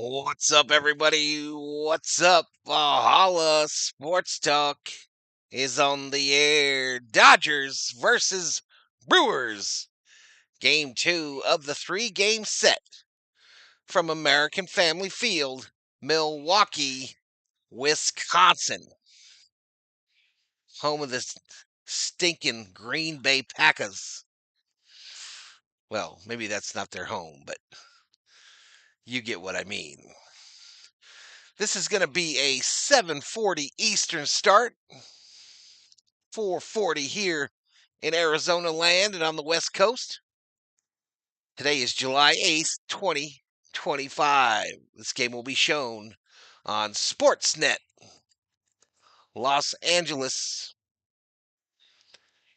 What's up, everybody? What's up? Valhalla Sports Talk is on the air. Dodgers versus Brewers. Game 2 of the 3-game set from American Family Field, Milwaukee, Wisconsin. Home of the stinking Green Bay Packers. Well, maybe that's not their home, but you get what I mean. This is going to be a 7:40 Eastern start. 4:40 here in Arizona land and on the West Coast. Today is July 8th, 2025. This game will be shown on Sportsnet, Los Angeles.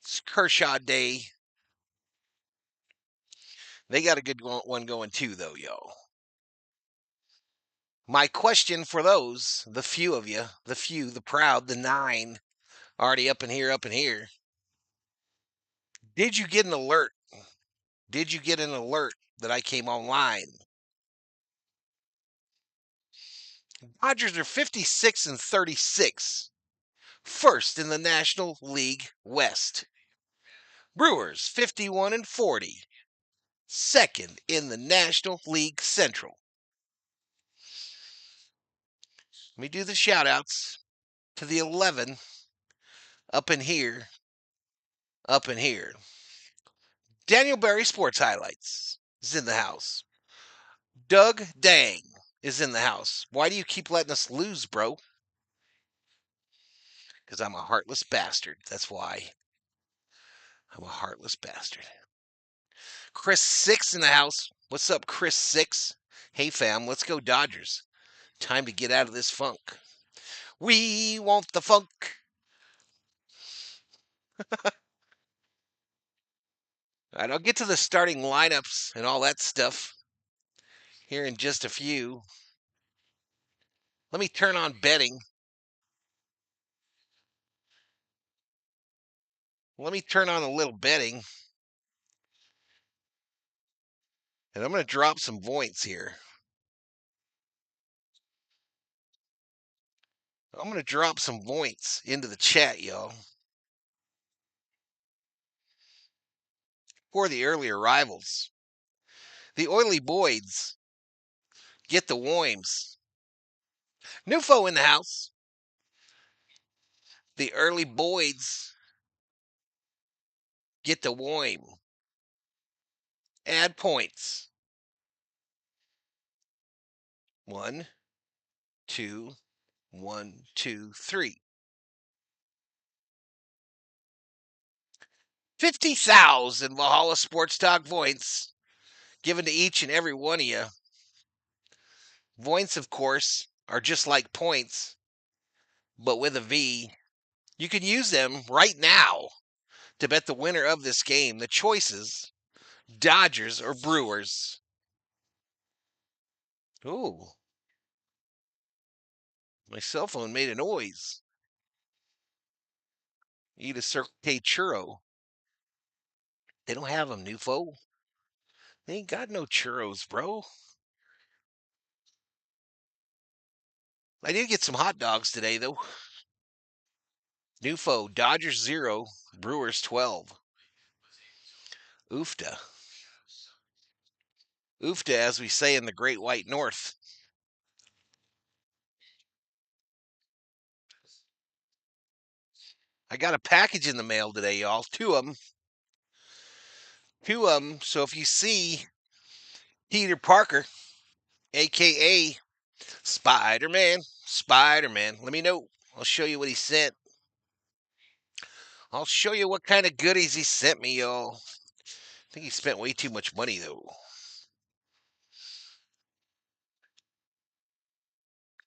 It's Kershaw Day. They got a good one going too, though, yo. My question for those, the few of you, the proud, the 9, already up in here. Did you get an alert? Did you get an alert that I came online? Dodgers are 56-36, first in the National League West. Brewers 51-40, second in the National League Central. Let me do the shout outs to the 11 up in here. Daniel Berry Sports Highlights is in the house. Doug Dang is in the house. Why do you keep letting us lose, bro? Because I'm a heartless bastard. That's why. I'm a heartless bastard. Chris 6 in the house. What's up, Chris 6? Hey, fam, let's go Dodgers. Time to get out of this funk. We want the funk. All right, I'll get to the starting lineups and all that stuff here in just a few. Let me turn on betting. Let me turn on a little betting. And I'm going to drop some points here. I'm going to drop some points into the chat, y'all. For the early arrivals. The Oily Boyds get the Woims. Newfo in the house. The early Boyds get the Woim. Add points. 1, 2, 1, 2, 3. 50,000 Valhalla Sports Talk points given to each and every one of you. Points, of course, are just like points, but with a V. You can use them right now to bet the winner of this game. The choices, Dodgers or Brewers. Ooh. My cell phone made a noise. Eat a Circle K churro. They don't have them, Newfo. They ain't got no churros, bro. I did get some hot dogs today, though. Newfo, Dodgers 0, Brewers 12. Oofta. Oofta, as we say in the Great White North. I got a package in the mail today, y'all. 2 of them. 2 of them. So if you see Peter Parker, a.k.a. Spider-Man, let me know. I'll show you what he sent. I'll show you what kind of goodies he sent me, y'all. I think he spent way too much money, though.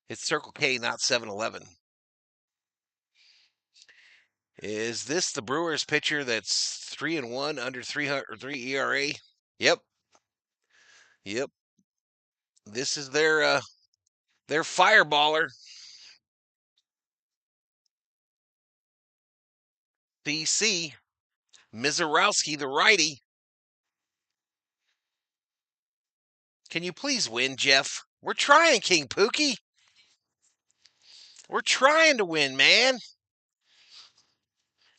It's Circle K, not 7-Eleven. Is this the Brewers pitcher that's 3-1 under 3 ERA? Yep. This is their fireballer. DC Mizorowski, the righty. Can you please win, Jeff? We're trying, King Pookie. We're trying to win, man.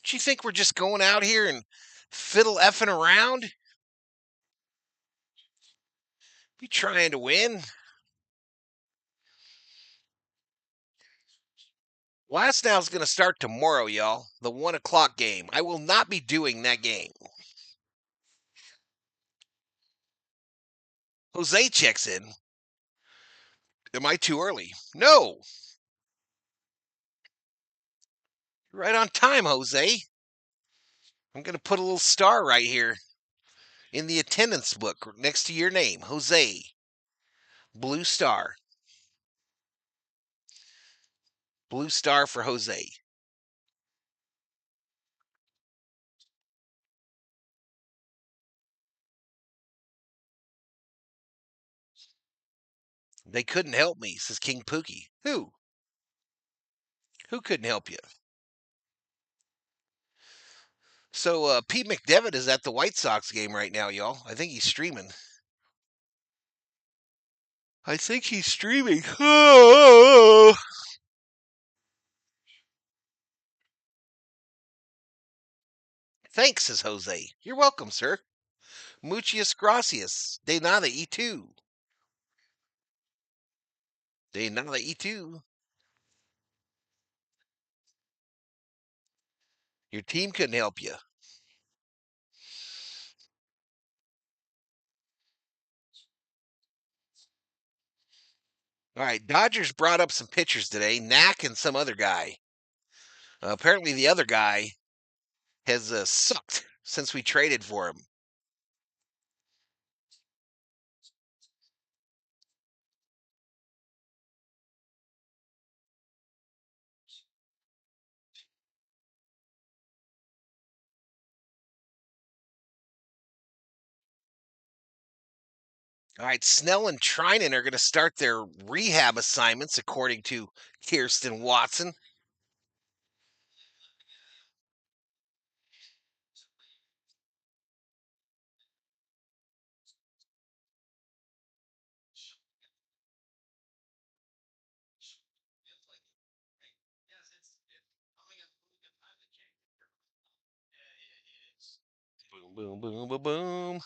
Do you think we're just going out here and fiddle effing around? We trying to win. Last Now's going to start tomorrow, y'all. The 1 o'clock game. I will not be doing that game. Jose checks in. Am I too early? No. You're right on time, Jose. I'm going to put a little star right here in the attendance book next to your name. Jose. Blue star. Blue star for Jose. They couldn't help me, says King Pookie. Who? Who couldn't help you? So Pete McDevitt is at the White Sox game right now, y'all. I think he's streaming. Oh. Thanks, says Jose. You're welcome, sir. Muchas gracias. De nada, y tú. De nada, y tú. Your team couldn't help you. All right, Dodgers brought up some pitchers today, Knack and some other guy. Apparently, the other guy has sucked since we traded for him. All right, Snell and Trinan are going to start their rehab assignments, according to Kirsten Watson. Boom, boom, boom, boom, boom.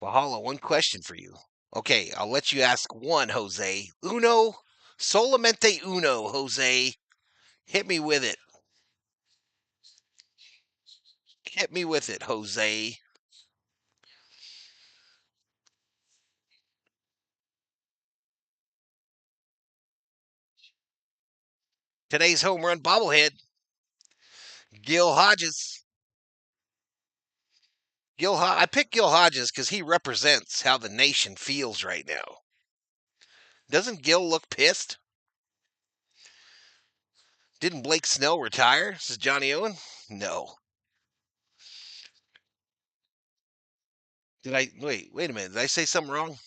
Valhalla, one question for you. Okay, I'll let you ask one, Jose. Uno, solamente uno, Jose. Hit me with it. Hit me with it, Jose. Today's home run bobblehead, Gil Hodges. I picked Gil Hodges because he represents how the nation feels right now. Doesn't Gil look pissed? Didn't Blake Snell retire? Says Johnny Owen. No. Did I wait? Wait a minute. Did I say something wrong?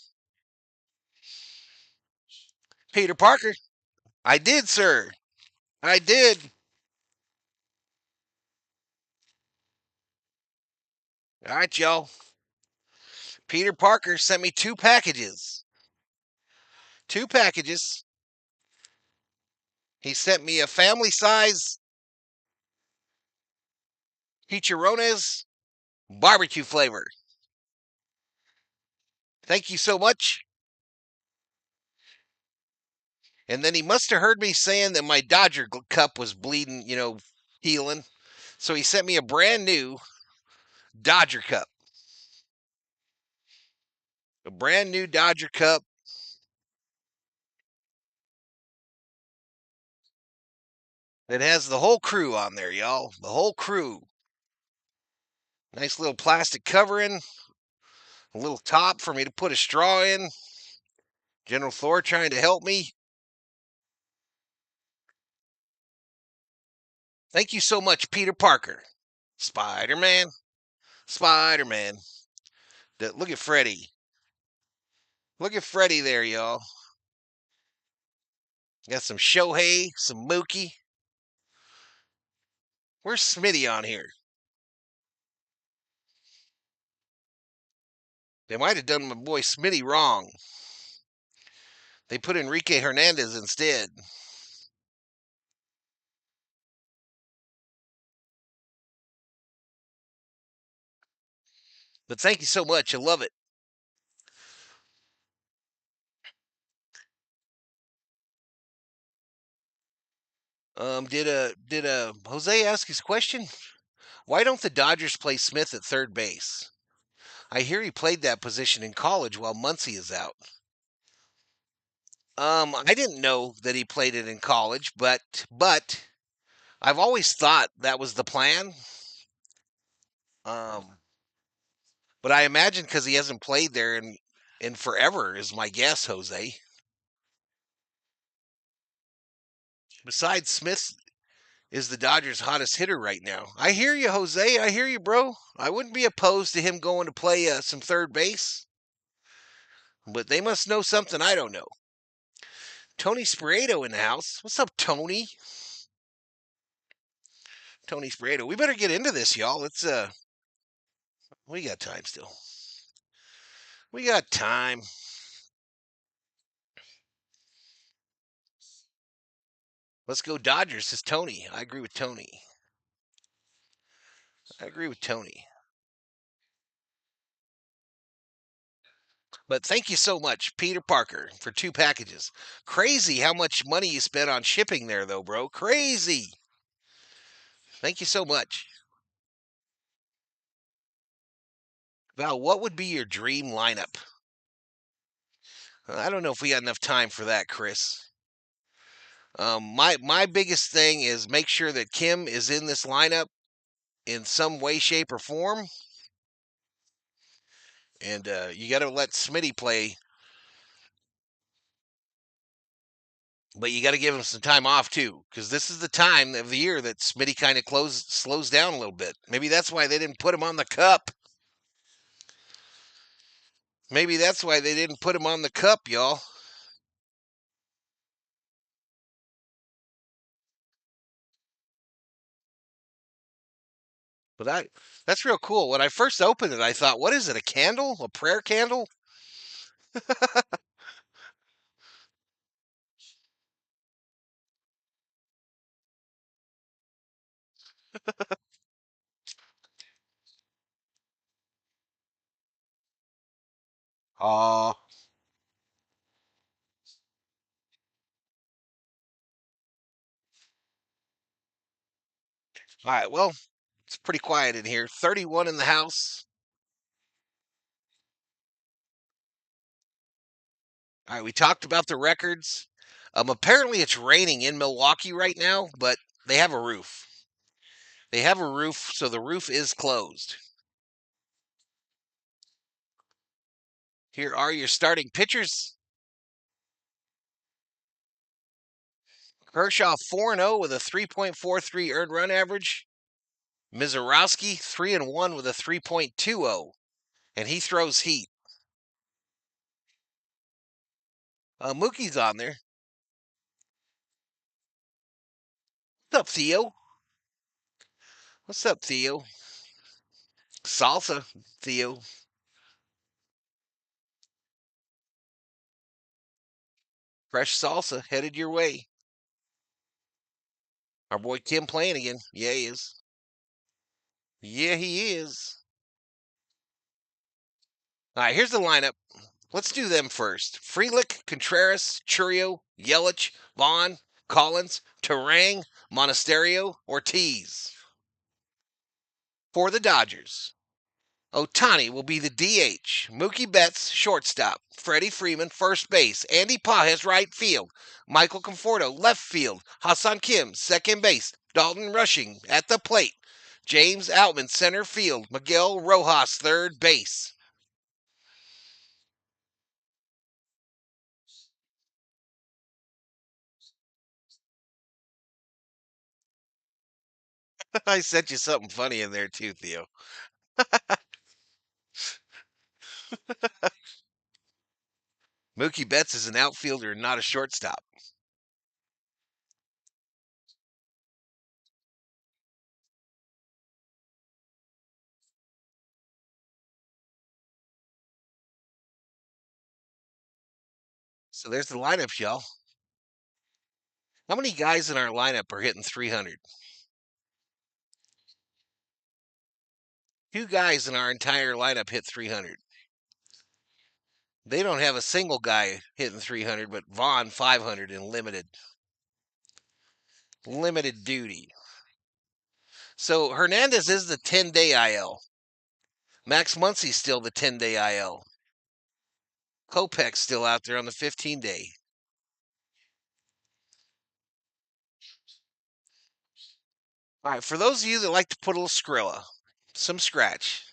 Peter Parker. I did, sir. I did. All right, y'all. Peter Parker sent me two packages. Two packages. He sent me a family size chicharrones barbecue flavor. Thank you so much. And then he must have heard me saying that my Dodger cup was bleeding, healing. So he sent me a brand new Dodger cup. A brand new Dodger cup. It has the whole crew on there, y'all. The whole crew. Nice little plastic covering. A little top for me to put a straw in. General Thor trying to help me. Thank you so much, Peter Parker. Spider-Man. Spider-Man. Look at Freddy. Look at Freddy there, y'all. Got some Shohei, some Mookie. Where's Smitty on here? They might have done my boy Smitty wrong. They put Enrique Hernandez instead. But thank you so much. I love it. Did Jose ask his question? Why don't the Dodgers play Smith at third base? I hear he played that position in college while Muncy is out. I didn't know that he played it in college, but I've always thought that was the plan. Um, but I imagine because he hasn't played there in forever is my guess, Jose. Besides, Smith is the Dodgers' hottest hitter right now. I hear you, Jose. I hear you, bro. I wouldn't be opposed to him going to play some third base, but they must know something I don't know. Tony Spirato in the house. What's up, Tony? Tony Spirato. We better get into this, y'all. We got time still. We got time. Let's go Dodgers, says Tony. I agree with Tony. I agree with Tony. But thank you so much, Peter Parker, for 2 packages. Crazy how much money you spent on shipping there, though, bro. Crazy. Thank you so much. Val, what would be your dream lineup? I don't know if we got enough time for that, Chris. My biggest thing is make sure that Kim is in this lineup in some way, shape, or form, and you got to let Smitty play, but you got to give him some time off too, because this is the time of the year that Smitty kind of slows down a little bit. Maybe that's why they didn't put him on the cup. Maybe that's why they didn't put him on the cup, y'all. But that's real cool. When I first opened it, I thought, what is it? A candle? A prayer candle? All right. Well, it's pretty quiet in here. 31 in the house. All right. We talked about the records. Apparently it's raining in Milwaukee right now, but they have a roof. They have a roof, so the roof is closed. Here are your starting pitchers. Kershaw 4-0 with a 3.43 earned run average. Mizorowski 3-1 with a 3.20, and he throws heat. Mookie's on there. What's up, Theo? What's up, Theo? Salsa, Theo. Fresh salsa headed your way. Our boy Kim playing again. Yeah, he is. Yeah, he is. All right, here's the lineup. Let's do them first. Frelick, Contreras, Churio, Yelich, Vaughn, Collins, Terang, Monasterio, Ortiz. For the Dodgers, Otani will be the DH. Mookie Betts, shortstop. Freddie Freeman, first base. Andy Pajes, right field. Michael Conforto, left field. Hassan Kim, second base. Dalton Rushing at the plate. James Outman, center field. Miguel Rojas, third base. I sent you something funny in there too, Theo. Mookie Betts is an outfielder, not a shortstop. So there's the lineups, y'all. How many guys in our lineup are hitting 300? 2 guys in our entire lineup hit 300. They don't have a single guy hitting 300, but Vaughn 500 in limited duty. So Hernandez is the 10-day IL. Max Muncy's still the 10-day IL. Kopech's still out there on the 15-day. All right, for those of you that like to put a little Skrilla, some scratch,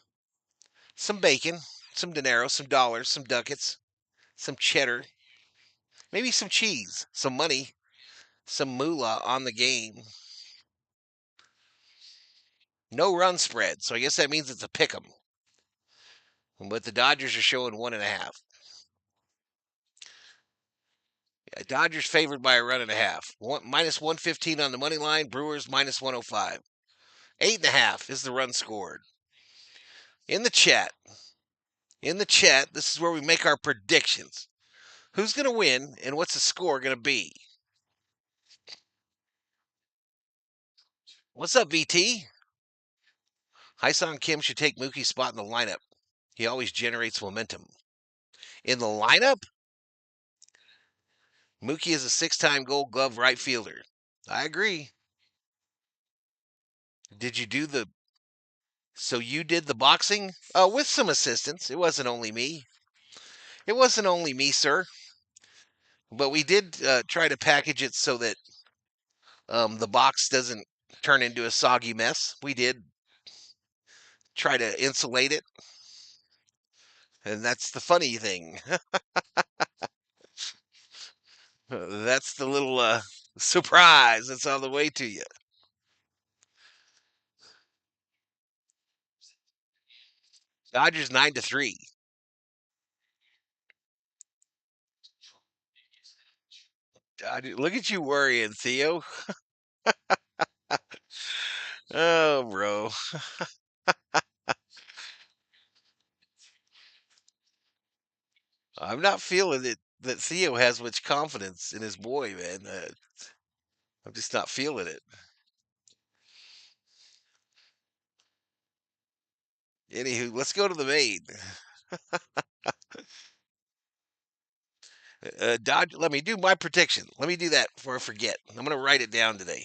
some bacon, some dinero, some dollars, some ducats, some cheddar, maybe some cheese, some money, some moolah on the game. No run spread, so I guess that means it's a pick 'em. But the Dodgers are showing 1.5. Yeah, Dodgers favored by a run and a half. Minus 115 on the money line. Brewers minus 105. 8.5 is the run scored. In the chat, this is where we make our predictions. Who's going to win and what's the score going to be? What's up, VT? Hyesung Kim should take Mookie's spot in the lineup. He always generates momentum. In the lineup, Mookie is a 6-time Gold Glove right fielder. I agree. Did you do the? So you did the boxing with some assistance. It wasn't only me. It wasn't only me, sir. But we did try to package it so that the box doesn't turn into a soggy mess. We did try to insulate it. And that's the funny thing. That's the little surprise that's on the way to you. Dodgers 9-3. Look at you worrying, Theo. Oh, bro. I'm not feeling it that Theo has much confidence in his boy, man. I'm just not feeling it. Anywho, let's go to the main. Dodge. Let me do my prediction. Let me do that before I forget. I'm going to write it down today.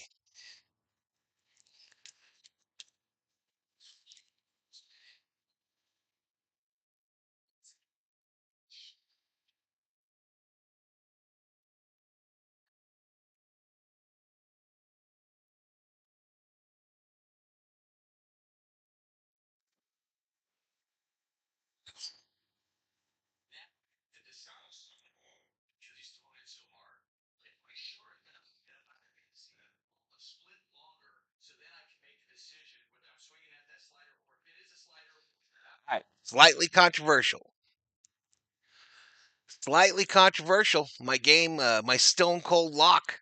All right. Slightly controversial. Slightly controversial. My game, my stone cold lock.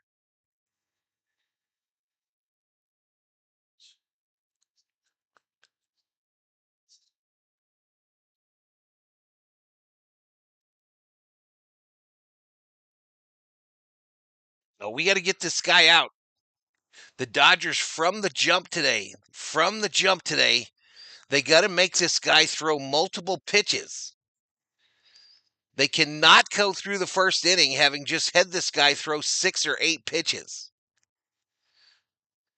Oh, we got to get this guy out. The Dodgers from the jump today, they got to make this guy throw multiple pitches. They cannot go through the first inning having just had this guy throw 6 or 8 pitches.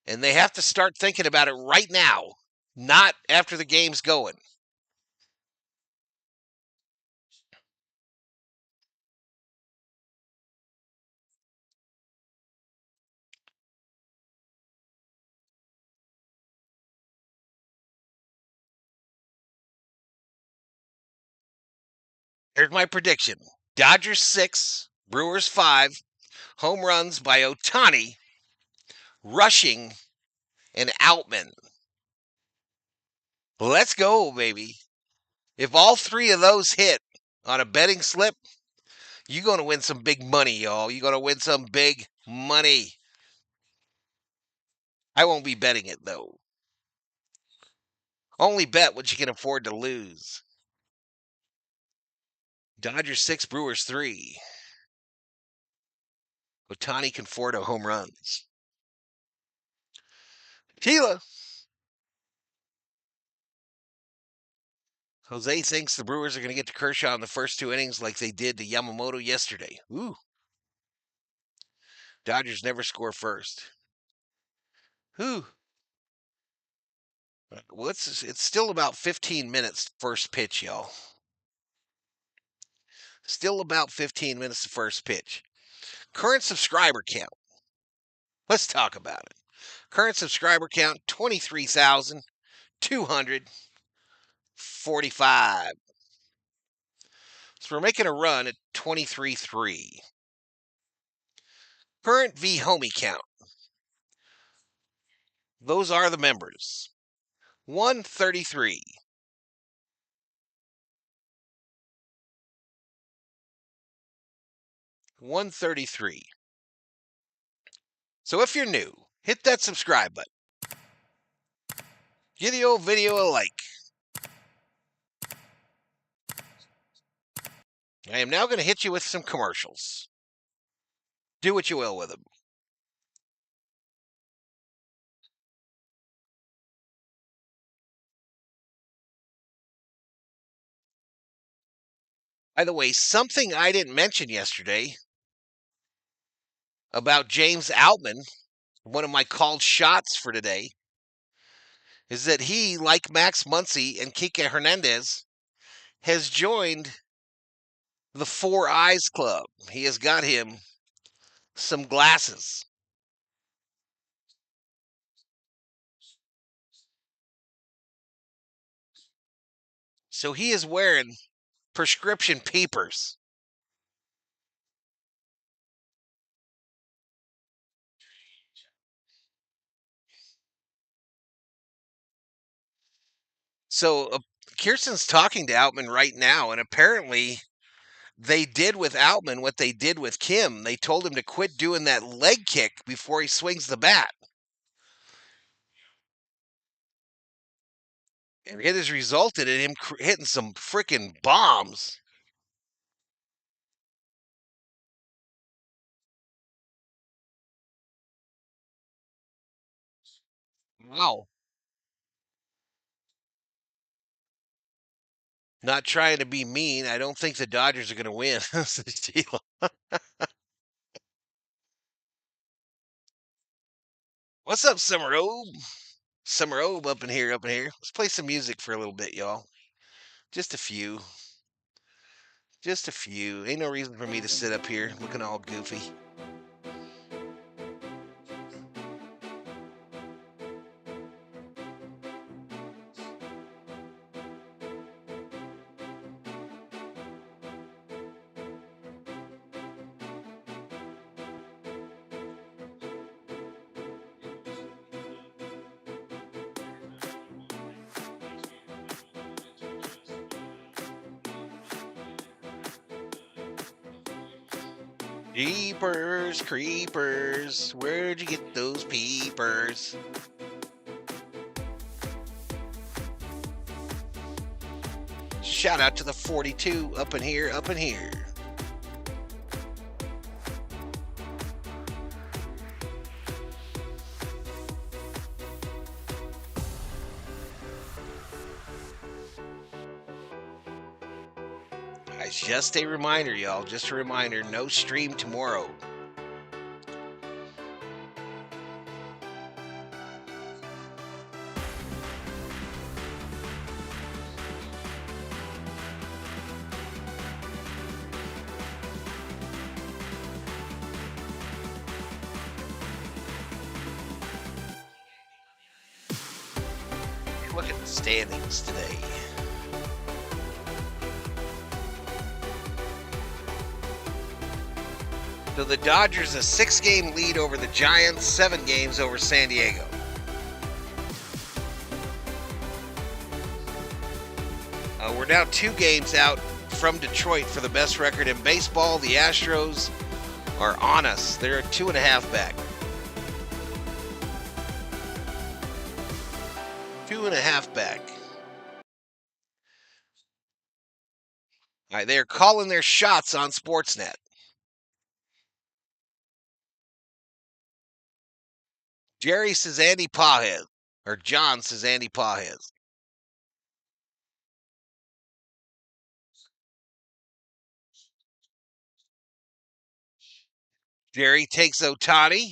And they have to start thinking about it right now, not after the game's going. Here's my prediction. Dodgers 6, Brewers 5, home runs by Ohtani, Rushing, and Outman. Let's go, baby. If all 3 of those hit on a betting slip, you're going to win some big money, y'all. You're going to win some big money. I won't be betting it, though. Only bet what you can afford to lose. Dodgers 6, Brewers 3. Ohtani Conforto home runs. Tila. Jose thinks the Brewers are going to get to Kershaw in the first 2 innings like they did to Yamamoto yesterday. Ooh. Dodgers never score first. Ooh. Well, it's still about 15 minutes first pitch, y'all. Still about 15 minutes to first pitch. Current subscriber count. Let's talk about it. Current subscriber count 23,245. So we're making a run at 23.3. Current v homie count. Those are the members. 133. So if you're new, hit that subscribe button. Give the old video a like. I am now going to hit you with some commercials. Do what you will with them. By the way, something I didn't mention yesterday about James Outman, one of my called shots for today, is that he, like Max Muncy and Kike Hernandez, has joined the Four Eyes Club. He has got him some glasses. So he is wearing prescription peepers. So Kirsten's talking to Outman right now, and apparently they did with Outman what they did with Kim. They told him to quit doing that leg kick before he swings the bat. And it has resulted in him hitting some freaking bombs. Wow. Not trying to be mean. I don't think the Dodgers are going to win. What's up, Summer Obe? Summer Obe up in here, up in here. Let's play some music for a little bit, y'all. Just a few. Just a few. Ain't no reason for me to sit up here looking all goofy. Jeepers creepers, where'd you get those peepers? Shout out to the 42 up in here, up in here. Just a reminder, y'all. Just a reminder, no stream tomorrow. Look at the standings today. So the Dodgers a 6-game lead over the Giants, 7 games over San Diego. We're now 2 games out from Detroit for the best record in baseball. The Astros are on us. They're 2.5 back. 2.5 back. All right, they're calling their shots on Sportsnet. Jerry says Andy Pajes. Or John says Andy Pajes. Jerry takes Ohtani.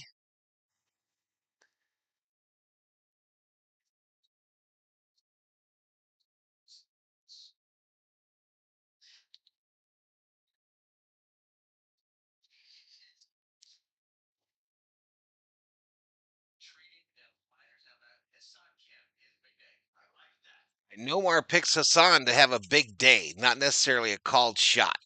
Nomar picks Hassan to have a big day, not necessarily a called shot.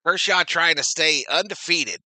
Kershaw trying to stay undefeated.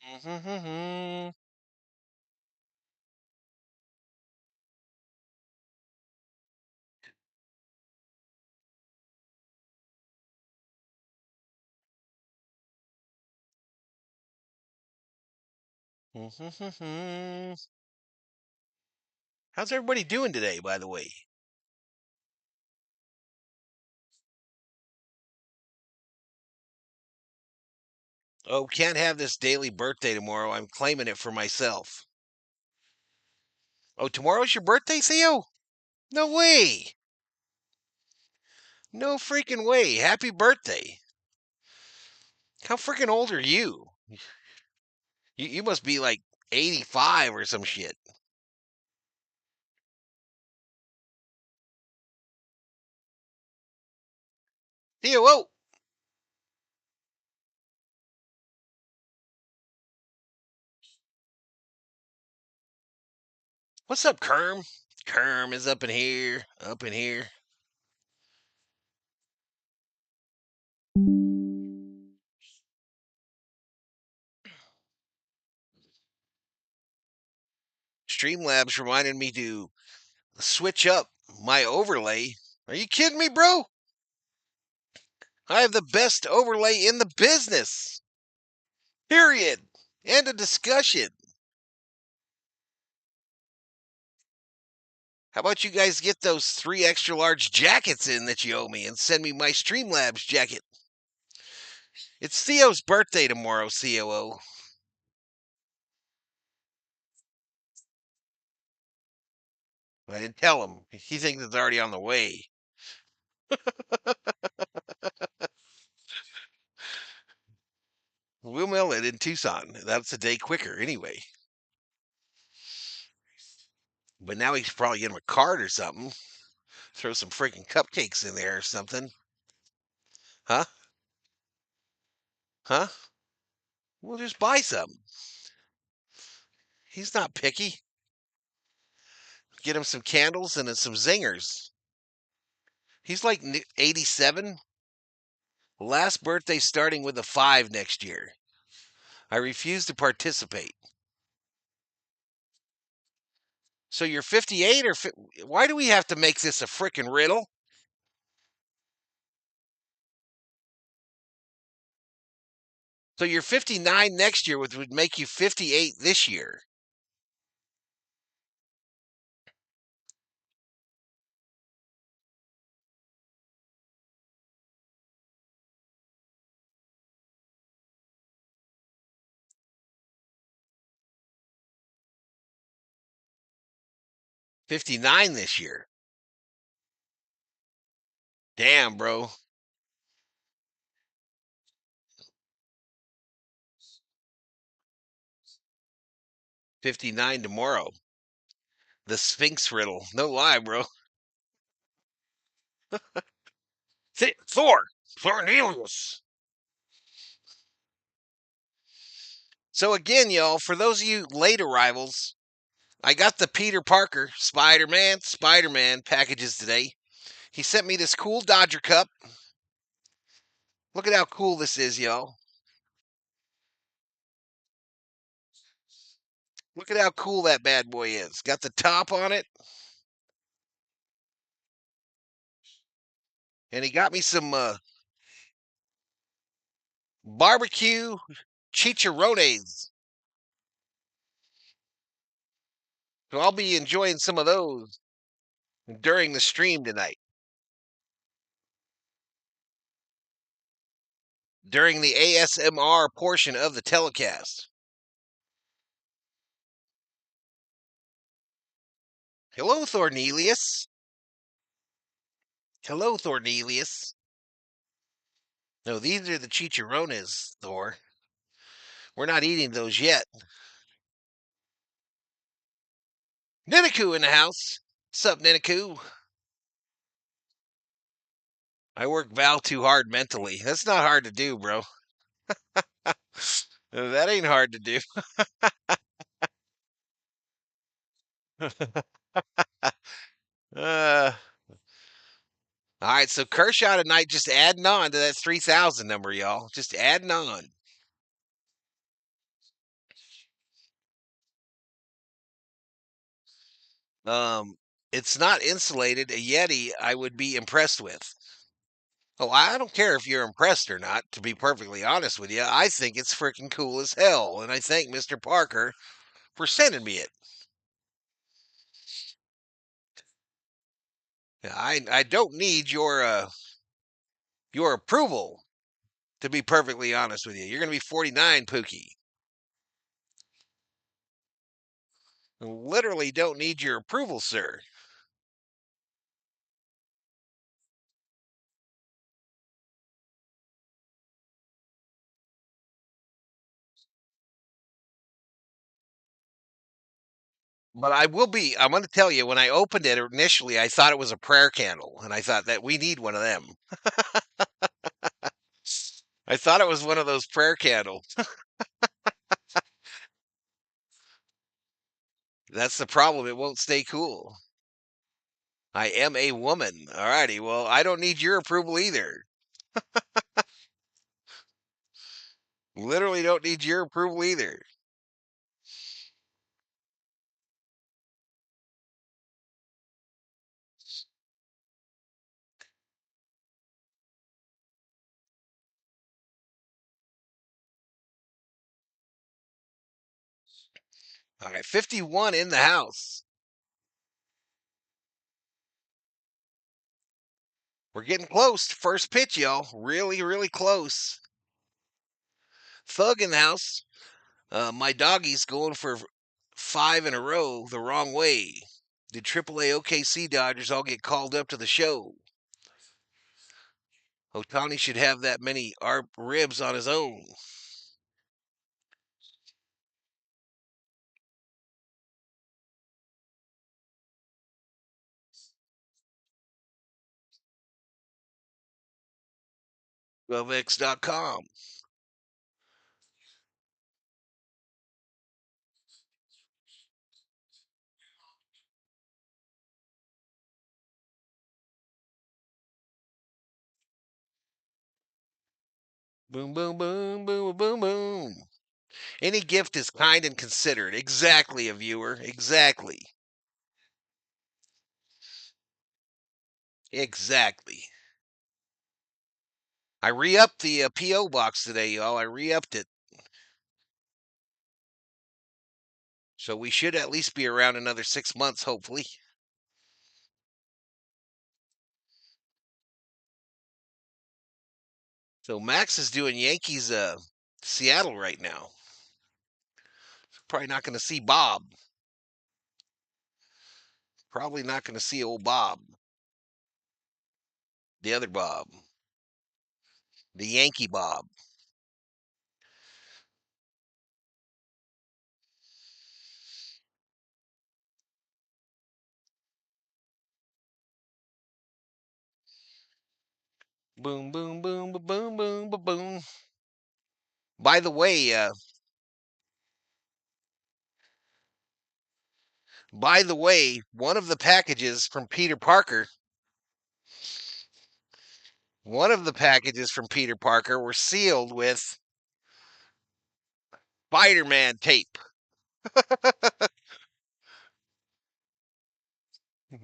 Mm-hmm. Mm-hmm. How's everybody doing today, by the way? Oh, can't have this daily birthday tomorrow. I'm claiming it for myself. Oh, tomorrow's your birthday, Theo? No way. No freaking way. Happy birthday. How freaking old are you? You must be like 85 or some shit. Theo, whoa. What's up, Kerm? Kerm is up in here. Up in here. Streamlabs reminded me to switch up my overlay. Are you kidding me, bro? I have the best overlay in the business. Period. End of discussion. How about you guys get those 3 extra large jackets in that you owe me and send me my Streamlabs jacket? It's Theo's birthday tomorrow, COO. I didn't tell him. He thinks it's already on the way. We'll mail it in Tucson. That's a day quicker anyway. But now he should probably get him a card or something. Throw some freaking cupcakes in there or something. Huh? Huh? We'll just buy some. He's not picky. Get him some candles and some zingers. He's like 87. Last birthday starting with a 5 next year. I refuse to participate. So you're 58 or why do we have to make this a frickin' riddle? So you're 59 next year, which would make you 58 this year. '59 this year. Damn, bro. 59 tomorrow. The Sphinx riddle. No lie, bro. Thor. Thornelius. So again, y'all, for those of you late arrivals, I got the Peter Parker Spider-Man packages today. He sent me this cool Dodger cup. Look at how cool this is, y'all. Look at how cool that bad boy is. Got the top on it. And he got me some barbecue chicharrones. So I'll be enjoying some of those during the stream tonight. During the ASMR portion of the telecast. Hello, Thornelius. Hello, Thornelius. No, these are the chicharrones, Thor. We're not eating those yet. Ninaku in the house. Sup, Ninaku? I work Val too hard mentally. That's not hard to do, bro. That ain't hard to do. uh, all right, so Kershaw tonight just adding on to that 3,000 number, y'all. Just adding on. It's not insulated. A Yeti, I would be impressed with. Oh, I don't care if you're impressed or not, to be perfectly honest with you. I think it's freaking cool as hell, and I thank Mr. Parker for sending me it. I don't need your approval, to be perfectly honest with you. You're going to be 49, Pookie. Literally don't need your approval, sir. But I'm going to tell you, when I opened it initially, I thought it was a prayer candle, and I thought that we need one of them. I thought it was one of those prayer candles. That's the problem. It won't stay cool. I am a woman. Alrighty. Well, I don't need your approval either. Literally don't need your approval either. All right, 51 in the house. We're getting close. First pitch, y'all. Really, really close. Thug in the house. My doggy's going for 5 in a row the wrong way. Did AAA OKC Dodgers all get called up to the show? Otani should have that many ribs on his own. GovX.com. Boom, boom, boom, boom, boom, boom. Any gift is kind and considered. Exactly, a viewer. Exactly. Exactly. I re-upped the P.O. box today, y'all. I re-upped it. So we should at least be around another 6 months, hopefully. So Max is doing Yankees Seattle right now. Probably not going to see Bob. Probably not going to see old Bob. The other Bob. The Yankee Bob. Boom, boom, boom, boom, boom, boom, boom. By the way, By the way, one of the packages from Peter Parker were sealed with Spider-Man tape.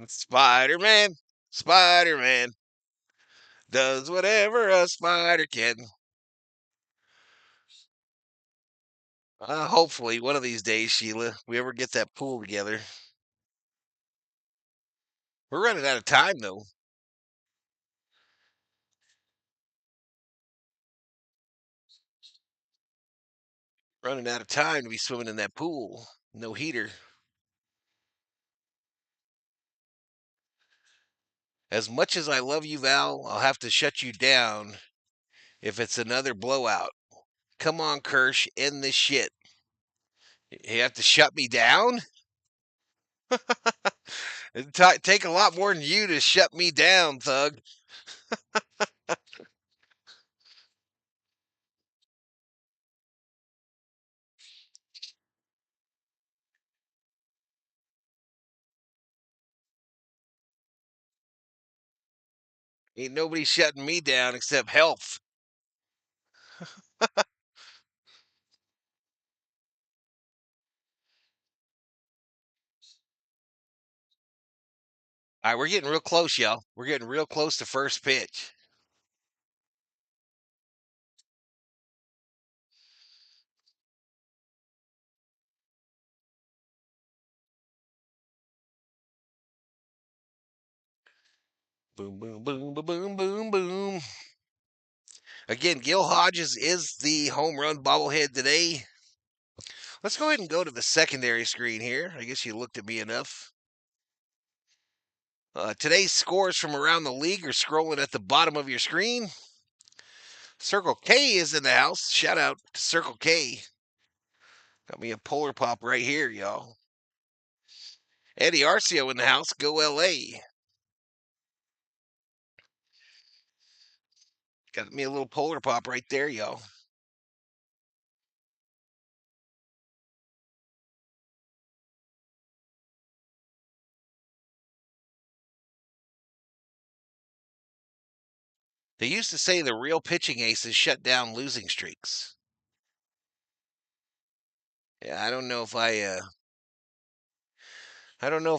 Spider-Man, Spider-Man does whatever a spider can. Hopefully, one of these days, Sheila, we ever get that pool together. We're running out of time, though. Running out of time to be swimming in that pool. No heater. As much as I love you, Val, I'll have to shut you down if it's another blowout. Come on, Kirsch, end this shit. You have to shut me down? It'd take a lot more than you to shut me down, thug. Ain't nobody shutting me down except health. All right, we're getting real close, y'all. We're getting real close to first pitch. Boom, boom, boom, boom, boom, boom, boom. Again, Gil Hodges is the home run bobblehead today. Let's go ahead and go to the secondary screen here. I guess you looked at me enough. Today's scores from around the league are scrolling at the bottom of your screen. Circle K is in the house. Shout out to Circle K. Got me a Polar Pop right here, y'all. Eddie Arcio in the house. Go LA. Got me a little Polar Pop right there, y'all. They used to say the real pitching aces shut down losing streaks. Yeah, I don't know if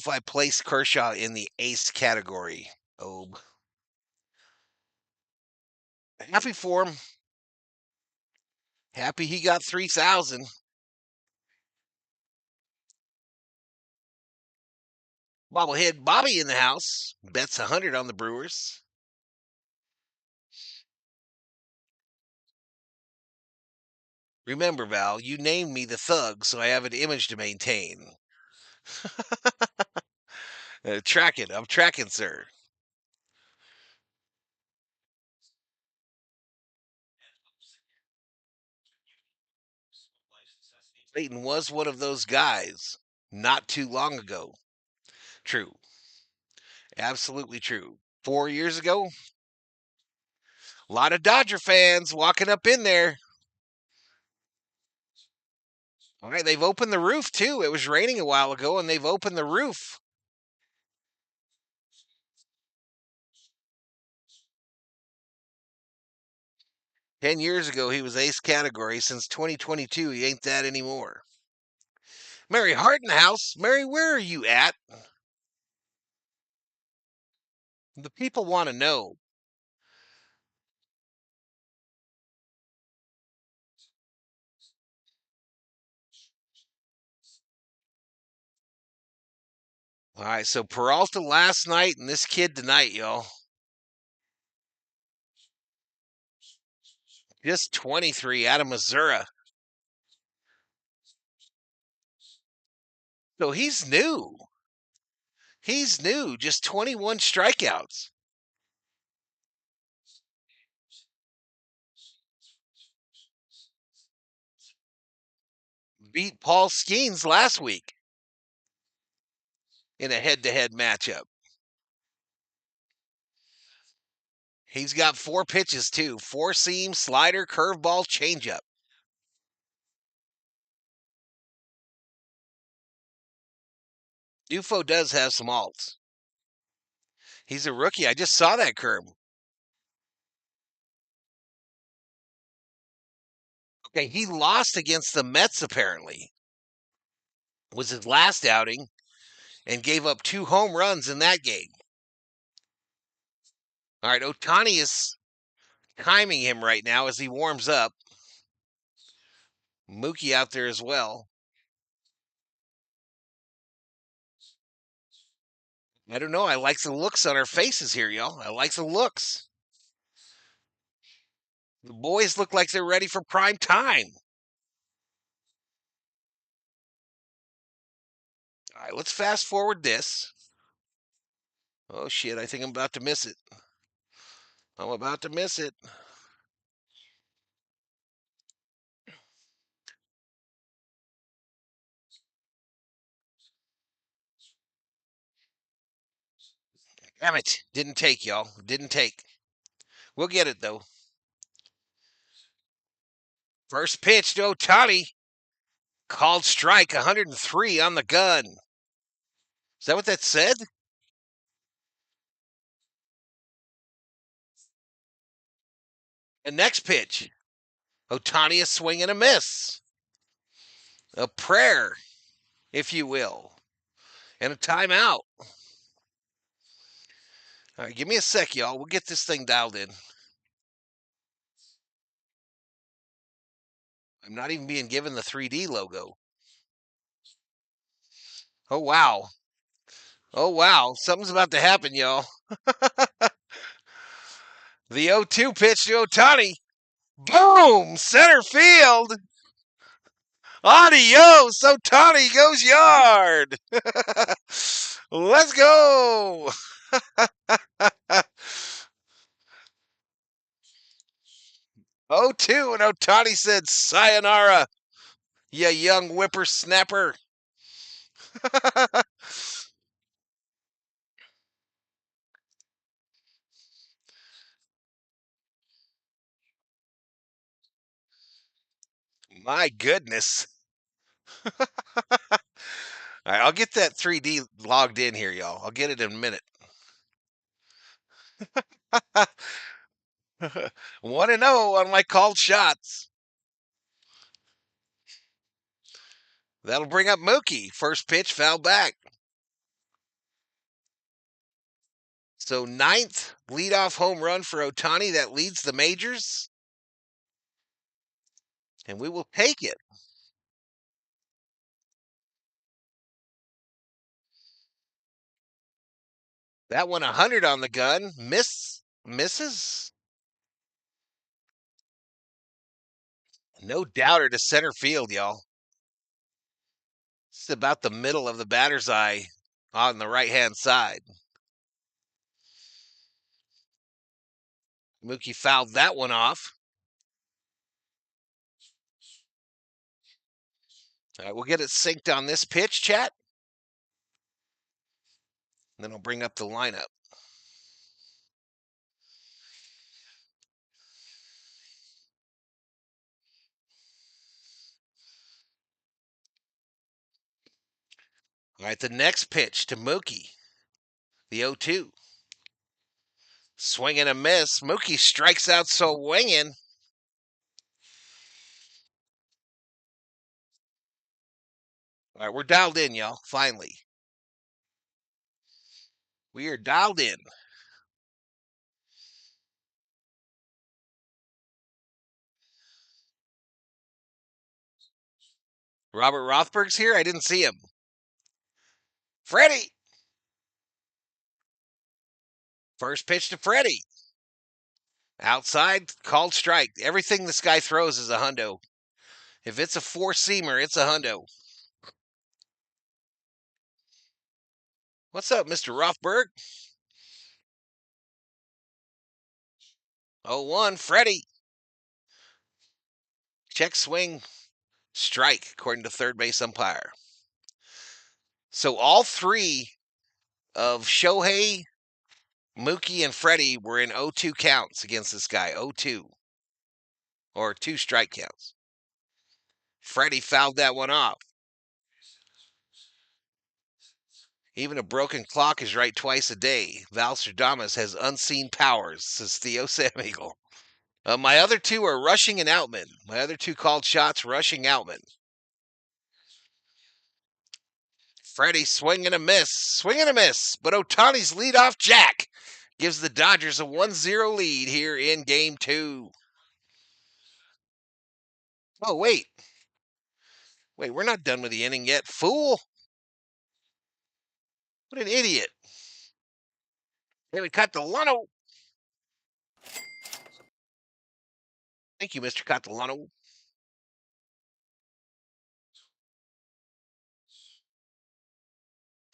I place Kershaw in the ace category. Oh, happy for him. Happy he got 3,000. Bobblehead Bobby in the house. Bets 100 on the Brewers. Remember, Val, you named me the thug, so I have an image to maintain. Tracking. I'm tracking, sir. Clayton was one of those guys not too long ago. True. Absolutely true. 4 years ago, a lot of Dodger fans walking up in there. All right, they've opened the roof too. It was raining a while ago, and they've opened the roof. $10 ago, he was ace category. Since 2022, he ain't that anymore. Mary Hartenhouse. Mary, where are you at? The people want to know. All right, so Peralta last night and this kid tonight, y'all. Just 23 out of Missouri. So he's new. He's new. Just 21 strikeouts. Beat Paul Skeens last week in a head-to-head matchup. He's got 4 pitches too: four seam, slider, curveball, changeup. Dufo does have some alts. He's a rookie. I just saw that curve. Okay, he lost against the Mets apparently. Was his last outing and gave up 2 home runs in that game. All right, Ohtani is timing him right now as he warms up. Mookie out there as well. I don't know. I like the looks on our faces here, y'all. I like the looks. The boys look like they're ready for prime time. All right, let's fast forward this. Oh, shit. I think I'm about to miss it. I'm about to miss it. Damn it. Didn't take, y'all. Didn't take. We'll get it, though. First pitch to Ohtani. Called strike, 103 on the gun. Is that what that said? And next pitch. Ohtani a swing and a miss. A prayer, if you will. And a timeout. All right, give me a sec, y'all. We'll get this thing dialed in. I'm not even being given the 3D logo. Oh, wow. Oh, wow. Something's about to happen, y'all. The 0-2 pitch to Ohtani. Boom! Center field. Adios. Ohtani goes yard. Let's go. 0-2, and Ohtani said, sayonara, you young whippersnapper. My goodness. All right, I'll get that 3D logged in here, y'all. I'll get it in a minute. 1-0 on my called shots. That'll bring up Mookie. First pitch, foul back. So 9th leadoff home run for Ohtani. That leads the majors. And we will take it. That one 100 on the gun. Misses. No doubter to center field, y'all. It's about the middle of the batter's eye on the right-hand side. Mookie fouled that one off. All right, we'll get it synced on this pitch, chat. And then I'll bring up the lineup. All right, the next pitch to Mookie. The 0-2. Swing and a miss. Mookie strikes out swinging. All right, we're dialed in, y'all. Finally. We are dialed in. Robert Rothberg's here. I didn't see him. Freddie. First pitch to Freddie. Outside, called strike. Everything this guy throws is a hundo. If it's a four-seamer, it's a hundo. What's up, Mr. Rothberg? 0-1, Freddie. Check swing, strike, according to third base umpire. So all three of Shohei, Mookie, and Freddie were in 0-2 counts against this guy. 0-2. Or 2 strike counts. Freddie fouled that one off. Even a broken clock is right twice a day. Valstradamus has unseen powers, says Theo Samigal. My other two are Rushing and Outman. My other two called shots, Rushing Outman. Freddie swing and a miss. But Otani's leadoff jack gives the Dodgers a 1-0 lead here in Game 2. Oh, wait. Wait, we're not done with the inning yet. Fool. What an idiot. David Catalano. Thank you, Mr. Catalano.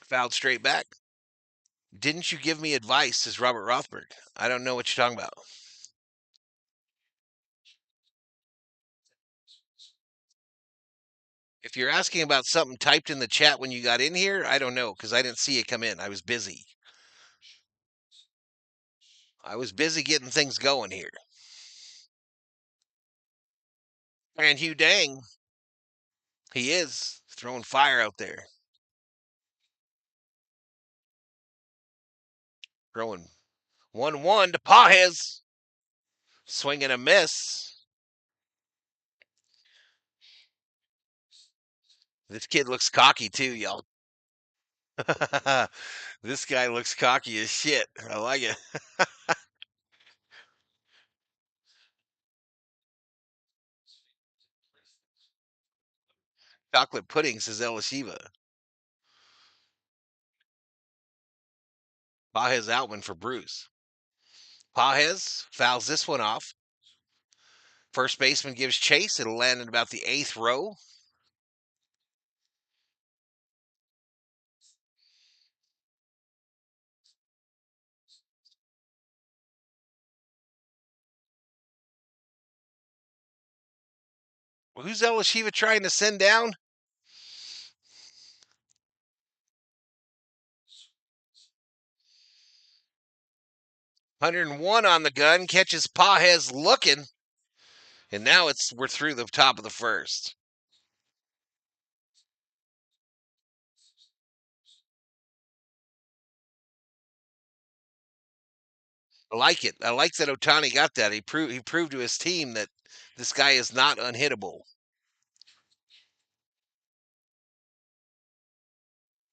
Fouled straight back. Didn't you give me advice, says Robert Rothberg. I don't know what you're talking about. If you're asking about something typed in the chat when you got in here, I don't know because I didn't see it come in. I was busy. I was busy getting things going here. And Hugh Dang, he is throwing fire out there. Throwing 1-1 to Pajes. Swing and a miss. This kid looks cocky too, y'all. This guy looks cocky as shit. I like it. Chocolate pudding, says Elishiva. Pajes Outman for Bruce. Pajes fouls this one off. First baseman gives chase. It'll land in about the 8th row. Well, who's Elishiva trying to send down? "101 on the gun, catches Pajes looking, and now we're through the top of the first. I like it. I like that Otani got that. He proved to his team that this guy is not unhittable.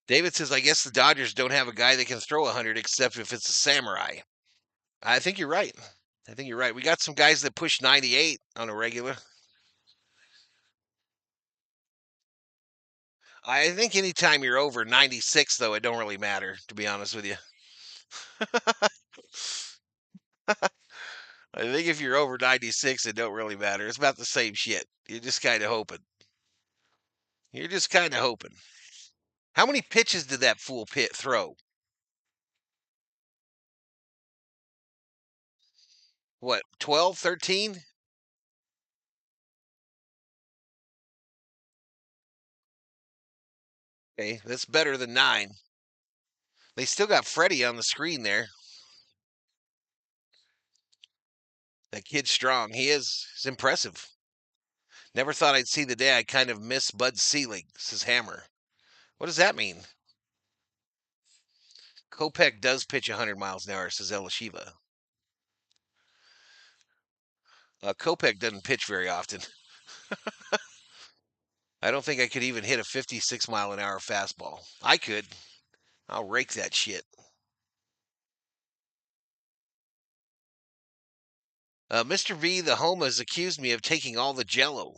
David says, I guess the Dodgers don't have a guy that can throw 100 except if it's a samurai. I think you're right. We got some guys that push 98 on a regular. I think anytime you're over 96, though, it don't really matter, to be honest with you. I think if you're over 96, it don't really matter. It's about the same shit. You're just kind of hoping. How many pitches did that fool pit throw? What, 12, 13? Okay, that's better than 9. They still got Freddie on the screen there. That kid's strong. He is. He's impressive. Never thought I'd see the day I kind of miss Bud Selig, says Hammer. What does that mean? Kopech does pitch 100 miles an hour, says Elishiva. Kopech doesn't pitch very often. I don't think I could even hit a 56 mile an hour fastball. I could. I'll rake that shit. Mr. V, the home, has accused me of taking all the jello.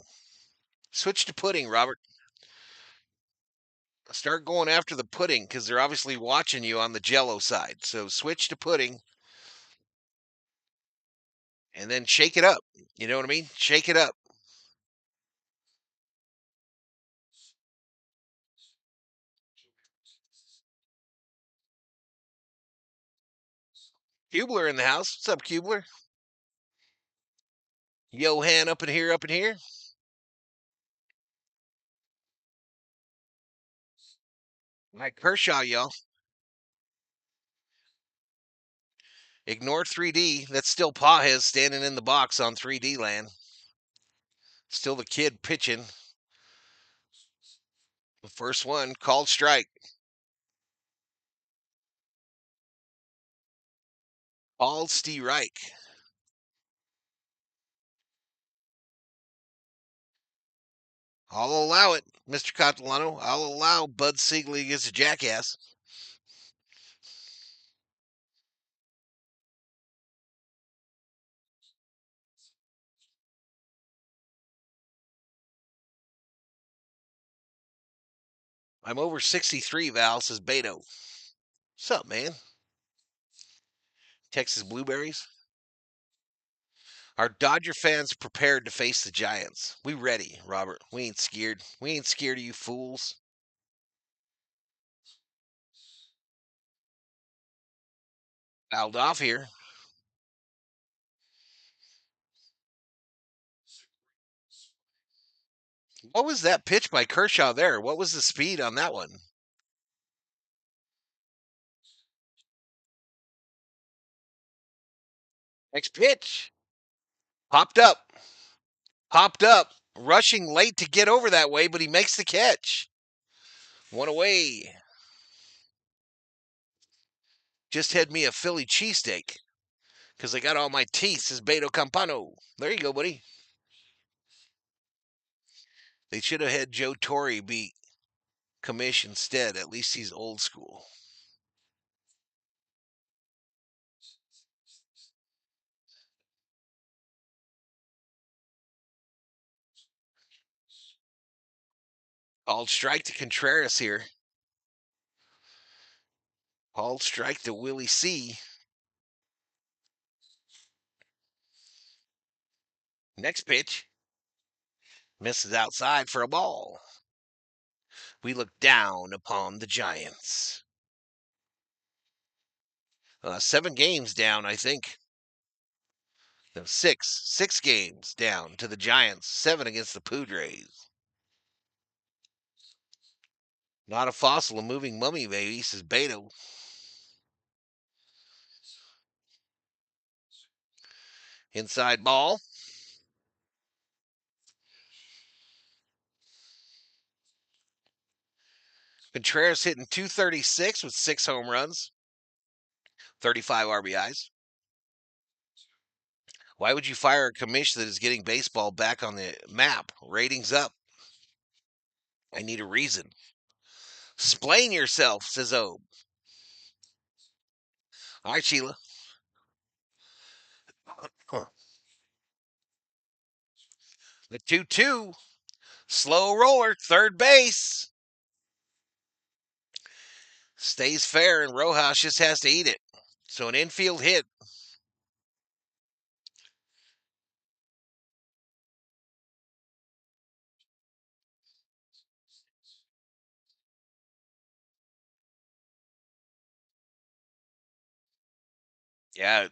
Switch to pudding, Robert. Start going after the pudding because they're obviously watching you on the jello side. So switch to pudding and then shake it up. You know what I mean? Shake it up. Kubler in the house. What's up, Kubler? Johan up in here, Mike Kershaw, y'all. Ignore 3D. That's still Pajes standing in the box on 3D land. Still the kid pitching. The first one, called strike. Paul Reich. I'll allow it, Mr. Catalano. I'll allow Bud Siegley against a jackass. I'm over 63, Val, says Beto. What's up, man? Texas Blueberries. Are Dodger fans prepared to face the Giants? We ready, Robert. We ain't scared. We ain't scared of you fools. Fouled off here. What was that pitch by Kershaw there? What was the speed on that one? Next pitch. Popped up. Popped up. Rushing late to get over that way, but he makes the catch. One away. Just had me a Philly cheesesteak because I got all my teeth, says Beto Campano. There you go, buddy. They should have had Joe Torre be commish instead. At least he's old school. Called strike to Contreras here. Called strike to Willie C. Next pitch. Misses outside for a ball. We look down upon the Giants. 7 games down, I think. No, six games down to the Giants. 7 against the Padres. Not a fossil, a moving mummy, baby, says Beto. Inside ball. Contreras hitting .236 with 6 home runs, 35 RBIs. Why would you fire a commissioner that is getting baseball back on the map? Ratings up. I need a reason. Explain yourself, says Obe. All right, Sheila. Huh. The 2-2. Slow roller, third base. Stays fair, and Rojas just has to eat it. So an infield hit. Yeah.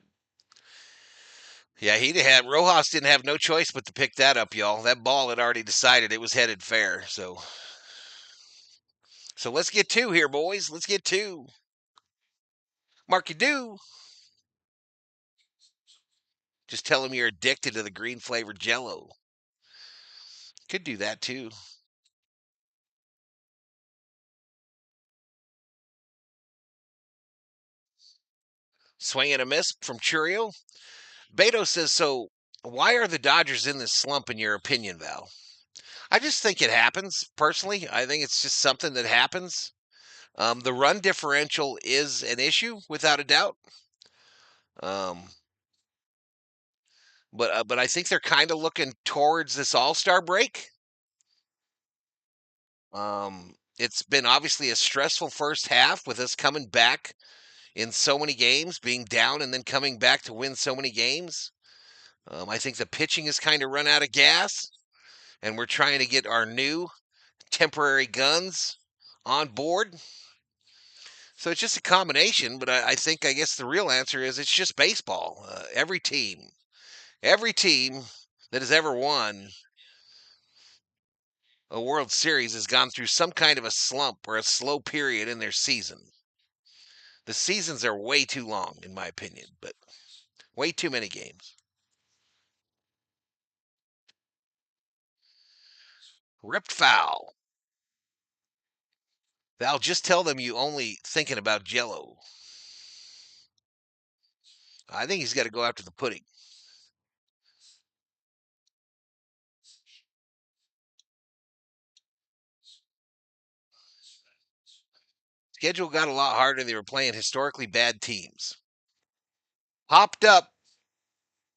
Yeah, Rojas didn't have no choice but to pick that up, y'all. That ball had already decided it was headed fair. So let's get 2 here, boys. Let's get 2. Mark, you do. Just tell him you're addicted to the green flavored jello. Could do that too. Swing and a miss from Churio. Beto says, so why are the Dodgers in this slump, in your opinion, Val? I just think it happens, personally. I think it's just something that happens. The run differential is an issue, without a doubt. Um, but I think they're kind of looking towards this All-Star break. It's been obviously a stressful first half with us coming back in so many games, being down and then coming back to win so many games. I think the pitching has kind of run out of gas, and we're trying to get our new temporary guns on board. So it's just a combination, but I guess the real answer is it's just baseball. Every team that has ever won a World Series has gone through some kind of a slump or a slow period in their season. The seasons are way too long, in my opinion, but way too many games. Ripped foul. Val, just tell them you only thinking about Jello. I think he's got to go after the pudding. Schedule got a lot harder. They were playing historically bad teams. Popped up.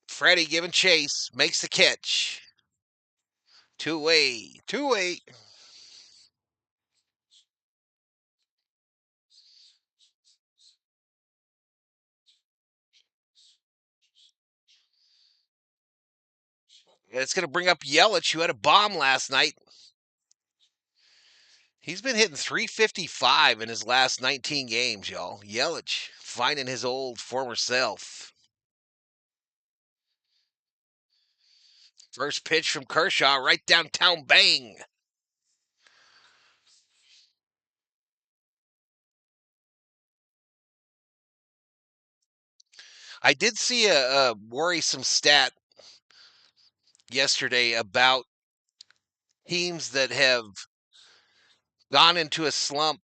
Freddie giving chase. Makes the catch. Two-way. Two-way. It's going to bring up Yelich, who had a bomb last night. He's been hitting 355 in his last 19 games, y'all. Yelich finding his old former self. First pitch from Kershaw, right downtown, bang. I did see a worrisome stat yesterday about teams that have gone into a slump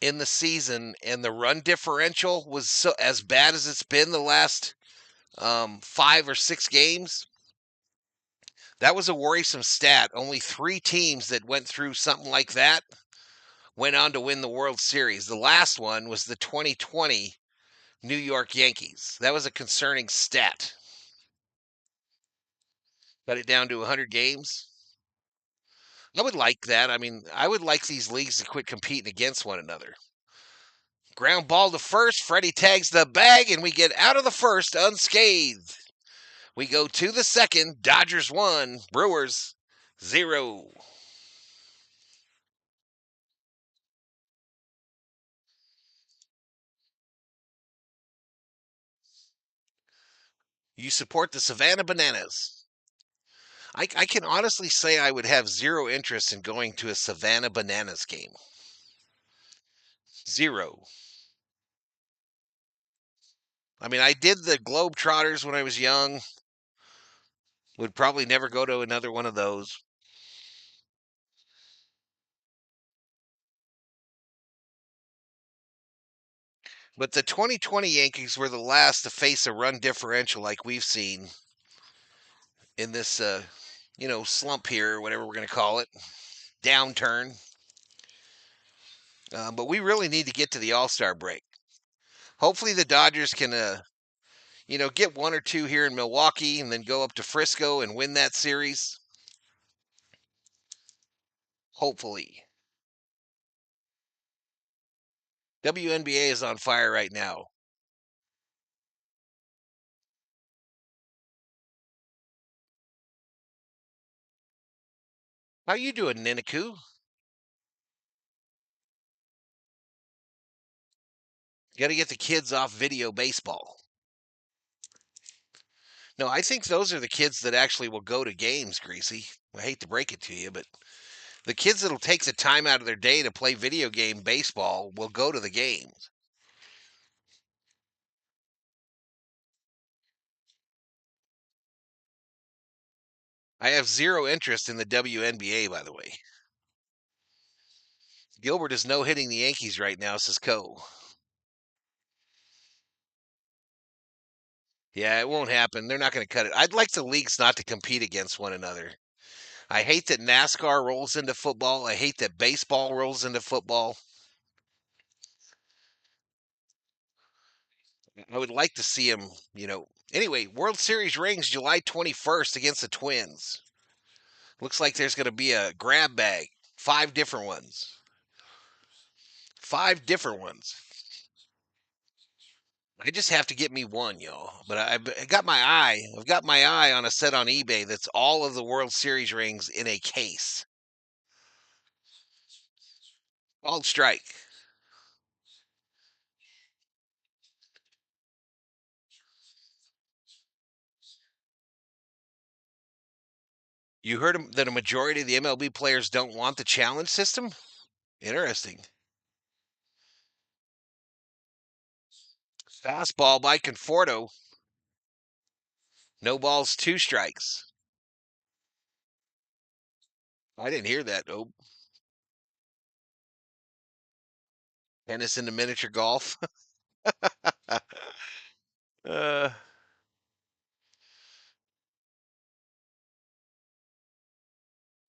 in the season, and the run differential was so as bad as it's been the last 5 or 6 games. That was a worrisome stat. Only 3 teams that went through something like that went on to win the World Series. The last one was the 2020 New York Yankees. That was a concerning stat. Cut it down to 100 games. I would like that. I mean, I would like these leagues to quit competing against one another. Ground ball to first. Freddie tags the bag, and we get out of the first unscathed. We go to the second. Dodgers 1, Brewers 0. You support the Savannah Bananas. I can honestly say I would have zero interest in going to a Savannah Bananas game. Zero. I mean, I did the Globetrotters when I was young. Would probably never go to another one of those. But the 2020 Yankees were the last to face a run differential like we've seen in this, slump here, or whatever we're going to call it, downturn. But we really need to get to the All-Star break. Hopefully, the Dodgers can, get 1 or 2 here in Milwaukee, and then go up to Frisco and win that series. Hopefully, WNBA is on fire right now. How you doing, Ninaku? Got to get the kids off video baseball. No, I think those are the kids that actually will go to games, Greasy. I hate to break it to you, but the kids that'll take the time out of their day to play video game baseball will go to the games. I have zero interest in the WNBA, by the way. Gilbert is no hitting the Yankees right now, says Co. Yeah, it won't happen. They're not going to cut it. I'd like the leagues not to compete against one another. I hate that NASCAR rolls into football. I hate that baseball rolls into football. I would like to see him. Anyway, World Series rings July 21st against the Twins. Looks like there's going to be a grab bag. 5 different ones. 5 different ones. I just have to get me one, y'all. But I got my eye. I've got my eye on a set on eBay that's all of the World Series rings in a case. Called Strike. You heard that a majority of the MLB players don't want the challenge system? Interesting. Fastball by Conforto. No balls, 2 strikes. I didn't hear that. Oh, tennis into miniature golf. I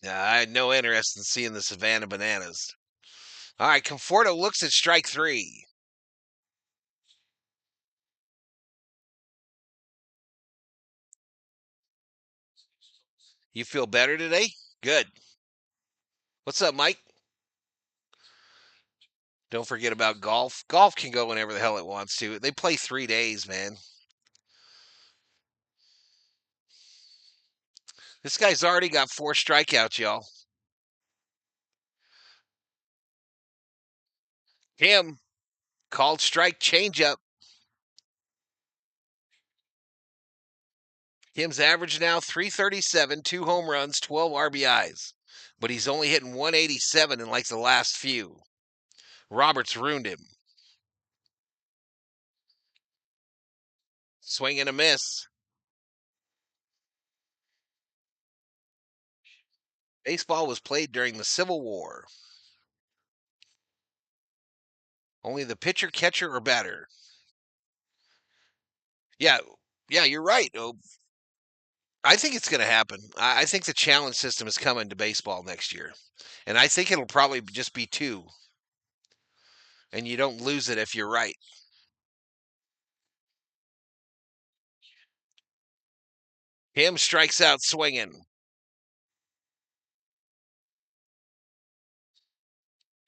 had no interest in seeing the Savannah Bananas. All right, Conforto looks at strike three. You feel better today? Good. What's up, Mike? Don't forget about golf. Golf can go whenever the hell it wants to. They play 3 days, man. This guy's already got 4 strikeouts, y'all. Him called strike changeup. Kim's average now 337, 2 home runs, 12 RBIs. But he's only hitting 187 in like the last few. Roberts ruined him. Swing and a miss. Baseball was played during the Civil War. Only the pitcher, catcher, or batter. Yeah, you're right. I think it's going to happen. I think the challenge system is coming to baseball next year. And I think it'll probably just be 2. And you don't lose it if you're right. Him strikes out swinging.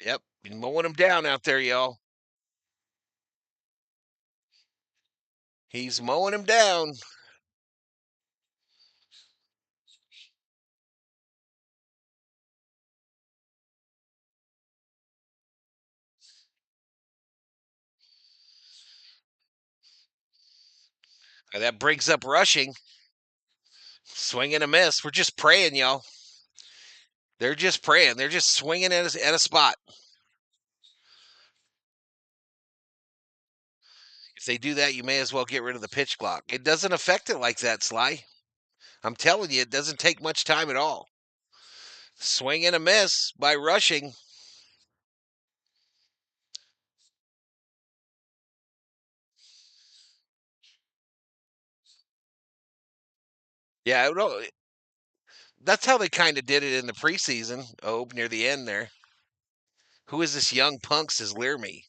Yep, mowing him down out there, y'all. He's mowing him down. That brings up rushing. Swing and a miss. We're just praying, y'all. They're just praying. They're just swinging at a spot. If they do that, you may as well get rid of the pitch clock. It doesn't affect it like that, Sly. I'm telling you, it doesn't take much time at all. Swing and a miss by rushing. Yeah, that's how they kind of did it in the preseason. Oh, near the end there. Who is this young punk, says Learme?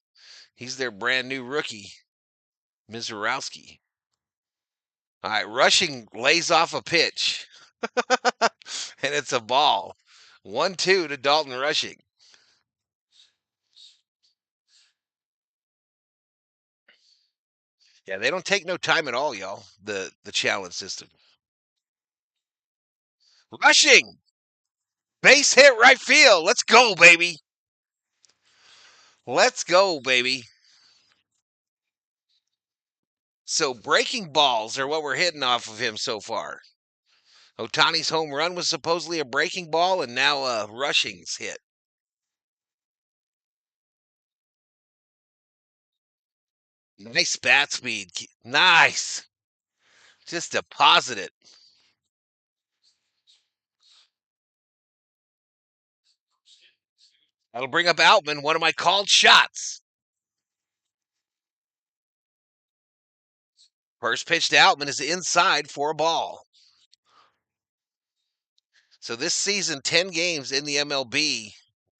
He's their brand new rookie, Mizurowski. All right, rushing lays off a pitch, and it's a ball. 1-2 to Dalton Rushing. Yeah, they don't take no time at all, y'all. The challenge system. Rushing, base hit right field. Let's go, baby. Let's go, baby. So breaking balls are what we're hitting off of him so far. Otani's home run was supposedly a breaking ball, and now Rushing's hit. Nice bat speed. Nice. Just deposit it. That'll bring up Outman, one of my called shots. First pitch to Outman is inside for a ball. So this season, 10 games in the MLB,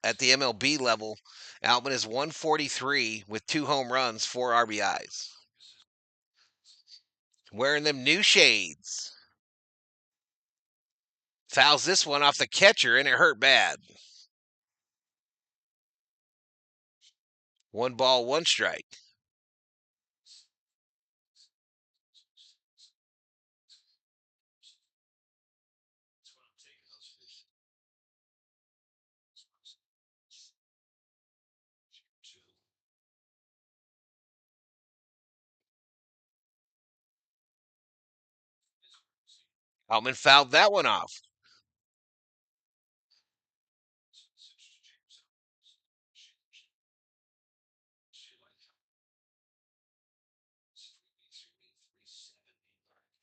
at the MLB level, Outman is 143 with 2 home runs, 4 RBIs. Wearing them new shades. Fouls this one off the catcher, and it hurt bad. 1 ball, 1 strike. Outman fouled that one off.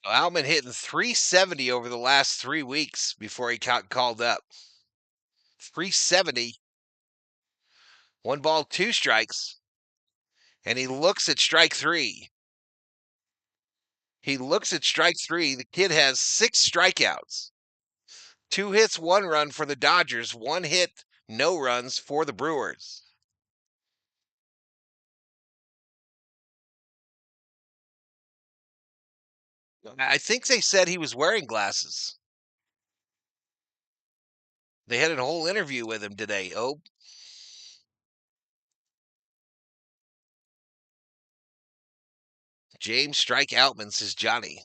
Outman hitting 370 over the last 3 weeks before he got called up. 370. 1 ball, 2 strikes. And he looks at strike 3. He looks at strike three. The kid has 6 strikeouts. 2 hits, 1 run for the Dodgers. 1 hit, no runs for the Brewers. I think they said he was wearing glasses. They had a whole interview with him today. Oh, James Strike Outman, says Johnny.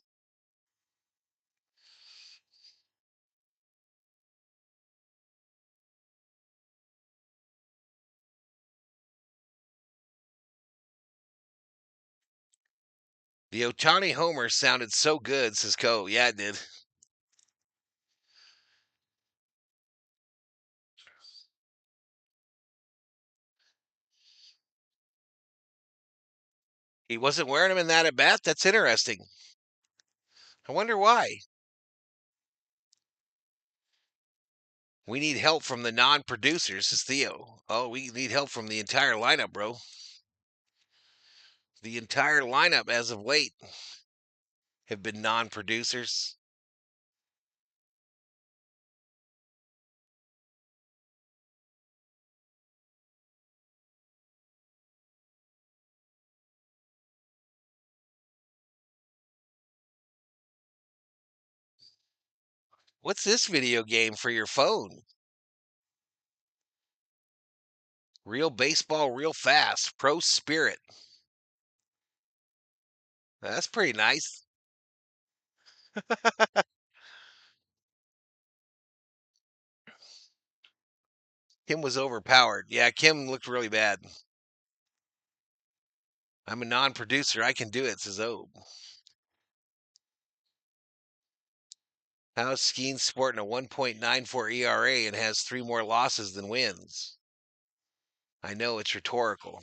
The Ohtani homer sounded so good, says Cole. Yeah, it did. He wasn't wearing them in that at bat. That's interesting. I wonder why. We need help from the non-producers, says Theo. Oh, we need help from the entire lineup, bro. The entire lineup as of late have been non-producers. What's this video game for your phone? Real baseball, real fast. Pro Spirit. That's pretty nice. Kim was overpowered. Yeah, Kim looked really bad. I'm a non-producer. I can do it, says O. How's Skeen sporting a 1.94 ERA and has 3 more losses than wins? I know it's rhetorical.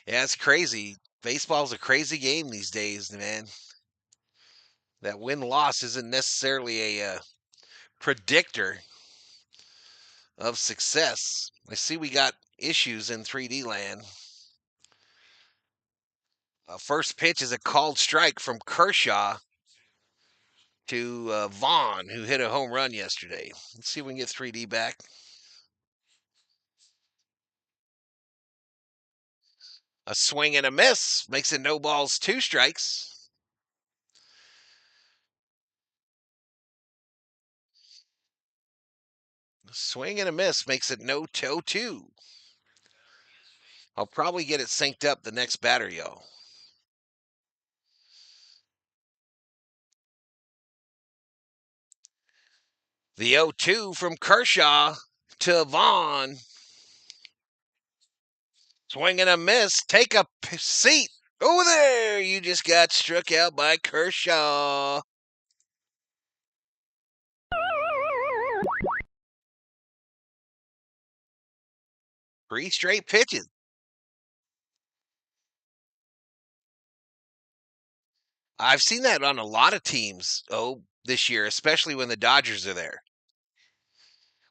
Yeah, it's crazy. Baseball's a crazy game these days, man. That win-loss isn't necessarily a predictor of success. I see we got issues in 3D land. First pitch is a called strike from Kershaw to Vaughn, who hit a home run yesterday. Let's see if we can get 3D back. A swing and a miss makes it no balls, 2 strikes. A swing and a miss makes it no 2-2. I'll probably get it synced up the next batter, yo. The 0-2 from Kershaw to Vaughn. Swing and a miss. Take a seat. Oh, there. You just got struck out by Kershaw. 3 straight pitches. I've seen that on a lot of teams, this year, especially when the Dodgers are there.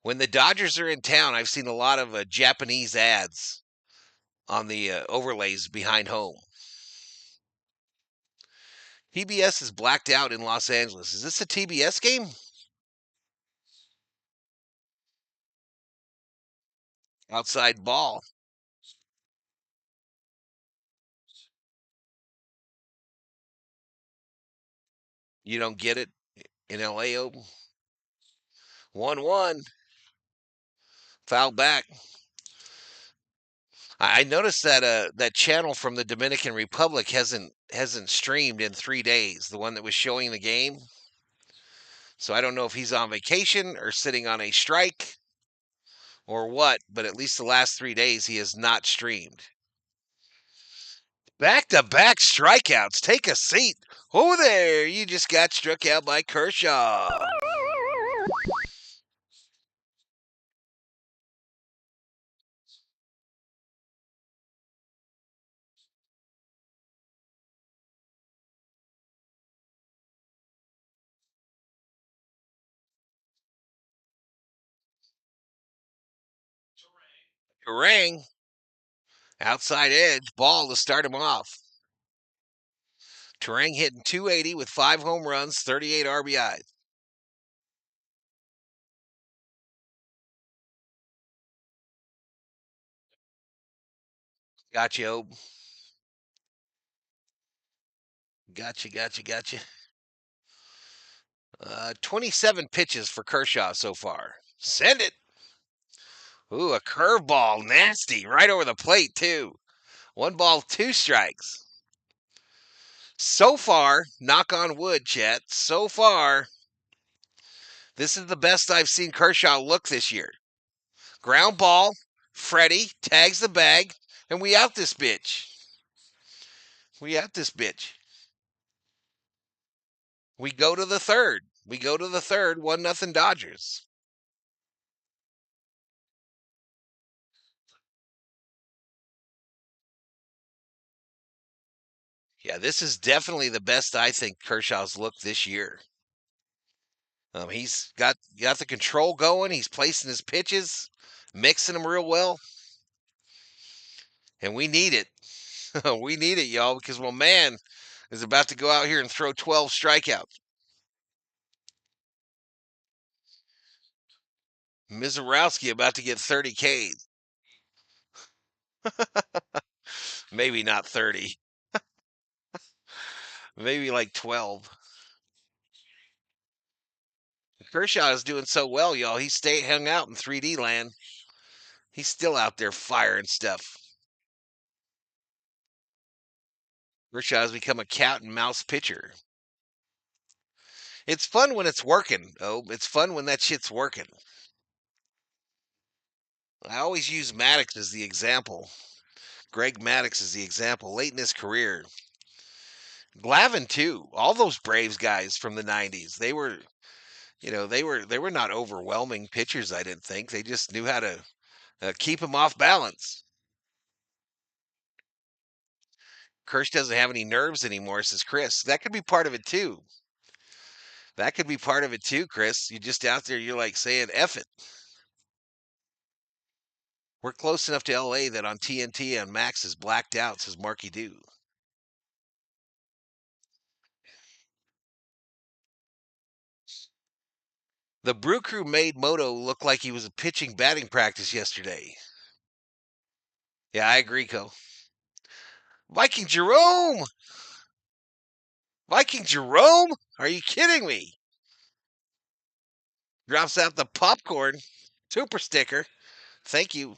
When the Dodgers are in town, I've seen a lot of Japanese ads on the overlays behind home. TBS is blacked out in Los Angeles. Is this a TBS game? Outside ball. You don't get it in LA Open. 1-1. Foul back. I noticed that that channel from the Dominican Republic hasn't streamed in 3 days. The one that was showing the game. So I don't know if he's on vacation or sitting on a strike or what, but at least the last 3 days he has not streamed. Back-to-back strikeouts. Take a seat. Oh, there. You just got struck out by Kershaw. Kerrang! Outside edge. Ball to start him off. Terang hitting .280 with 5 home runs, 38 RBIs. Gotcha, Obe. Gotcha. 27 pitches for Kershaw so far. Send it. Ooh, a curveball. Nasty. Right over the plate, too. 1 ball, 2 strikes. So far, knock on wood, Chet. So far, this is the best I've seen Kershaw look this year. Ground ball. Freddie tags the bag, and we out this bitch. We out this bitch. We go to the third. 1-0 Dodgers. Yeah, this is definitely the best I think Kershaw's looked this year. He's got the control going. He's placing his pitches, mixing them real well, and we need it. We need it, y'all, because my man is about to go out here and throw 12 strikeouts. Mizorowski about to get 30 Ks. Maybe not 30. Maybe like 12. Kershaw is doing so well, y'all. He hung out in 3D land. He's still out there firing stuff. Kershaw has become a cat and mouse pitcher. It's fun when it's working. Oh, it's fun when that shit's working. I always use Maddox as the example. Greg Maddox is the example. Late in his career, Glavine too. All those Braves guys from the '90s. They were not overwhelming pitchers. I didn't think they just knew how to keep him off balance. Kirsch doesn't have any nerves anymore, says Chris. That could be part of it too. That could be part of it too, Chris. You're just out there. You're like saying "F it." We're close enough to LA that on TNT and Max is blacked out, says Marky Doo. The Brew Crew made Moto look like he was pitching batting practice yesterday. Yeah, I agree, Co. Viking Jerome! Viking Jerome? Are you kidding me? Drops out the popcorn. Super sticker. Thank you.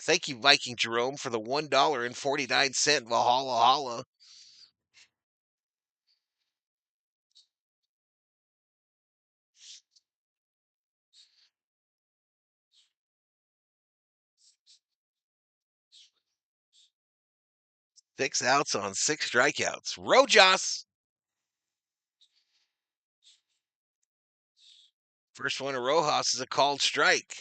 Thank you, Viking Jerome, for the $1.49 Valhalla Holla. Six outs on 6 strikeouts. Rojas. First one to Rojas is a called strike.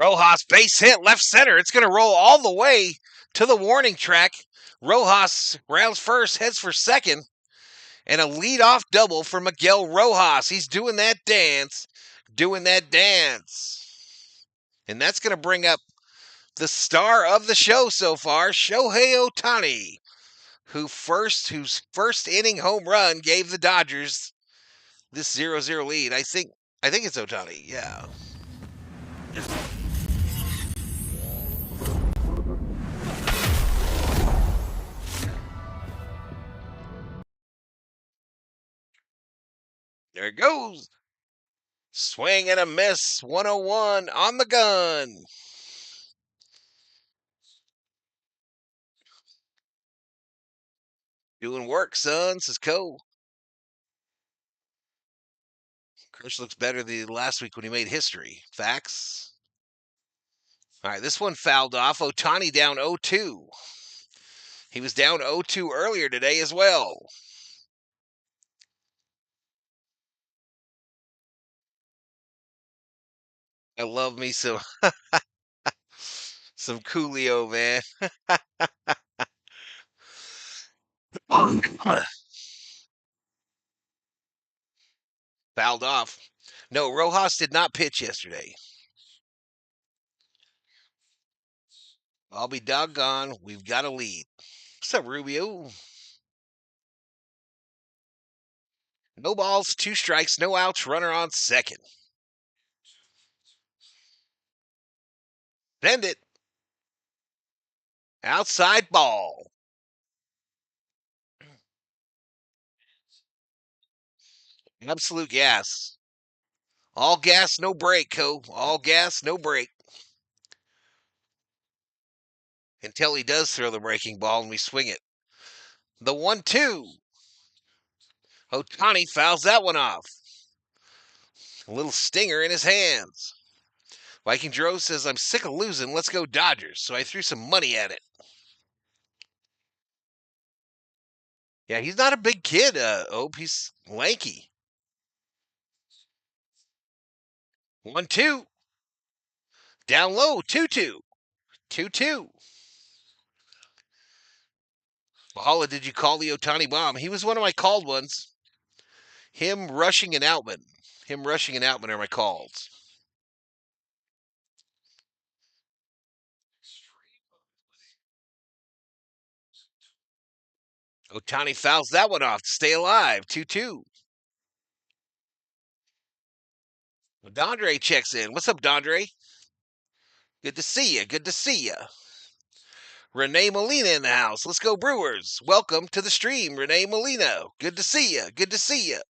Rojas base hit left center. It's going to roll all the way to the warning track. Rojas rounds first, heads for second, and a leadoff double for Miguel Rojas. He's doing that dance. And that's going to bring up the star of the show so far, Shohei Ohtani, whose first inning home run gave the Dodgers this 0-0 lead. I think it's Ohtani. Yeah. There it goes. Swing and a miss. 101 on the gun. Doing work, son, says Cole. Chris looks better than last week when he made history. Facts. All right, this one fouled off. Ohtani down 0-2. He was down 0-2 earlier today as well. I love me some Coolio, man. Fouled off. No, Rojas did not pitch yesterday. I'll be doggone. We've got a lead. What's up, Rubio? No balls, 2 strikes, no outs, runner on second. Send it. Outside ball. Absolute gas. All gas, no break, Co. All gas, no break. Until he does throw the breaking ball and we swing it. The 1-2. Ohtani fouls that one off. A little stinger in his hands. Viking Dro says, I'm sick of losing. Let's go Dodgers. So I threw some money at it. Yeah, he's not a big kid, Ope. He's lanky. 1-2. Down low, 2-2. 2-2. Valhalla, did you call the Ohtani bomb? He was one of my called ones. Him rushing and Outman. Him rushing and Outman are my calls. Ohtani fouls that one off to stay alive. 2-2. Dondre checks in. What's up, Dondre? Good to see you. Good to see you. Renee Molina in the house. Let's go, Brewers. Welcome to the stream, Renee Molina. Good to see you. Good to see you.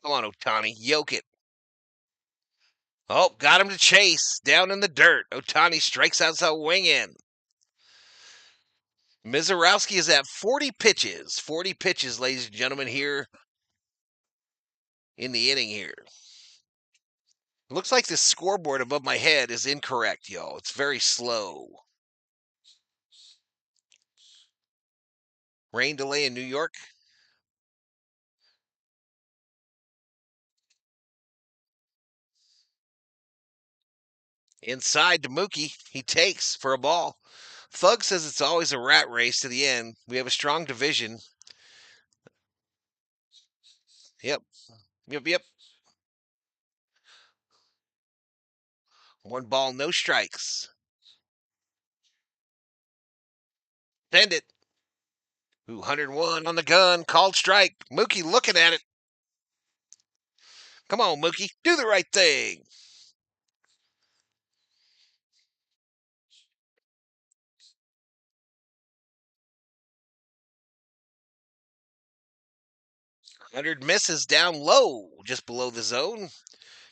Come on, Ohtani. Yoke it. Oh, got him to chase. Down in the dirt. Ohtani strikes out a wing in. Mizorowski is at 40 pitches. 40 pitches, ladies and gentlemen, here in the inning here. Looks like the scoreboard above my head is incorrect, y'all. It's very slow. Rain delay in New York. Inside to Mookie. He takes for a ball. Thug says it's always a rat race to the end. We have a strong division. Yep. Yep. 1 ball, no strikes. Send it. Ooh, 101 on the gun. Called strike. Mookie looking at it. Come on, Mookie. Do the right thing. Hundred misses down low, just below the zone.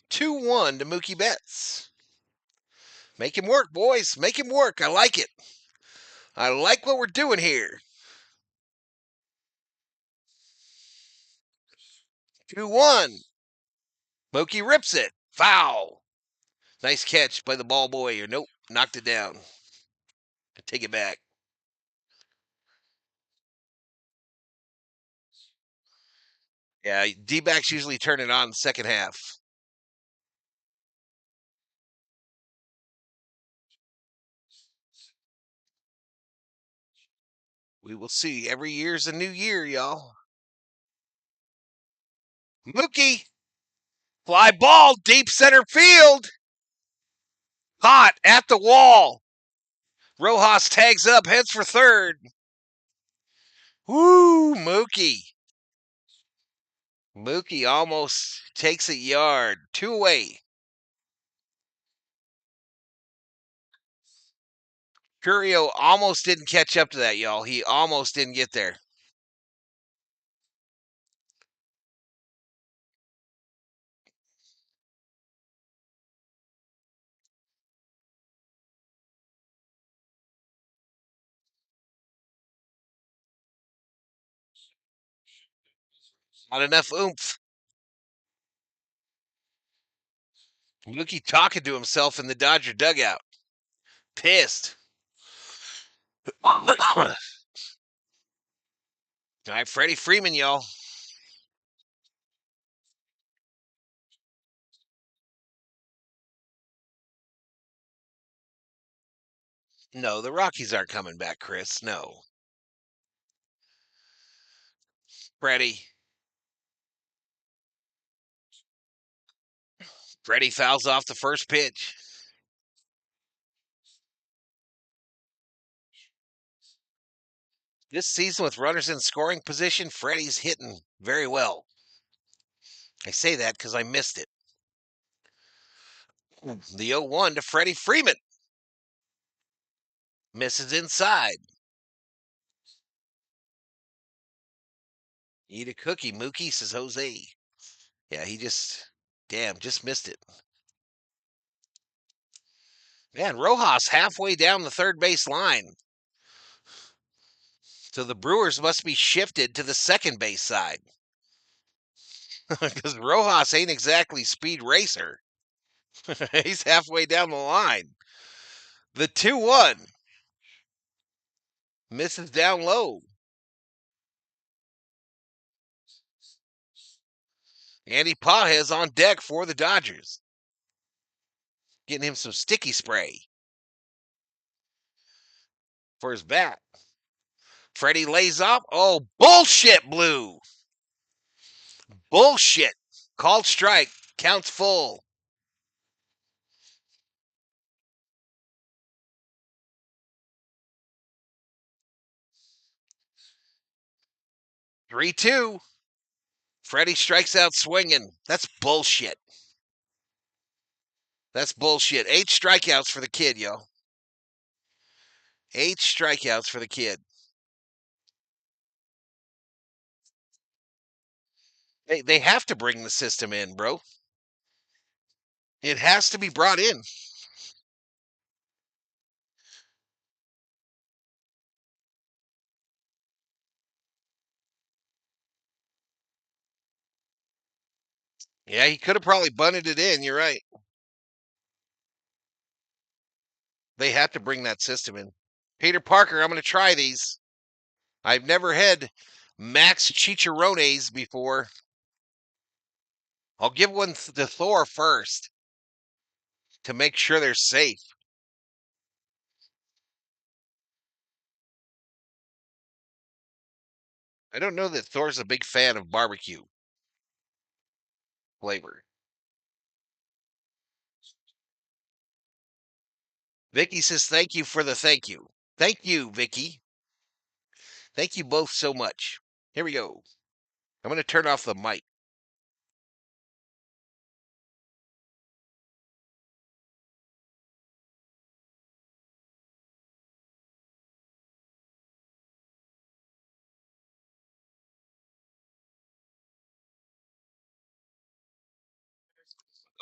2-1 to Mookie Betts. Make him work, boys. Make him work. I like it. I like what we're doing here. 2-1. Mookie rips it. Foul. Nice catch by the ball boy. Or nope, knocked it down. Take it back. Yeah, D-backs usually turn it on the second half. We will see. Every year's a new year, y'all. Mookie. Fly ball, deep center field. Hot at the wall. Rojas tags up, heads for third. Woo, Mookie. Mookie almost takes a yard. 2 away. Curio almost didn't catch up to that, y'all. He almost didn't get there. Not enough oomph. Mookie talking to himself in the Dodger dugout. Pissed. All right, Freddie Freeman, y'all. No, the Rockies aren't coming back, Chris. No. Freddie. Freddie fouls off the first pitch. This season, with runners in scoring position, Freddie's hitting very well. I say that because I missed it. The 0-1 to Freddie Freeman. Misses inside. Eat a cookie, Mookie, says Jose. Yeah, he just missed it. Man, Rojas halfway down the third base line. So the Brewers must be shifted to the second base side. Because Rojas ain't exactly speed racer. He's halfway down the line. The 2-1. Misses down low. Andy Pages on deck for the Dodgers. Getting him some sticky spray for his bat. Freddie lays off. Oh, bullshit, Blue. Bullshit. Called strike. Counts full. Three-two. Freddie strikes out swinging. That's bullshit. That's bullshit. 8 strikeouts for the kid, yo. 8 strikeouts for the kid. They have to bring the system in, bro. It has to be brought in. Yeah, he could have probably bunted it in. You're right. They have to bring that system in. Peter Parker, I'm going to try these. I've never had Max Chicharrones before. I'll give one to Thor first to make sure they're safe. I don't know that Thor's a big fan of barbecue flavor. Vicky says, thank you for the thank you. Thank you, Vicky. Thank you both so much. Here we go. I'm going to turn off the mic.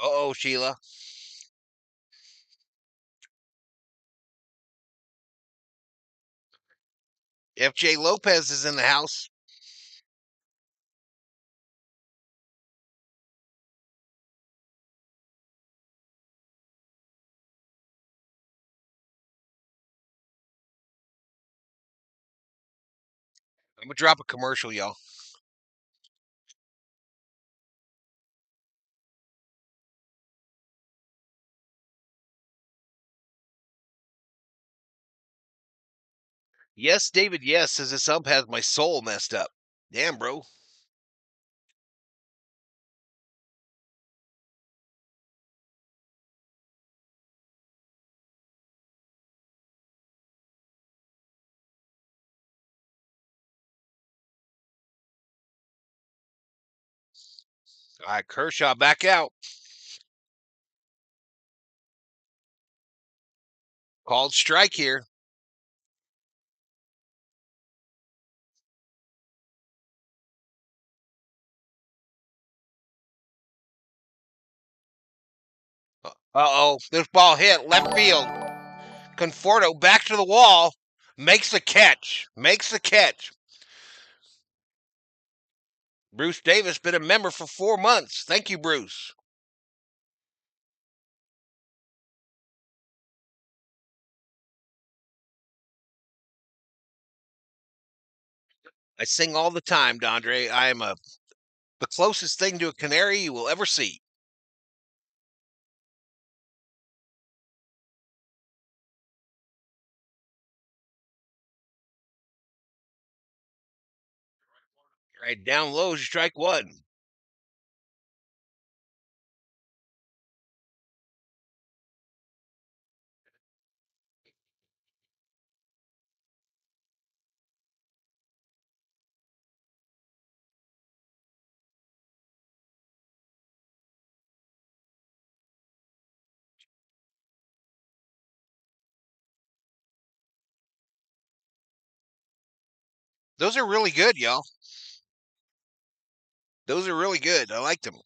Uh-oh, Sheila. FJ Lopez is in the house. I'm going to drop a commercial, y'all. Yes, David, yes, says this ump has my soul messed up. Damn, bro. All right, Kershaw back out. Called strike here. Uh-oh, this ball hit left field. Conforto back to the wall. Makes the catch. Makes the catch. Bruce Davis been a member for 4 months. Thank you, Bruce. I sing all the time, Dondre. I am the closest thing to a canary you will ever see. Right down low, strike one. Those are really good, y'all. Those are really good. I liked them.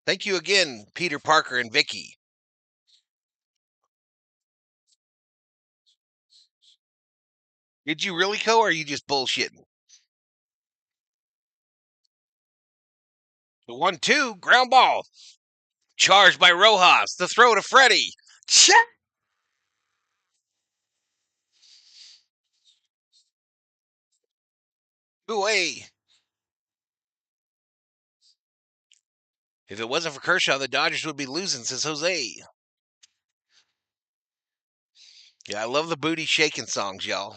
Thank you again, Peter Parker and Vicky. Did you really, Co, or are you just bullshitting? The 1-2, ground ball. Charged by Rojas. The throw to Freddie. Check. Away. If it wasn't for Kershaw, the Dodgers would be losing, says Jose. Yeah, I love the booty shaking songs, y'all.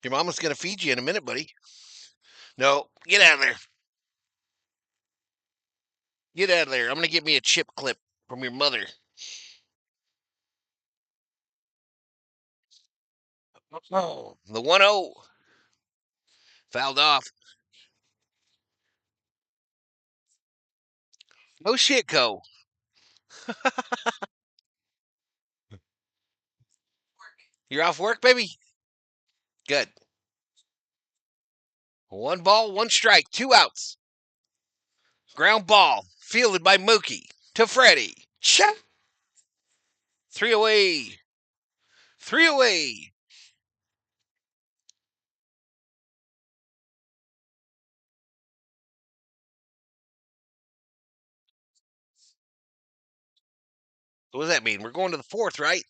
Your mama's going to feed you in a minute, buddy. No, get out of there. Get out of there. I'm going to get me a chip clip from your mother. Oh, the 1-0. Fouled off. No shit, Co. You're off work, baby? Good. One ball, one strike, 2 outs. Ground ball, fielded by Mookie to Freddie. Shot. 3 away. 3 away. What does that mean? We're going to the 4th, right?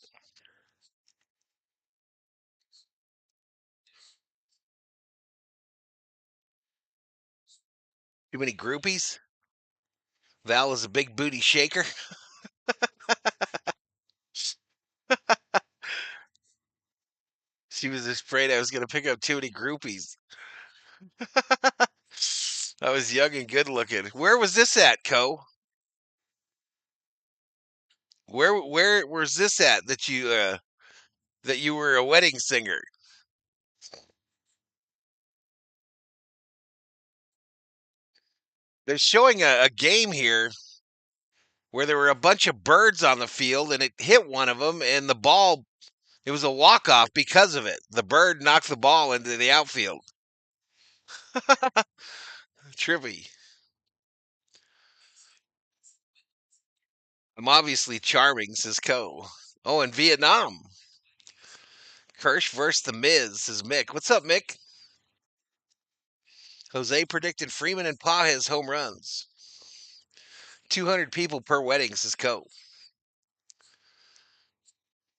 Too many groupies? Val is a big booty shaker. She was afraid I was going to pick up too many groupies. I was young and good looking. Where was this at, Co? Where was this at that you were a wedding singer? They're showing a game here where there were a bunch of birds on the field and it hit one of them and the ball, it was a walk-off because of it. The bird knocked the ball into the outfield. Trippy. I'm obviously charming, says Co. Oh, in Vietnam. Kirsch versus the Miz, says Mick. What's up, Mick? Jose predicted Freeman and Pages home runs. 200 people per wedding, says Co.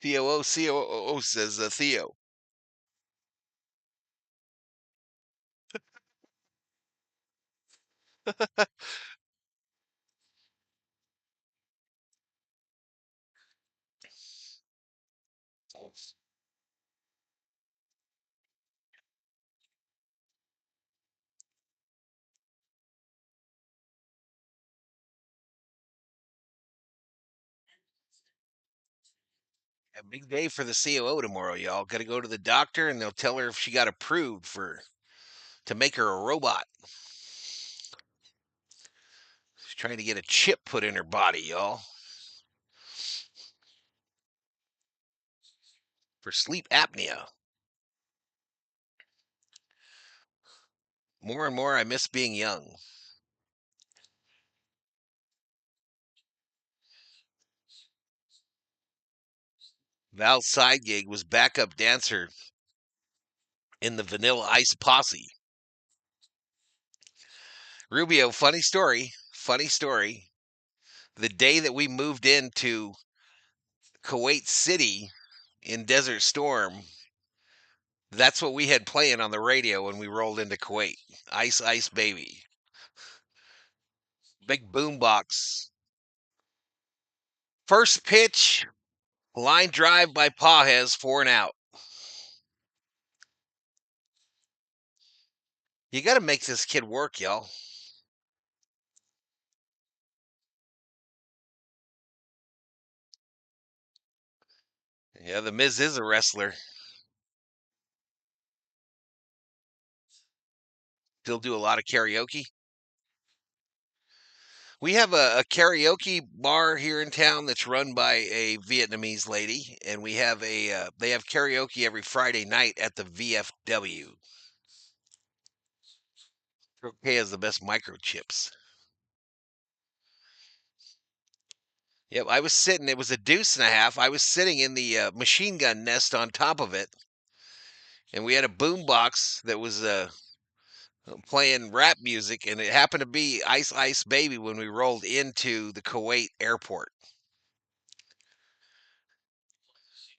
Theo COO says Theo. A big day for the COO tomorrow, y'all. Got to go to the doctor, and they'll tell her if she got approved to make her a robot. She's trying to get a chip put in her body, y'all, for sleep apnea. More and more, I miss being young. Val's side gig was backup dancer in the Vanilla Ice posse. Rubio, funny story. Funny story. The day that we moved into Kuwait City in Desert Storm, that's what we had playing on the radio when we rolled into Kuwait. Ice Ice Baby. Big boombox. First pitch, Line drive by Pages for an out. You got to make this kid work, y'all. Yeah, the Miz is a wrestler. He'll do a lot of karaoke. We have a karaoke bar here in town that's run by a Vietnamese lady, and we have they have karaoke every Friday night at the VFW. Okay, has the best microchips. Yep, I was sitting. It was a deuce and a half. I was sitting in the machine gun nest on top of it, and we had a boom box that was playing rap music, and it happened to be Ice Ice Baby when we rolled into the Kuwait airport.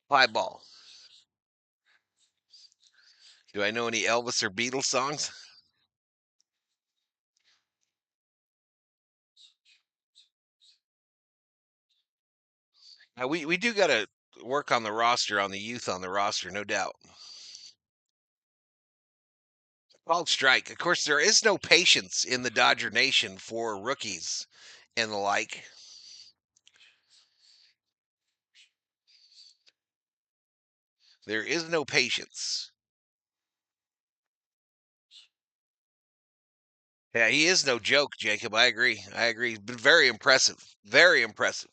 Pieball. Do I know any Elvis or Beatles songs? We do got to work on the roster, on the youth on the roster, no doubt. Called strike. Of course, there is no patience in the Dodger Nation for rookies and the like. There is no patience. Yeah, he is no joke, Jacob. I agree. I agree. He's been very impressive. Very impressive.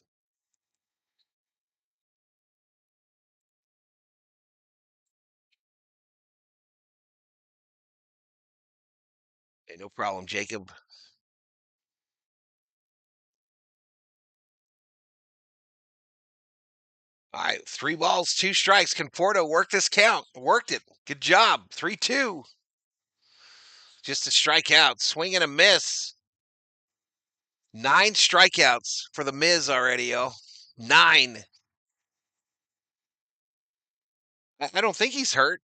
Hey, no problem, Jacob. All right, 3 balls, 2 strikes. Conforto worked this count. Worked it. Good job. 3-2. Just a strikeout. Swing and a miss. 9 strikeouts for the Miz already, yo. 9. I don't think he's hurt.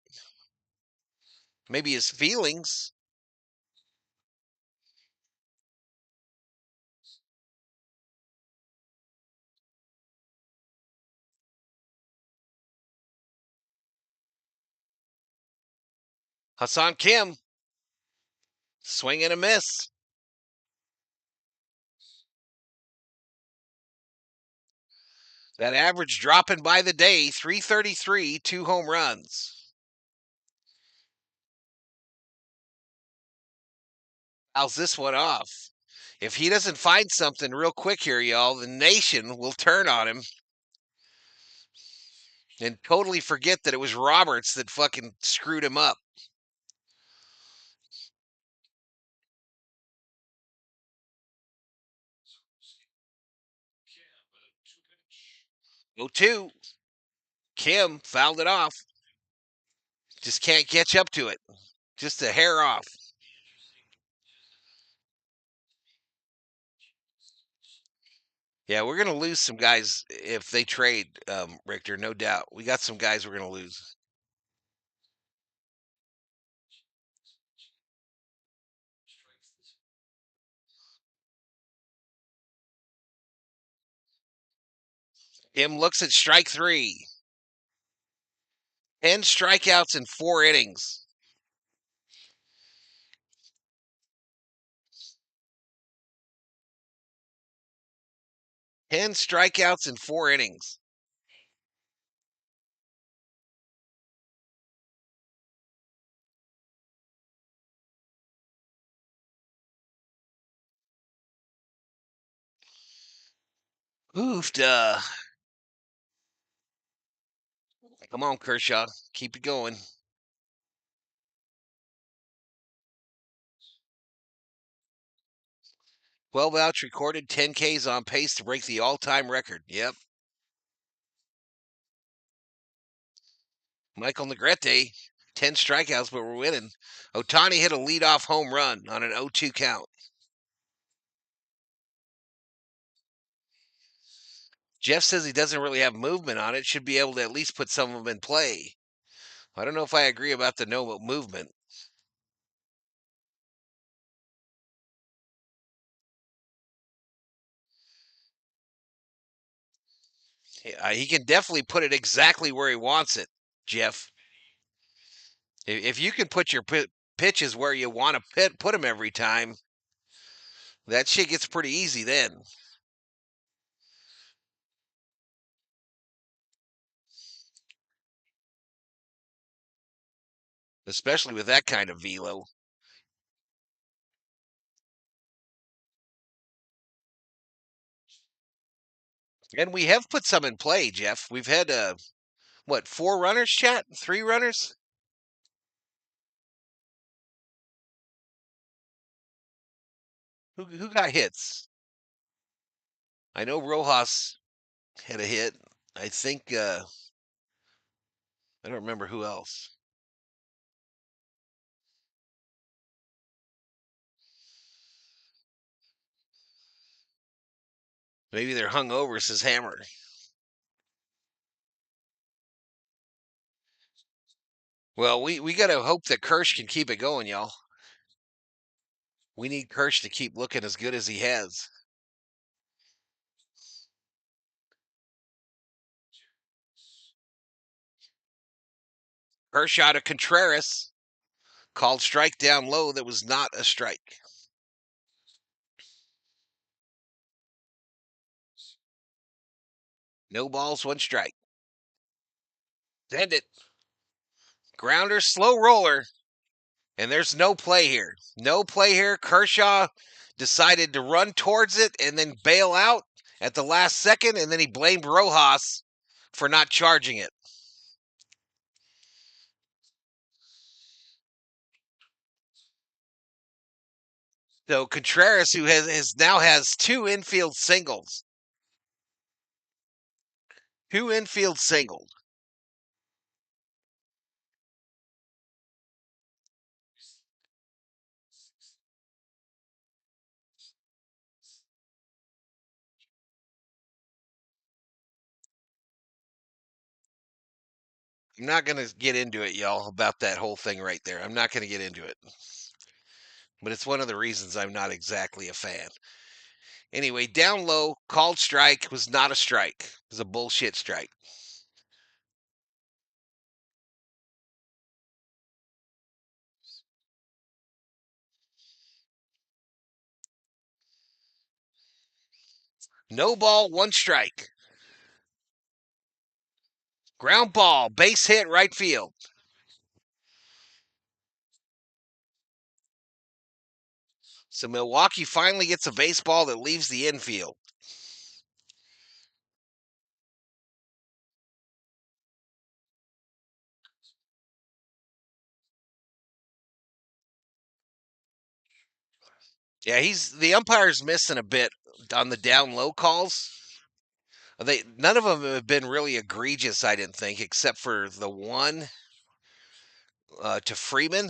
Maybe his feelings. Hassan Kim. Swing and a miss. That average dropping by the day. 333, 2 home runs. How's this one off? If he doesn't find something real quick here, y'all, the nation will turn on him and totally forget that it was Roberts that fucking screwed him up. 0-2. Kim fouled it off. Just can't catch up to it. Just a hair off. Yeah, we're going to lose some guys if they trade, Richter, no doubt. We got some guys we're going to lose. Kim looks at strike 3. 10 strikeouts in 4 innings. Ten strikeouts in 4 innings. Oofed. Come on, Kershaw. Keep it going. 12 outs recorded, 10 Ks on pace to break the all-time record. Yep. Michael Negrete, 10 strikeouts, but we're winning. Otani hit a leadoff home run on an 0-2 count. Jeff says he doesn't really have movement on it. Should be able to at least put some of them in play. I don't know if I agree about the no movement. He can definitely put it exactly where he wants it, Jeff. If you can put your pitches where you want to put them every time, that shit gets pretty easy then. Especially with that kind of velo. And we have put some in play, Jeff. We've had what, 4 runners, chat? 3 runners? Who got hits? I know Rojas had a hit. I think I don't remember who else. Maybe they're hung over, says Hammer. Well, we gotta hope that Kirsch can keep it going, y'all. We need Kirsch to keep looking as good as he has. Kershaw to Contreras. Called strike down low that was not a strike. No balls, 1 strike. Send it. Grounder, slow roller. And there's no play here. No play here. Kershaw decided to run towards it and then bail out at the last second, and then he blamed Rojas for not charging it. So Contreras, who now has 2 infield singles. 2 infield singles. I'm not going to get into it, y'all, about that whole thing right there. I'm not going to get into it. But it's one of the reasons I'm not exactly a fan. Anyway, down low, called strike, was not a strike. It was a bullshit strike. No ball, 1 strike. Ground ball, base hit, right field. So Milwaukee finally gets a baseball that leaves the infield. Yeah, the umpire's missing a bit on the down low calls. None of them have been really egregious, I didn't think, except for the one to Freeman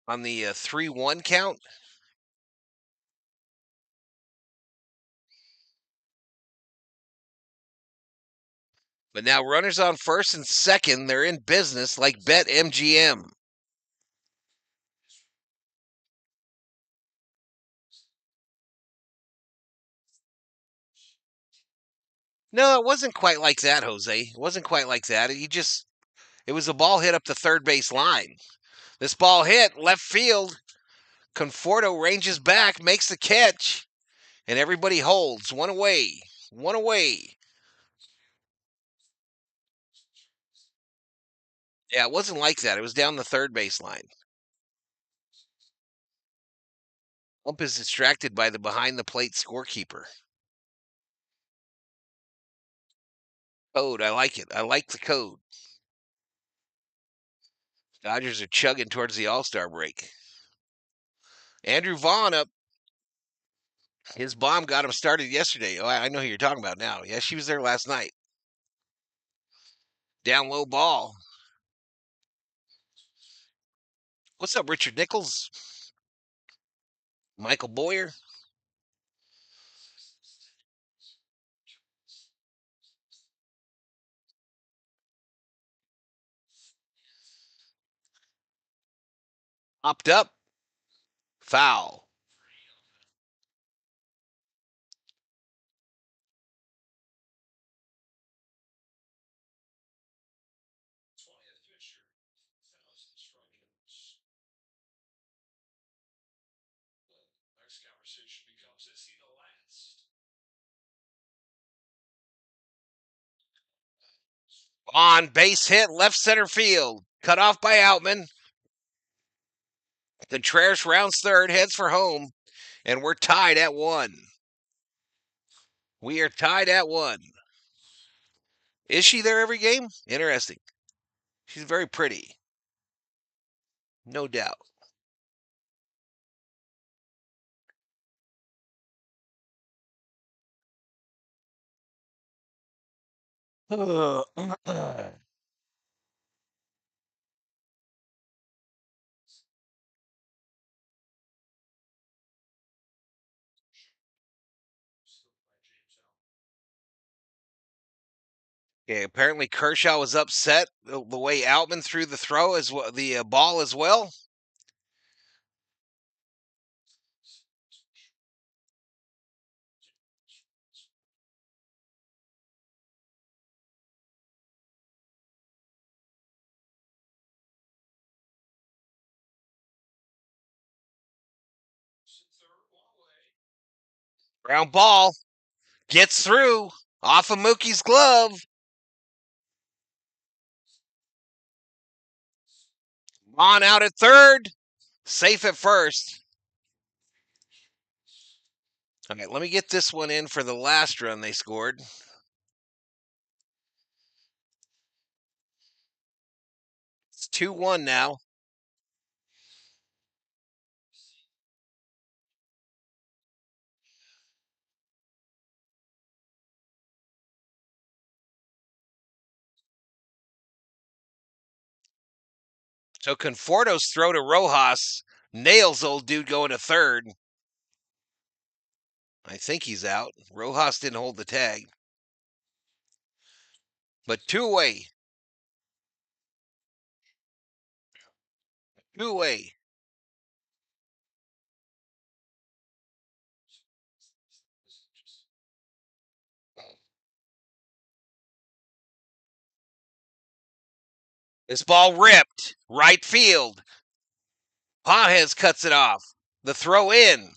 on the 3-1 count. But now runners on first and second, they're in business like Bet MGM. No, it wasn't quite like that, Jose. It wasn't quite like that. It was a ball hit up the third base line. This ball hit left field. Conforto ranges back, makes the catch, and everybody holds. One away. One away. Yeah, it wasn't like that. It was down the third base line. Ump is distracted by the behind the plate scorekeeper. Code, I like it. I like the code. Dodgers are chugging towards the All-Star break. Andrew Vaughn up. His bomb got him started yesterday. Oh, I know who you're talking about now. Yeah, she was there last night. Down low ball. What's up, Richard Nichols? Michael Boyer. Popped up. Foul. On base hit, left center field. Cut off by Outman. Contreras rounds third, heads for home, and we're tied at 1. We are tied at 1. Is she there every game? Interesting. She's very pretty. No doubt. Okay, apparently Kershaw was upset the way Outman threw the throw as well, the ball as well. Ground ball gets through off of Mookie's glove. On out at third, safe at first. Okay, let me get this one in for the last run they scored. It's 2-1 now. So Conforto's throw to Rojas nails old dude going to third. I think he's out. Rojas didn't hold the tag. But 2 away. 2 away. This ball ripped. Right field. Pages cuts it off. The throw in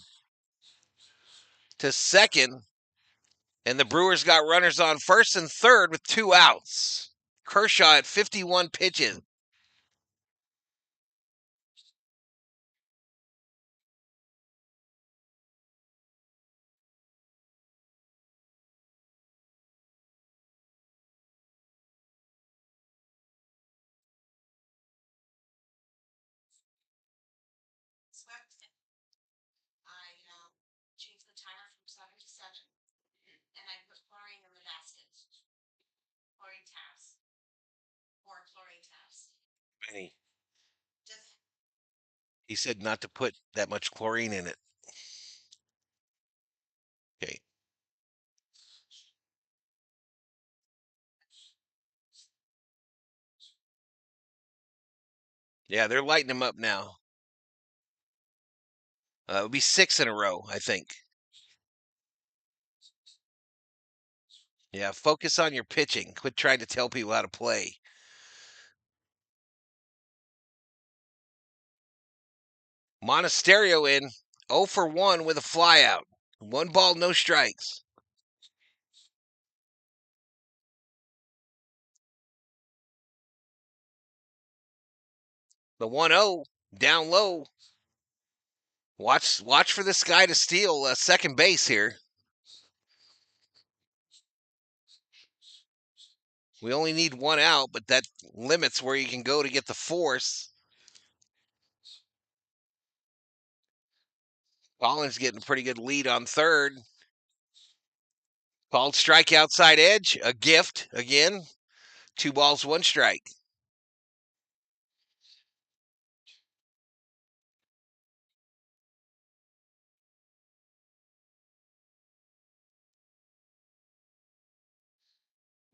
to second. And the Brewers got runners on first and third with 2 outs. Kershaw at 51 pitches. Changed the timer from 7 to 7, and I put chlorine in the basket. Chlorine tabs. More chlorine tabs. Benny. Just He said not to put that much chlorine in it. Okay. Yeah, they're lighting him up now. It'll be 6 in a row, I think. Yeah, focus on your pitching. Quit trying to tell people how to play. Monasterio in 0 for 1 with a flyout. 1 ball, no strikes. The 1-0 down low. Watch for this guy to steal second base here. We only need 1 out, but that limits where you can go to get the force. Collins getting a pretty good lead on third. Called strike outside edge. A gift again. 2 balls, 1 strike.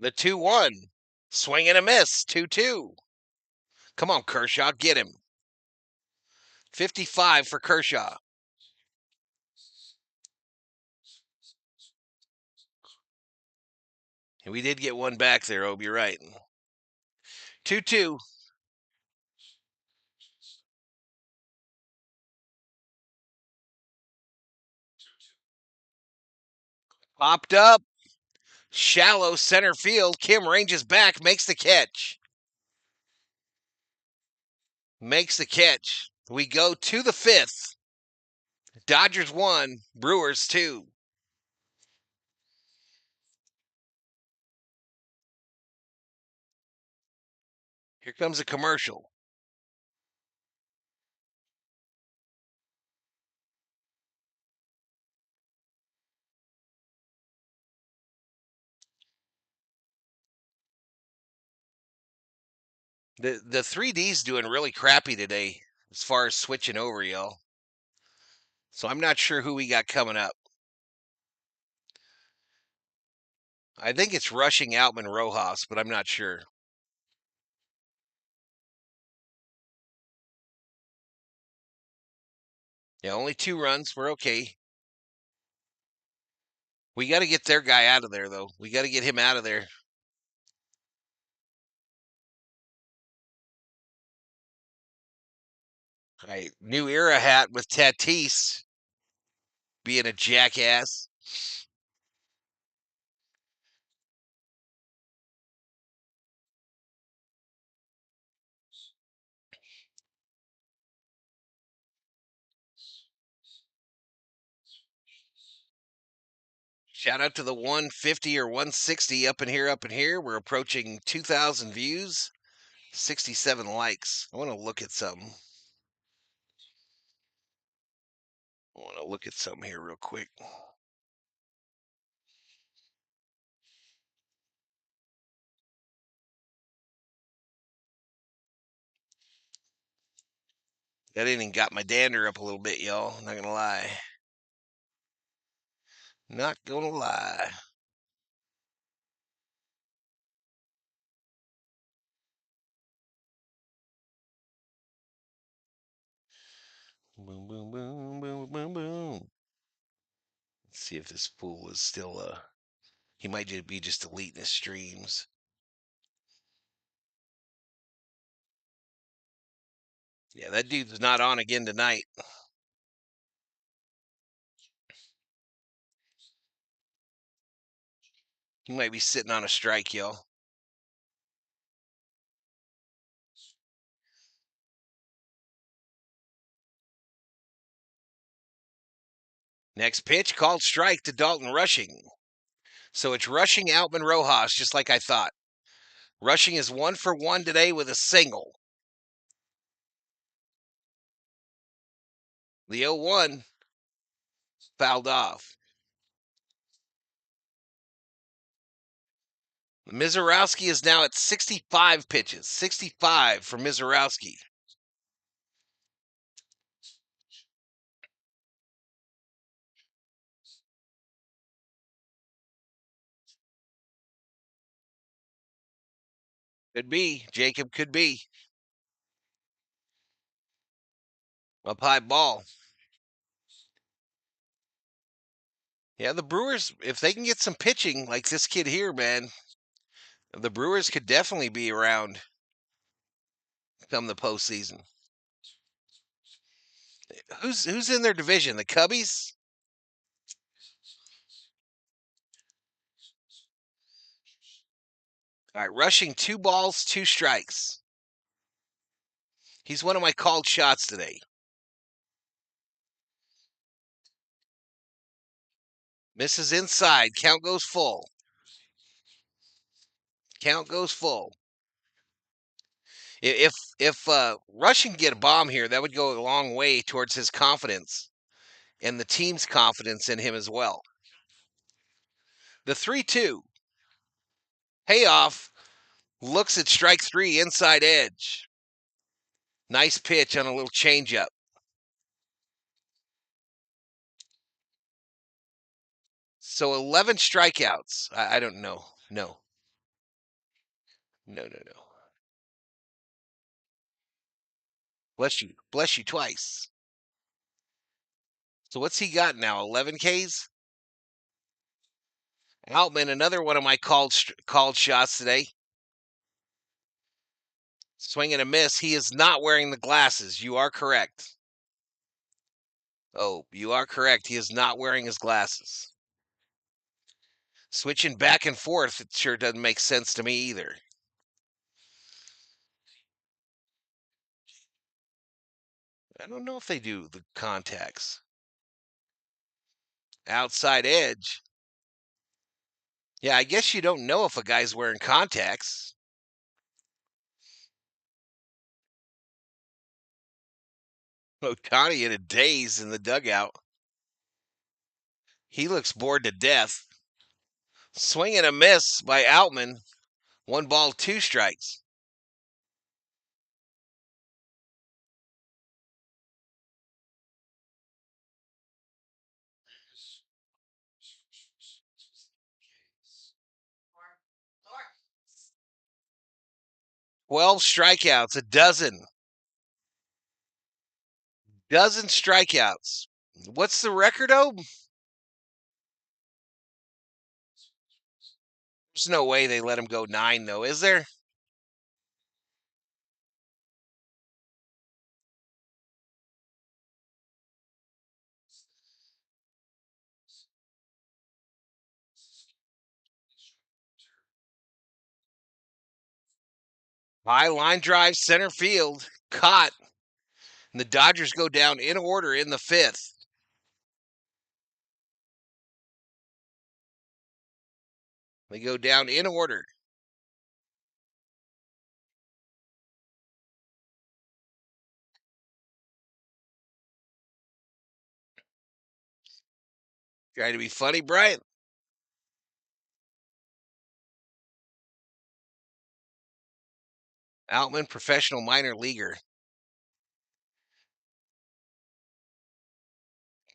The 2-1. Swing and a miss. 2-2. Come on, Kershaw. Get him. 55 for Kershaw. We did get 1 back there, Obe. You're right. 2-2. Popped up. Shallow center field. Kim ranges back, makes the catch. Makes the catch. We go to the 5th. Dodgers 1, Brewers 2. Here comes a commercial. The 3D's doing really crappy today as far as switching over, y'all. So I'm not sure who we got coming up. I think it's rushing Outman Rojas, but I'm not sure. Yeah, only 2 runs. We're okay. We got to get their guy out of there, though. We got to get him out of there. All right, new era hat with Tatis being a jackass. Shout out to the 150 or 160 up in here. We're approaching 2,000 views, 67 likes. I want to look at something. Here real quick. That inning got my dander up a little bit, y'all. Not gonna lie. Not gonna lie. Boom, boom, boom, boom, boom, boom. Let's see if this fool is still, he might just be just deleting his streams. Yeah, that dude's not on again tonight. He might be sitting on a strike, y'all. Next pitch called strike to Dalton Rushing. So it's rushing Outman Rojas, just like I thought. Rushing is 1 for 1 today with a single. The 0-1 fouled off. Mizorowski is now at 65 pitches. 65 for Mizorowski. Could be. Jacob could be. Up high ball. Yeah, the Brewers, if they can get some pitching like this kid here, man, the Brewers could definitely be around come the postseason. Who's in their division? The Cubbies? All right, rushing 2 balls, 2 strikes. He's one of my called shots today. Misses inside. Count goes full. Count goes full. If Rush can get a bomb here, that would go a long way towards his confidence and the team's confidence in him as well. The 3-2 payoff looks at strike 3 inside edge. Nice pitch on a little changeup. So 11 strikeouts. I don't know. No. Bless you. Bless you twice. So what's he got now? 11 Ks? Outman, another one of my called shots today. Swing and a miss. He is not wearing the glasses. You are correct. Oh, you are correct. He is not wearing his glasses. Switching back and forth, it sure doesn't make sense to me either. I don't know if they do the contacts. Outside edge. Yeah, I guess you don't know if a guy's wearing contacts. Otani in a daze in the dugout. He looks bored to death. Swing and a miss by Outman. 1 ball, 2 strikes. Or, or. 12 strikeouts, a dozen. Dozen strikeouts. What's the record, oh? There's no way they let him go 9, though, is there? High line drive, center field, caught. And the Dodgers go down in order in the 5th. They go down in order. Trying to be funny, Brian? Outman, professional minor leaguer.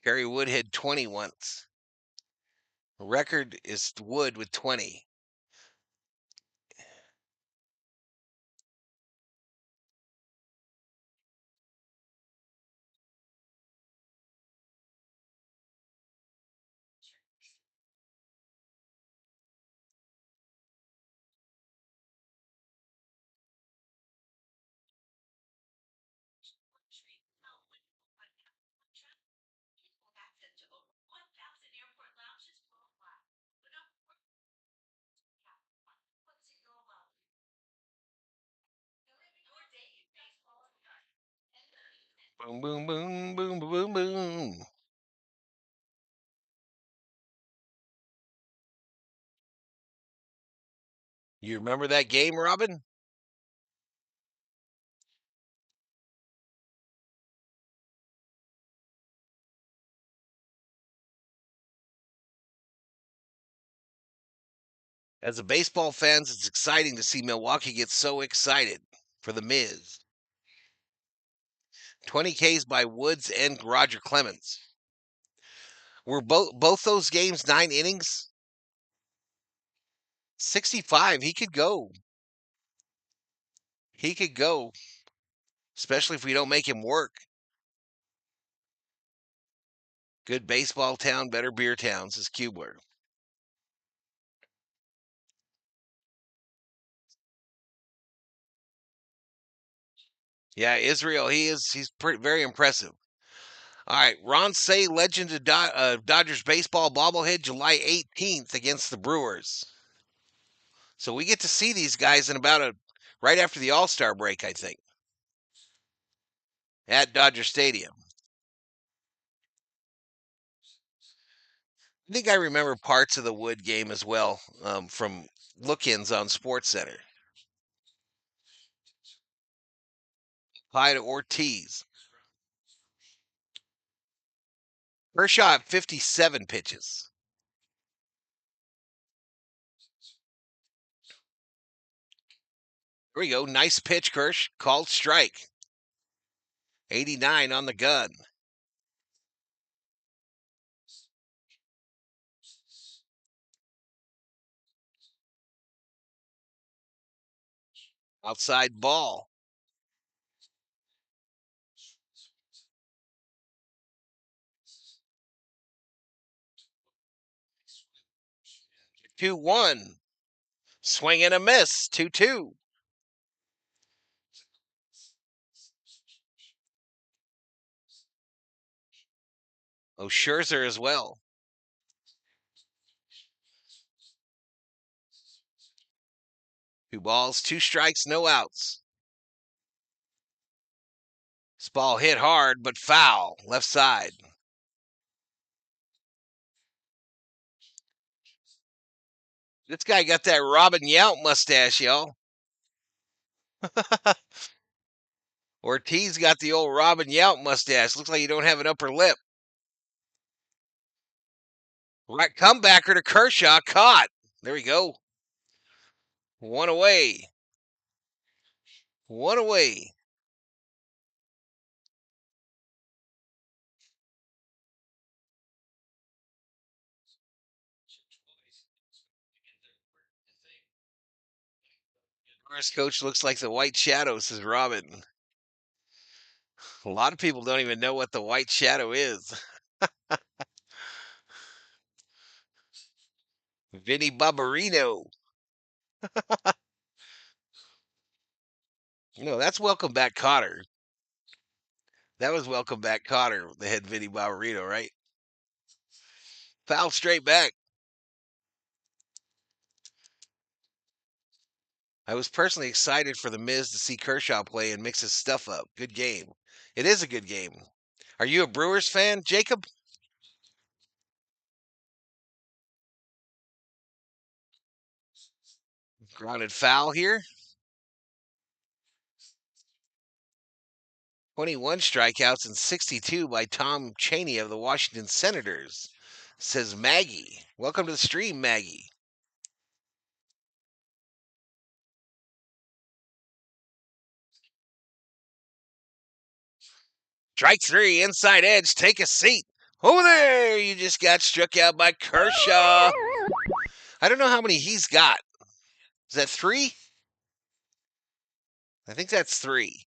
Gary Wood had 20 once. Record is Wood with 20. Boom, boom, boom, boom, boom, boom. You remember that game, Robin? As a baseball fans, it's exciting to see Milwaukee get so excited for the Miz. 20 Ks by Woods and Roger Clemens. Were both those games 9 innings? 65. He could go. He could go, especially if we don't make him work. Good baseball town, better beer towns, is Kubler. Yeah, Israel, he's very impressive. All right, Ron Say, legend of Dodgers baseball bobblehead, July 18th against the Brewers. So we get to see these guys in about right after the All-Star break, I think, at Dodger Stadium. I think I remember parts of the Wood game as well from look-ins on Sports Center. High to Ortiz. Kershaw at 57 pitches. There we go. Nice pitch, Kersh. Called strike. 89 on the gun. Outside ball. Two one. Swing and a miss. 2-2. Oh, Scherzer as well. 2 balls, 2 strikes, no outs. This ball hit hard, but foul, left side. This guy got that Robin Yount mustache, y'all. Ortiz got the old Robin Yount mustache. Looks like you don't have an upper lip. Right comebacker to Kershaw, caught. There we go. 1 away. 1 away. First coach looks like the White Shadow, says Robin. A lot of people don't even know what the White Shadow is. Vinny Barbarino. No, that's Welcome Back Cotter. That was Welcome Back Cotter, the head Vinny Barbarino, right? Foul straight back. I was personally excited for the Miz to see Kershaw play and mix his stuff up. Good game. It is a good game. Are you a Brewers fan, Jacob? Grounded foul here. 21 strikeouts and 62 by Tom Cheney of the Washington Senators, says Maggie. Welcome to the stream, Maggie. Strike 3, inside edge, take a seat. Over there, you just got struck out by Kershaw. I don't know how many he's got. Is that 3? I think that's 3.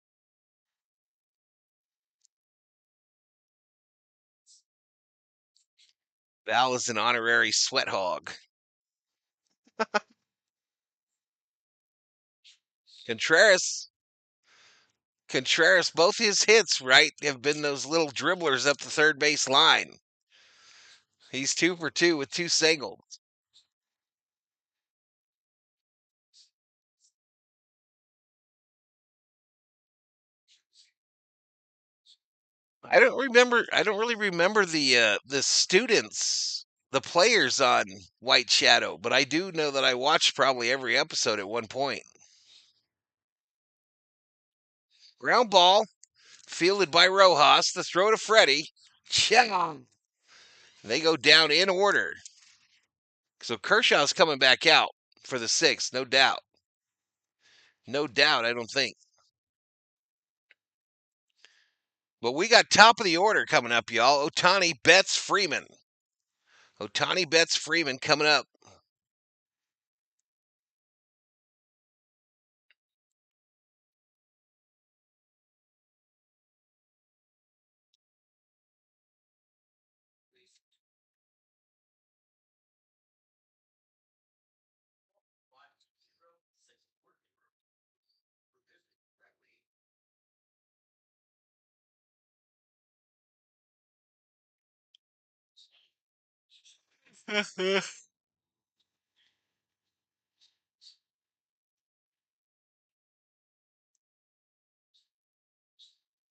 Val is an honorary sweat hog. Contreras, both his hits, right, have been those little dribblers up the third base line. He's 2 for 2 with 2 singles. I don't remember. I don't really remember the students, the players on White Shadow, but I do know that I watched probably every episode at one point. Ground ball, fielded by Rojas. The throw to Freddie. Chang. They go down in order. So Kershaw's coming back out for the 6th, no doubt. No doubt, I don't think. But we got top of the order coming up, y'all. Ohtani, Betts, Freeman. Ohtani, Betts, Freeman coming up.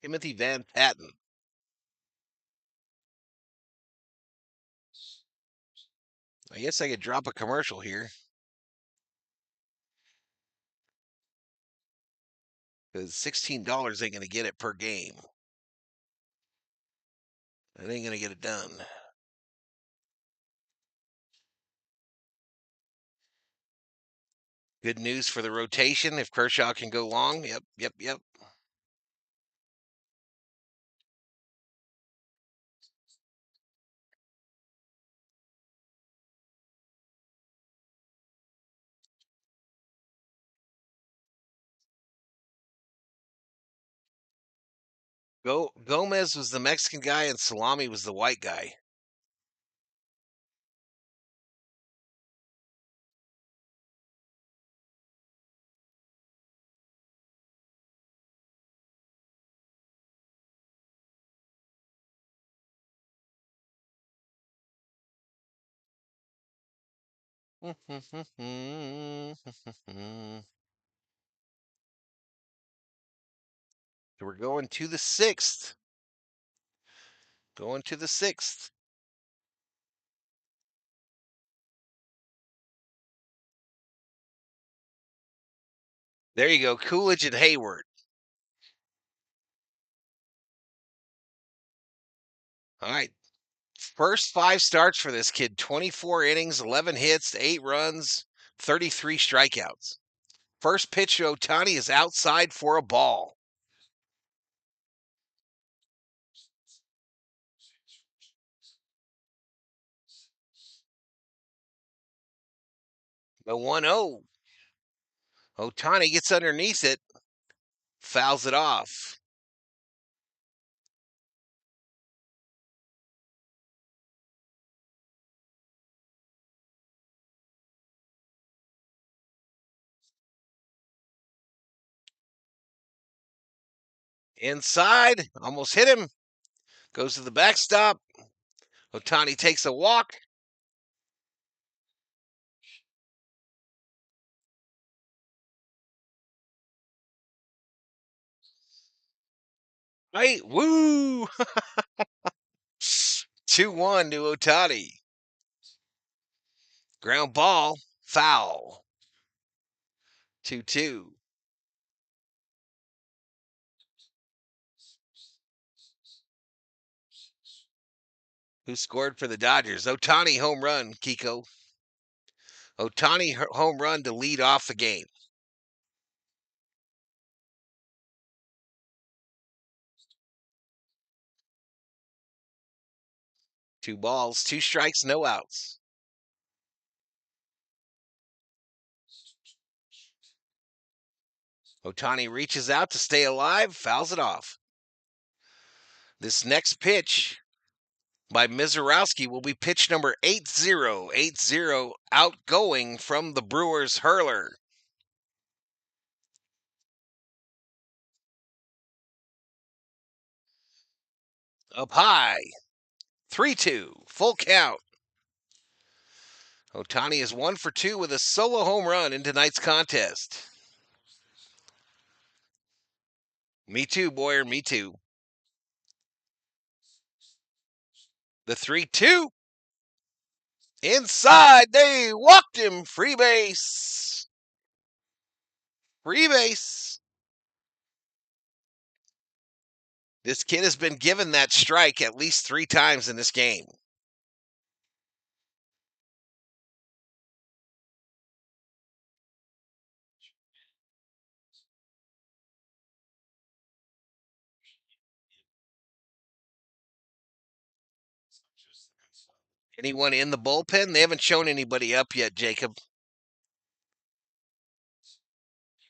Timothy Van Patten. I guess I could drop a commercial here. Because $16 ain't going to get it per game. It ain't going to get it done. Good news for the rotation if Kershaw can go long. Yep. Gomez was the Mexican guy and Salami was the white guy. So we're going to the sixth. Going to the sixth. There you go, Coolidge and Hayward. All right. First 5 starts for this kid, 24 innings, 11 hits, 8 runs, 33 strikeouts. First pitch to Ohtani is outside for a ball. The 1-0. Ohtani gets underneath it, fouls it off. Inside, almost hit him. Goes to the backstop. Ohtani takes a walk. Right, woo! 2-1 to Ohtani. Ground ball, foul. 2-2. Who scored for the Dodgers? Ohtani home run, Kiko. Ohtani home run to lead off the game. Two balls, 2 strikes, no outs. Ohtani reaches out to stay alive, fouls it off. This next pitch by Mizorowski will be pitch number 80, outgoing from the Brewers hurler. Up high, 3-2, full count. Ohtani is 1 for 2 with a solo home run in tonight's contest. Me too, Boyer, me too. The 3-2. Inside, they walked him. Free base. Free base. This kid has been given that strike at least 3 times in this game. Anyone in the bullpen? They haven't shown anybody up yet, Jacob.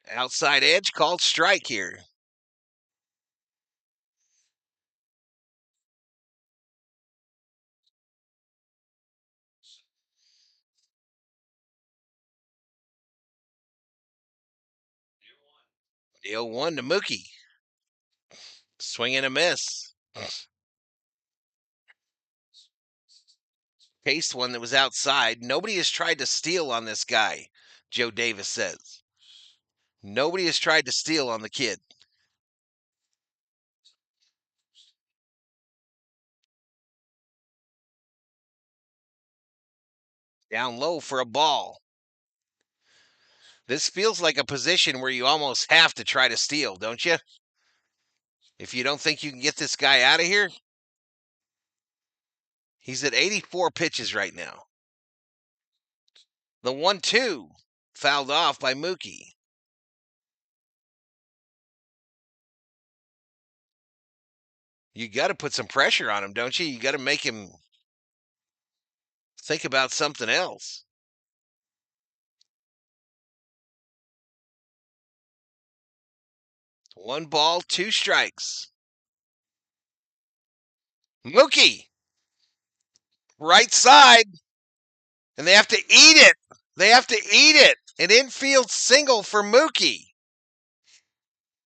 Outside edge called strike here. The 0-1 to Mookie. Swing and a miss. Chased one that was outside. Nobody has tried to steal on this guy, Joe Davis says. Nobody has tried to steal on the kid. Down low for a ball. This feels like a position where you almost have to try to steal, don't you? If you don't think you can get this guy out of here. He's at 84 pitches right now. The 1-2 fouled off by Mookie. You got to put some pressure on him, don't you? You got to make him think about something else. 1 ball, 2 strikes. Mookie, right side, and they have to eat it. They have to eat it. An infield single for Mookie.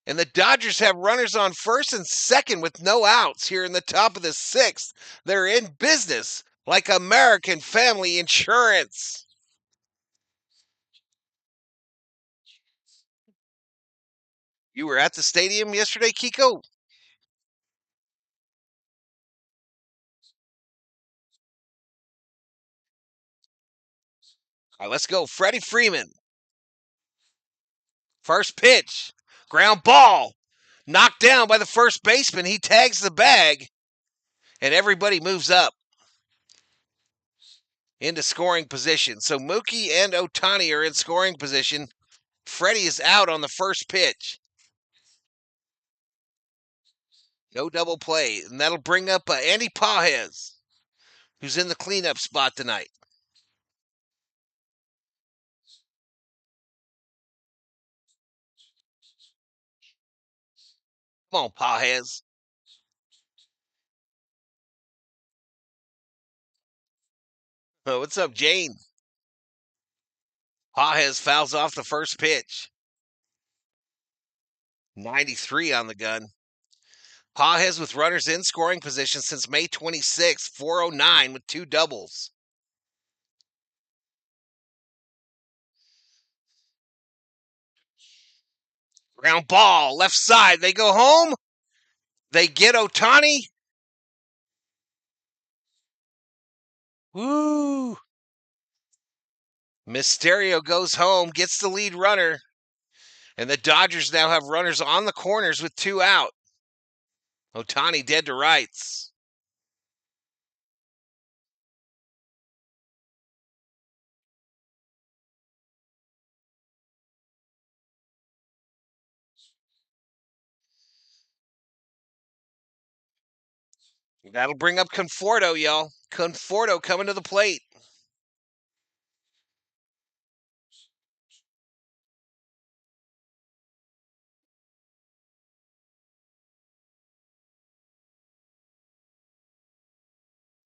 And the Dodgers have runners on first and second with no outs here in the top of the 6th. They're in business like American Family Insurance. You were at the stadium yesterday, Kiko? All right, let's go. Freddie Freeman. First pitch. Ground ball. Knocked down by the first baseman. He tags the bag, and everybody moves up into scoring position. So Mookie and Ohtani are in scoring position. Freddie is out on the first pitch. No double play. And that'll bring up Andy Pages, who's in the cleanup spot tonight. Come on, Pajes. Oh, what's up, Jane? Pajes fouls off the first pitch. 93 on the gun. Pajes with runners in scoring position since May 26th, 409 with 2 doubles. Ground ball, left side. They go home. They get Ohtani. Woo! Mysterio goes home, gets the lead runner, and the Dodgers now have runners on the corners with 2 out. Ohtani dead to rights. That'll bring up Conforto, y'all. Conforto coming to the plate.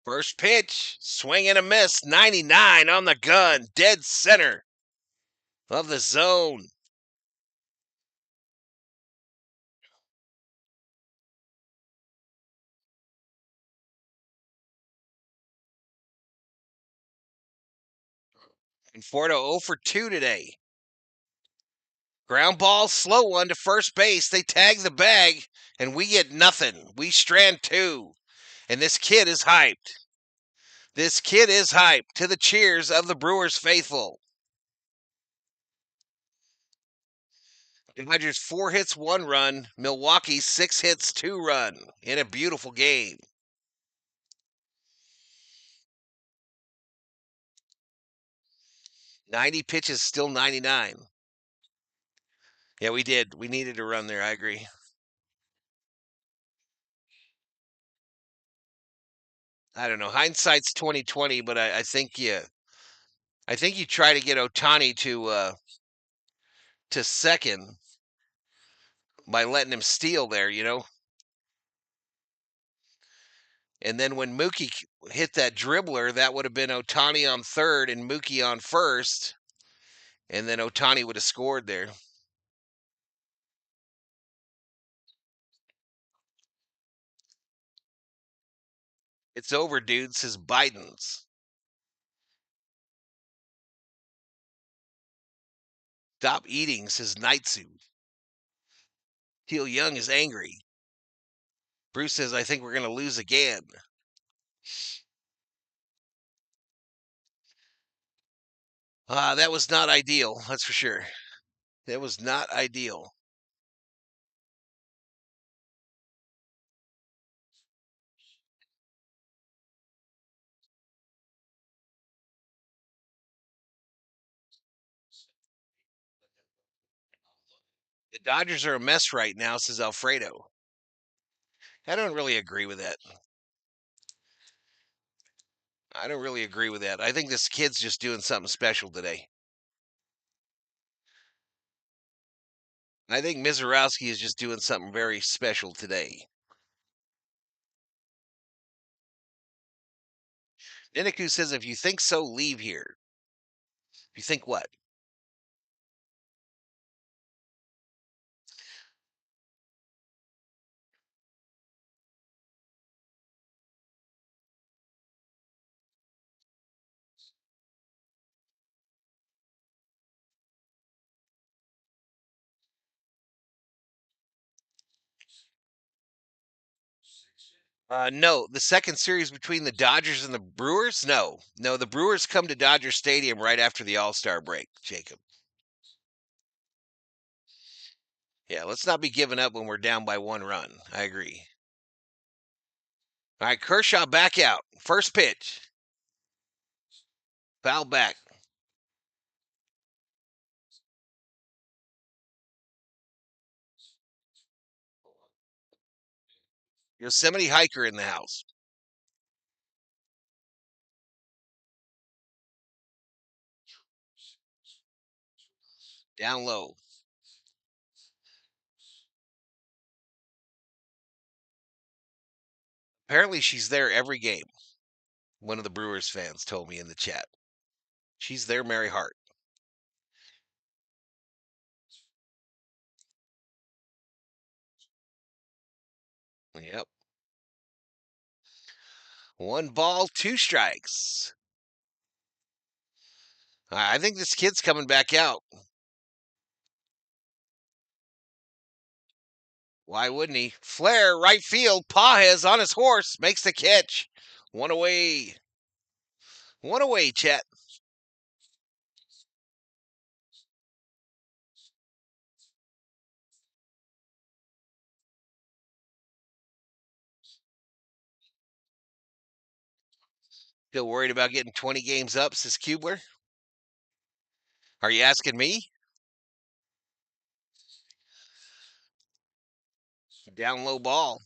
First pitch, swing and a miss, 99 on the gun, dead center of the zone. Conforto 0 for 2 today. Ground ball, slow one to first base. They tag the bag, and we get nothing. We strand 2, and this kid is hyped. This kid is hyped to the cheers of the Brewers faithful. Dodgers 4 hits, 1 run. Milwaukee 6 hits, 2 run in a beautiful game. 90 pitches, still 99. Yeah, we did. We needed a run there. I agree. I don't know. Hindsight's 2020, but I think you try to get Ohtani to second by letting him steal there, And then when Mookie hit that dribbler, that would have been Ohtani on third and Mookie on first, and then Ohtani would have scored there. It's over, dude, says Biden's. Stop eating, says Nightsu. Teal Young is angry. Bruce says, I think we're going to lose again. That was not ideal, that's for sure. That was not ideal. The Dodgers are a mess right now, says Alfredo. I don't really agree with that. I don't really agree with that. I think this kid's just doing something special today. I think Mizorowski is just doing something very special today. Diniku says, if you think so, leave here. You think what? No, the second series between the Dodgers and the Brewers? No. No, the Brewers come to Dodger Stadium right after the All-Star break, Jacob. Yeah, let's not be giving up when we're down by 1 run. I agree. All right, Kershaw back out. First pitch. Foul back. Yosemite Hiker in the house. Down low. Apparently, she's there every game. One of the Brewers fans told me in the chat. She's there, Mary Hart. Yep. 1 ball, 2 strikes. I think this kid's coming back out. Why wouldn't he? Flair, right field. Pajes on his horse. Makes the catch. 1 away. 1 away, Chet. Still worried about getting 20 games up, says Kubler? Are you asking me? Down low ball.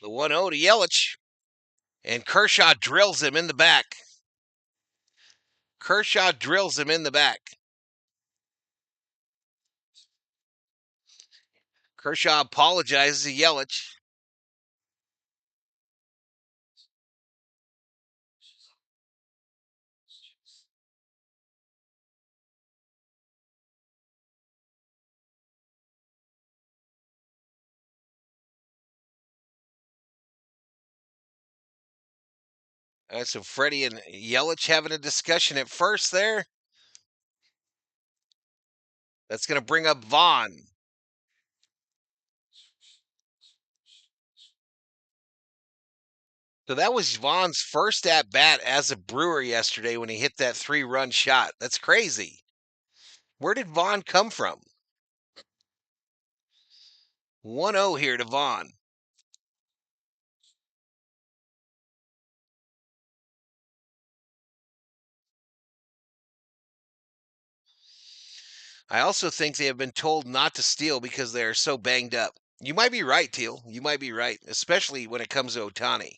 The 1-0 to Yelich. And Kershaw drills him in the back. Kershaw drills him in the back. Kershaw apologizes to Yelich. So Freddie and Yelich having a discussion at first there. That's going to bring up Vaughn. So that was Vaughn's first at bat as a Brewer yesterday when he hit that 3-run shot. That's crazy. Where did Vaughn come from? 1-0 here to Vaughn. I also think they have been told not to steal because they are so banged up. You might be right, Teal. You might be right, especially when it comes to Ohtani.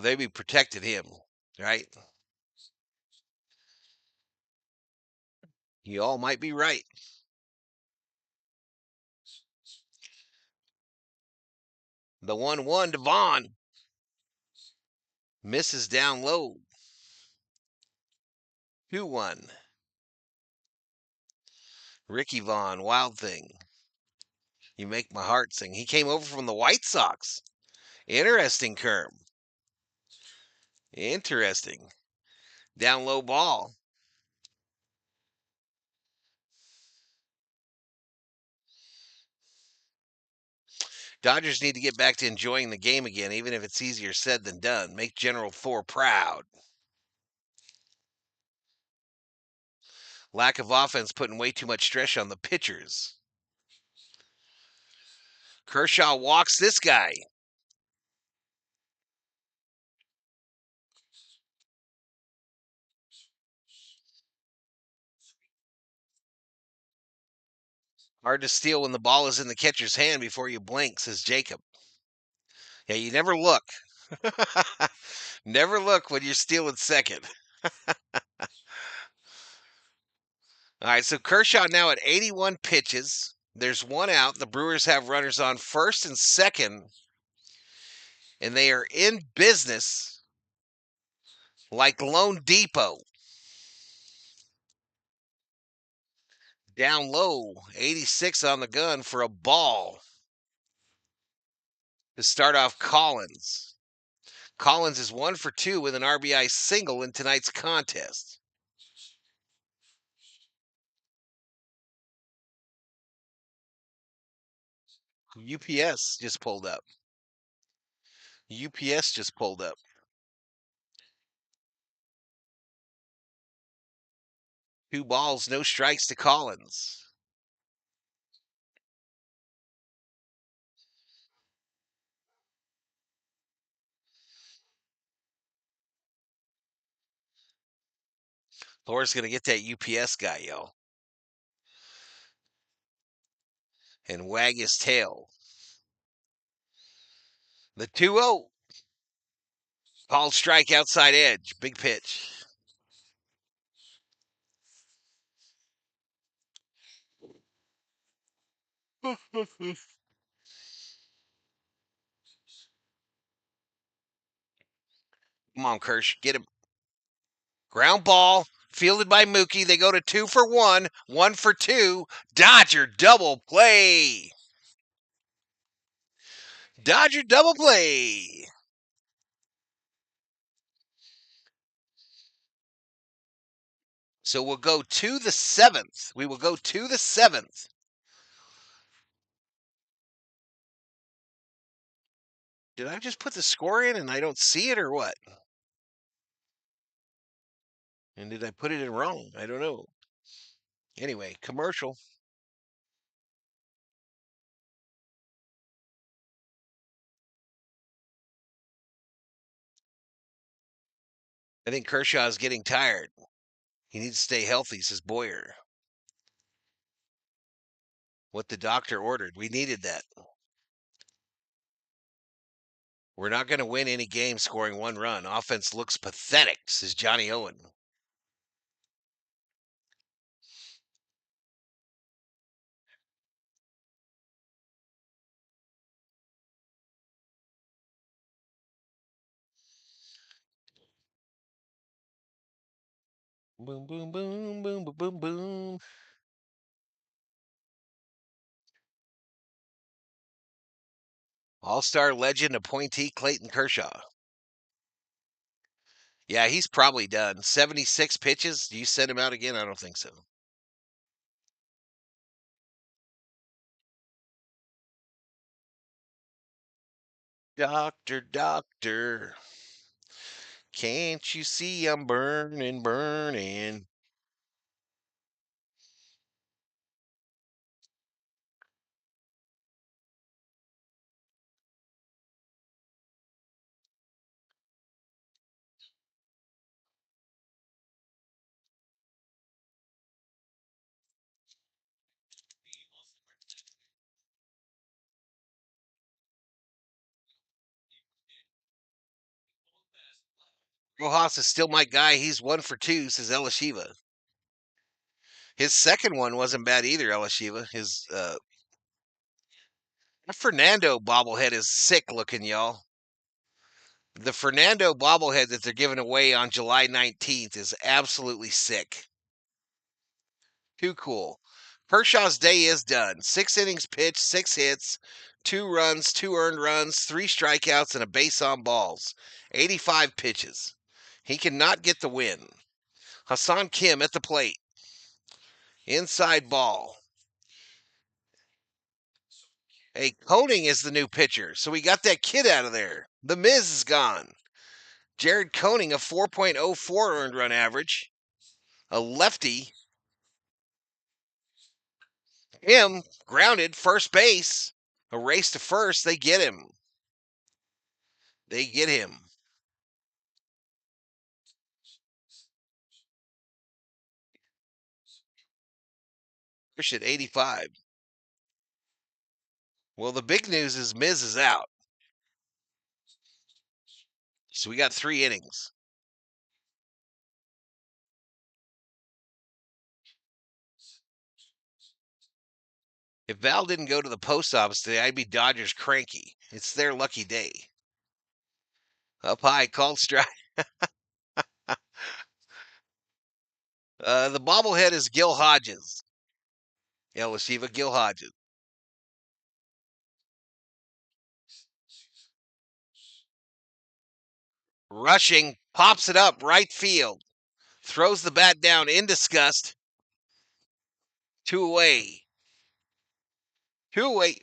They be protected him, right? You all might be right. The 1-1 to Vaughn. Misses down low. 2-1. Ricky Vaughn, Wild Thing. You make my heart sing. He came over from the White Sox. Interesting, Kerm. Interesting. Down low ball. Dodgers need to get back to enjoying the game again, even if it's easier said than done. Make General Thor proud. Lack of offense putting way too much stress on the pitchers. Kershaw walks this guy. Hard to steal when the ball is in the catcher's hand before you blink, says Jacob. Yeah, you never look. Never look when you're stealing second. All right, so Kershaw now at 81 pitches. There's 1 out. The Brewers have runners on first and second, and they are in business like Lone Depot. Down low, 86 on the gun for a ball to start off Collins. Collins is 1 for 2 with an RBI single in tonight's contest. UPS just pulled up. UPS just pulled up. Two balls, no strikes to Collins. Thor's going to get that UPS guy, yo. And wag his tail. The 2-0. Called strike outside edge. Big pitch. Come on, Kirsch. Get him. Ground ball. Fielded by Mookie. They go to 2 for 1. 1 for 2. Dodger double play. Dodger double play. So we'll go to the 7th. We will go to the 7th. Did I just put the score in and I don't see it or what? And did I put it in wrong? I don't know. Anyway, commercial. I think Kershaw is getting tired. He needs to stay healthy, says Boyer. What the doctor ordered. We needed that. We're not going to win any game scoring 1 run. Offense looks pathetic, says Johnny Owen. Boom, boom, boom, boom, boom, boom, boom. All-star legend appointee Clayton Kershaw. Yeah, he's probably done. 76 pitches. Do you send him out again? I don't think so. Doctor, doctor, can't you see I'm burning, burning? Rojas is still my guy. He's 1 for 2, says Elishiva. His second one wasn't bad either, Elishiva. His Fernando bobblehead is sick looking, y'all. The Fernando bobblehead that they're giving away on July 19th is absolutely sick. Too cool. Kershaw's day is done. 6 innings pitched, 6 hits, 2 runs, 2 earned runs, 3 strikeouts, and a base on balls. 85 pitches. He cannot get the win. Hassan Kim at the plate. Inside ball. Hey, Koenig is the new pitcher, so we got that kid out of there. The Miz is gone. Jared Koenig, a 4.04 earned run average. A lefty. Him, grounded, first base. A race to first. They get him. They get him. Push at 85. Well, the big news is Miz is out. So we got 3 innings. If Val didn't go to the post office today, I'd be Dodgers cranky. It's their lucky day. Up high, called strike. The bobblehead is Gil Hodges. Elishiva, Gil Hodges. Rushing, pops it up, right field. Throws the bat down in disgust. 2 away. 2 away.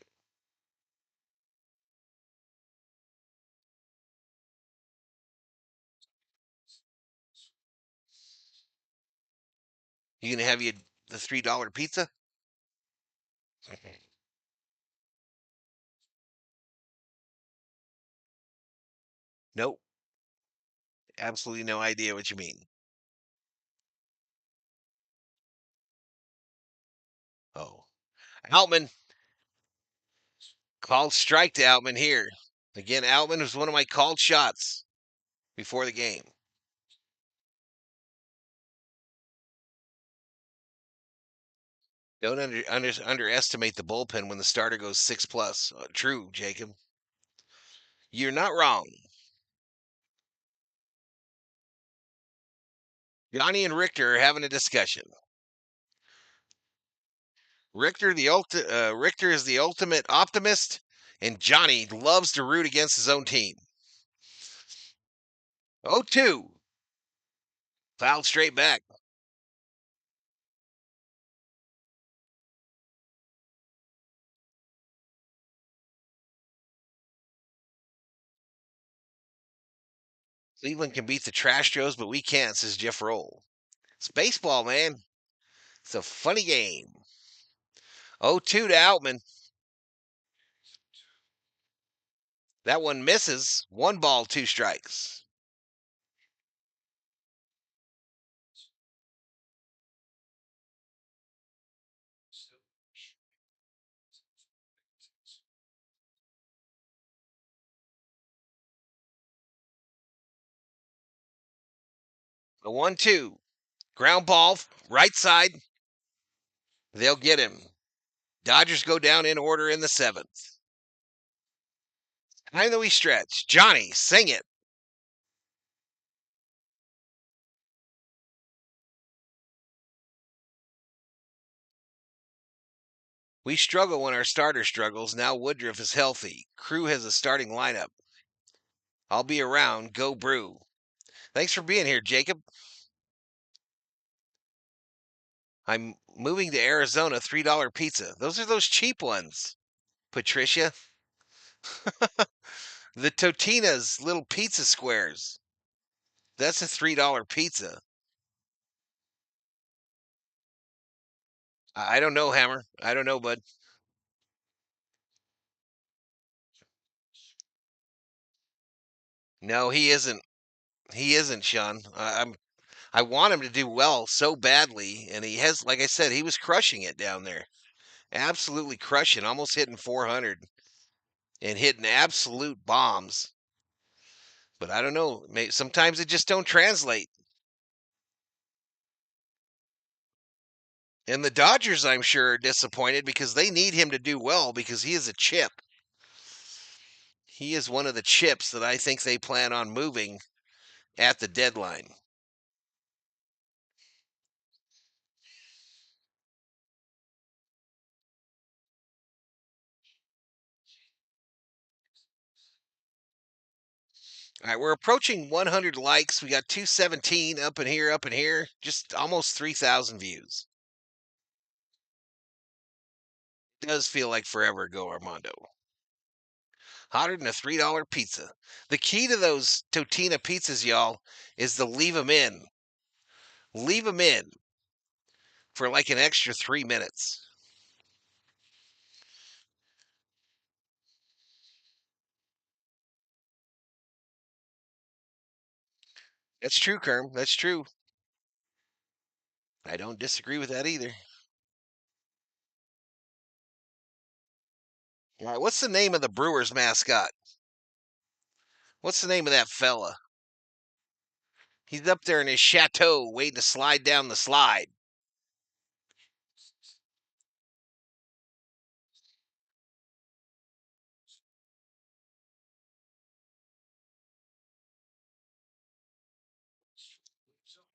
You gonna have the $3 pizza? Nope. Absolutely no idea what you mean. Oh. Outman. Called strike to Outman here. Again, Outman was one of my called shots before the game. Don't underestimate the bullpen when the starter goes 6+. True, Jacob. You're not wrong. Johnny and Richter are having a discussion. Richter is the ultimate optimist, and Johnny loves to root against his own team. 0-2. Fouled straight back. Cleveland can beat the Astros, but we can't, says Jeff Roll. It's baseball, man. It's a funny game. 0-2 to Outman. That one misses. 1 ball, 2 strikes. The 1-2. Ground ball, right side. They'll get him. Dodgers go down in order in the 7th. Time that we stretch. Johnny, sing it. We struggle when our starter struggles. Now Woodruff is healthy. Crew has a starting lineup. I'll be around. Go Brew. Thanks for being here, Jacob. I'm moving to Arizona. $3 pizza. Those are those cheap ones. Patricia. The Totina's little pizza squares. That's a $3 pizza. I don't know, Hammer. I don't know, bud. No, he isn't. He isn't, Sean. I want him to do well so badly, and he has. Like I said, he was crushing it down there. Absolutely crushing, almost hitting 400 and hitting absolute bombs. But I don't know. Sometimes it just don't translate. And the Dodgers, I'm sure, are disappointed because they need him to do well because he is a chip. He is one of the chips that I think they plan on moving at the deadline. All right, we're approaching 100 likes. We got 217 up in here, up in here. Just almost 3,000 views. It does feel like forever ago, Armando. Hotter than a $3 pizza. The key to those Totina pizzas, y'all, is to leave them in. Leave them in for like an extra 3 minutes. That's true, Kerm. That's true. I don't disagree with that either. All right, what's the name of the Brewers mascot? What's the name of that fella? He's up there in his chateau waiting to slide down the slide.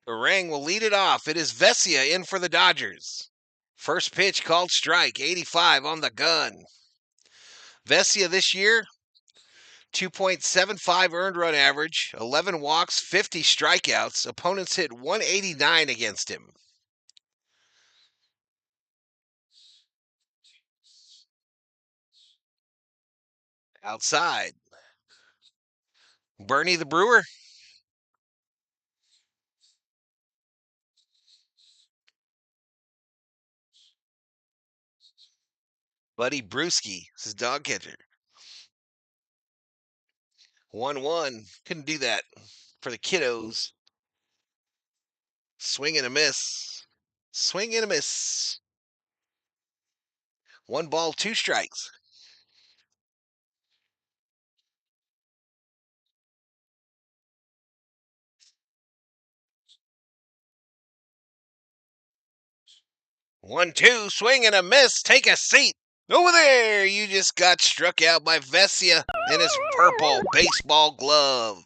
Orang will lead it off. It is Vesia in for the Dodgers. First pitch called strike, 85 on the gun. Vesia this year, 2.75 earned run average, 11 walks, 50 strikeouts. Opponents hit 189 against him. Outside. Bernie the Brewer. Buddy Brewski, this is dog catcher. 1-1. Couldn't do that for the kiddos. Swing and a miss. Swing and a miss. 1 ball, 2 strikes. One, two, swing and a miss. Take a seat. Over there, you just got struck out by Vesia in his purple baseball glove.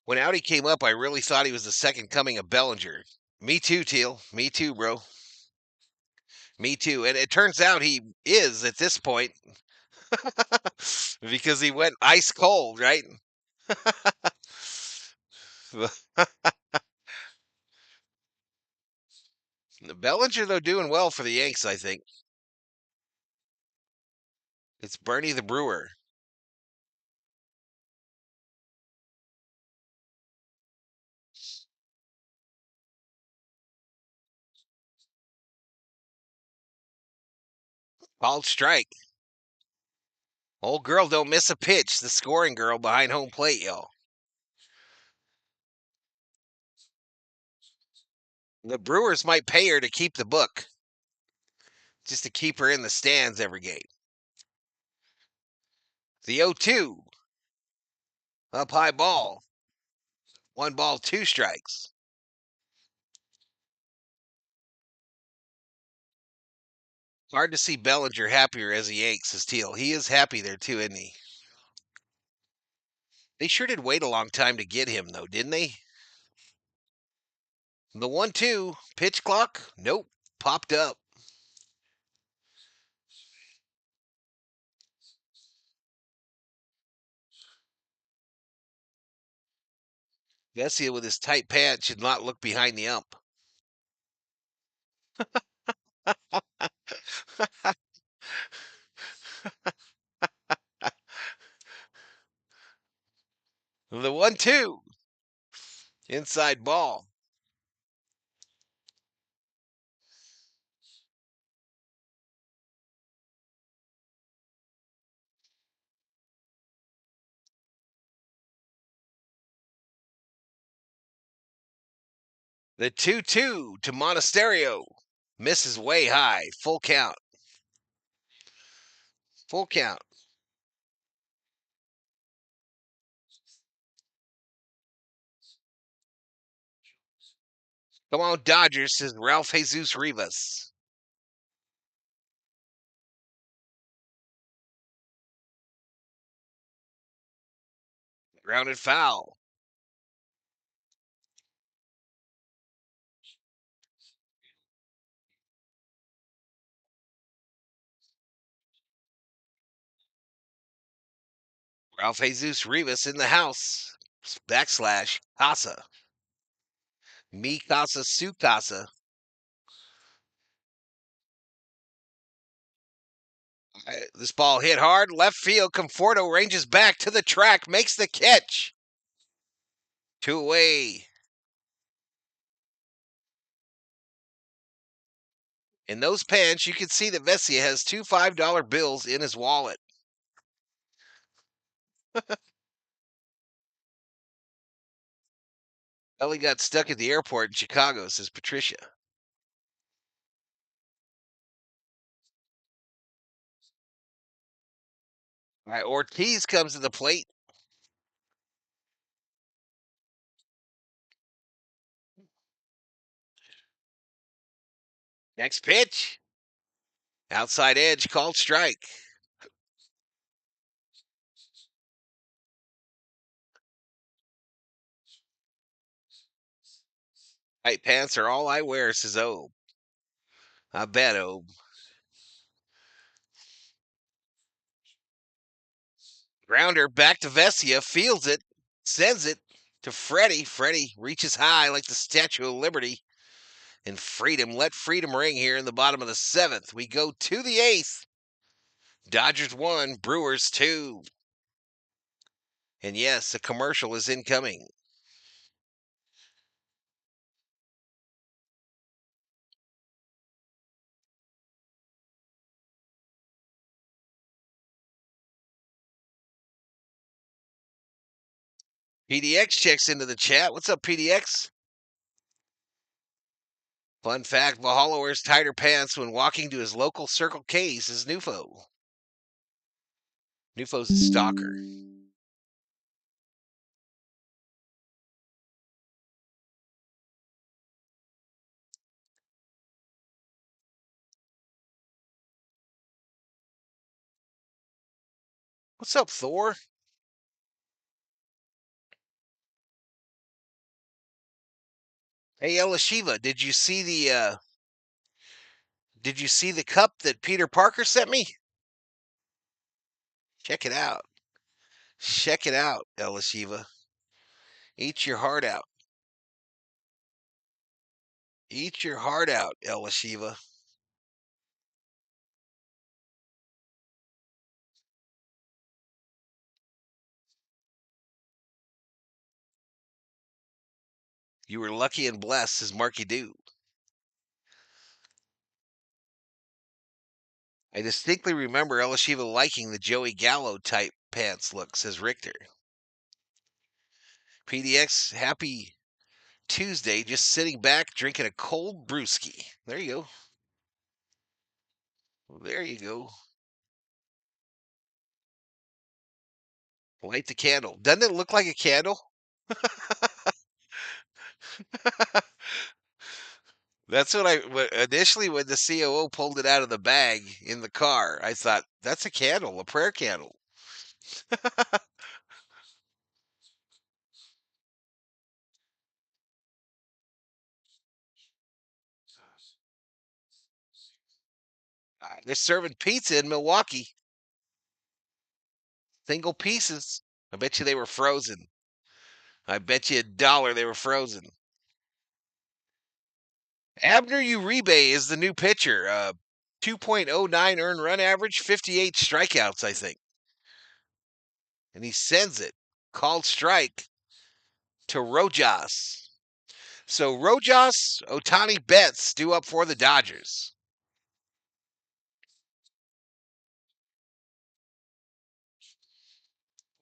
When Audi came up, I really thought he was the second coming of Bellinger. Me too, Teal. Me too, bro. Me too. And it turns out he is at this point because he went ice cold, right? Bellinger, though, doing well for the Yanks, I think. It's Bernie the Brewer. Called strike. Old girl don't miss a pitch. The scoring girl behind home plate, y'all. The Brewers might pay her to keep the book. Just to keep her in the stands every game. The 0-2. Up high ball. 1 ball, 2 strikes. Hard to see Bellinger happier as he Yanks his Teal. He is happy there too, isn't he? They sure did wait a long time to get him, though, didn't they? The 1-2 pitch clock? Nope. Popped up. Vesia with his tight pants should not look behind the ump. The 1-2. Inside ball. The 2-2 to Monasterio. Misses way high. Full count. Full count. Come on, Dodgers, says Ralph Jesus Rivas. Grounded foul. Ralph Jesus Rivas in the house. Backslash Casa. Mi Casa Su Casa. This ball hit hard. Left field. Conforto ranges back to the track. Makes the catch. 2 away. In those pants, you can see that Vesia has 2 $5 bills in his wallet. Ellie got stuck at the airport in Chicago, says Patricia. All right, Ortiz comes to the plate. Next pitch. Outside edge, called strike. White pants are all I wear, says Obe. I bet, Obe. Grounder back to Vesia, fields it, sends it to Freddie. Freddie reaches high like the Statue of Liberty. And freedom, let freedom ring here in the bottom of the 7th. We go to the 8th. Dodgers 1, Brewers 2. And yes, a commercial is incoming. PDX checks into the chat. What's up, PDX? Fun fact, Valhalla wears tighter pants when walking to his local Circle K's, his Nufo. Nufo's a stalker. What's up, Thor? Hey, Elishiva, did you see the cup that Peter Parker sent me? Check it out. Check it out, Elishiva. Eat your heart out. Eat your heart out, Elishiva. You were lucky and blessed, says Marky Doo. I distinctly remember Elishiva liking the Joey Gallo type pants look, says Richter. PDX, happy Tuesday, just sitting back drinking a cold brewski. There you go. There you go. Light the candle. Doesn't it look like a candle? That's what initially when the COO pulled it out of the bag in the car, I thought that's a candle, a prayer candle. They're serving pizza in Milwaukee. Single pieces. I bet you they were frozen. I bet you $1 they were frozen. Abner Uribe is the new pitcher. 2.09 earned run average, 58 strikeouts, I think. And he sends it. Called strike to Rojas. So Rojas, Otani, Betts due up for the Dodgers.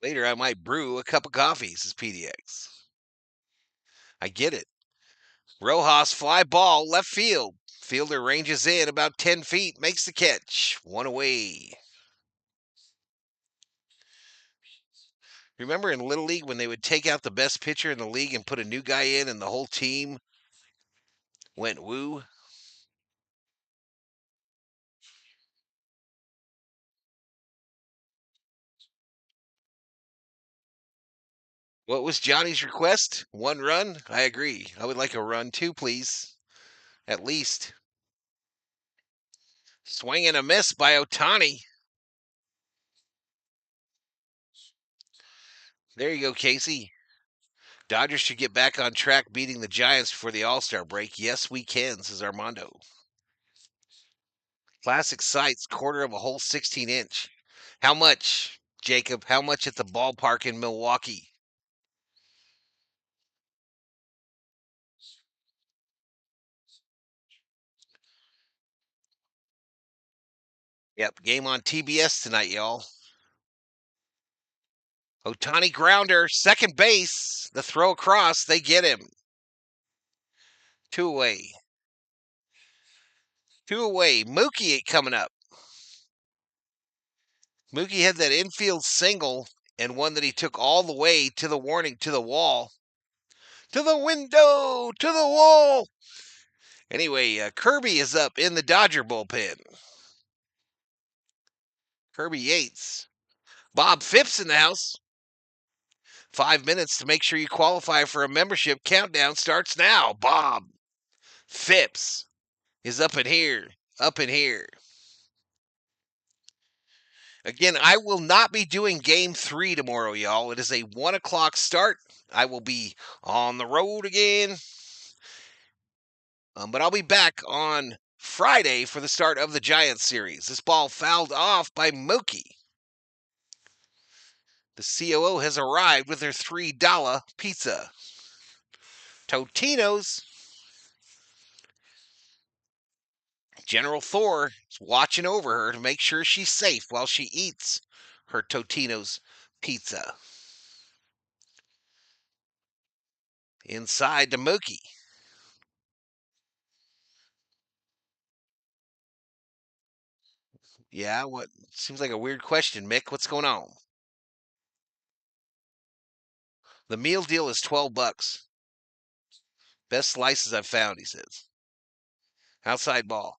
Later, I might brew a cup of coffee, says PDX. I get it. Rojas fly ball left field. Fielder ranges in about 10 feet, makes the catch. One away. Remember in Little League when they would take out the best pitcher in the league and put a new guy in and the whole team went woo? What was Johnny's request? 1 run? I agree. I would like a run too, please. At least. Swing and a miss by Otani. There you go, Casey. Dodgers should get back on track beating the Giants before the All-Star break. Yes, we can, says Armando. Classic sights, quarter of a whole 16-inch. How much, Jacob? How much at the ballpark in Milwaukee? Yep, game on TBS tonight, y'all. Otani grounder, second base. The throw across, they get him. 2 away. 2 away. Mookie coming up. Mookie had that infield single and one that he took all the way to the warning, to the wall. To the window, to the wall. Anyway, Kirby is up in the Dodger bullpen. Kirby Yates. Bob Phipps in the house. 5 minutes to make sure you qualify for a membership. Countdown starts now. Bob Phipps is up in here. Up in here. Again, I will not be doing game 3 tomorrow, y'all. It is a 1 o'clock start. I will be on the road again. But I'll be back on Friday for the start of the Giants series. This ball fouled off by Mookie. The COO has arrived with their $3 pizza. Totino's. General Thor is watching over her to make sure she's safe while she eats her Totino's pizza. Inside to Mookie. Yeah, what seems like a weird question, Mick. What's going on? The meal deal is $12. Best slices I've found, he says. Outside ball.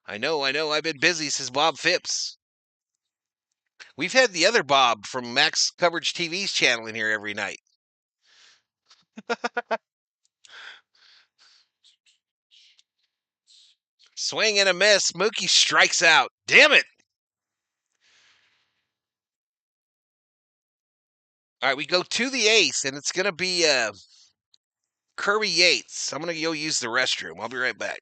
I know. I've been busy, says Bob Phipps. We've had the other Bob from Max Coverage TV's channel in here every night. Swing and a miss. Mookie strikes out. Damn it. All right, we go to the ace, and it's going to be Kirby Yates. I'm going to go use the restroom. I'll be right back.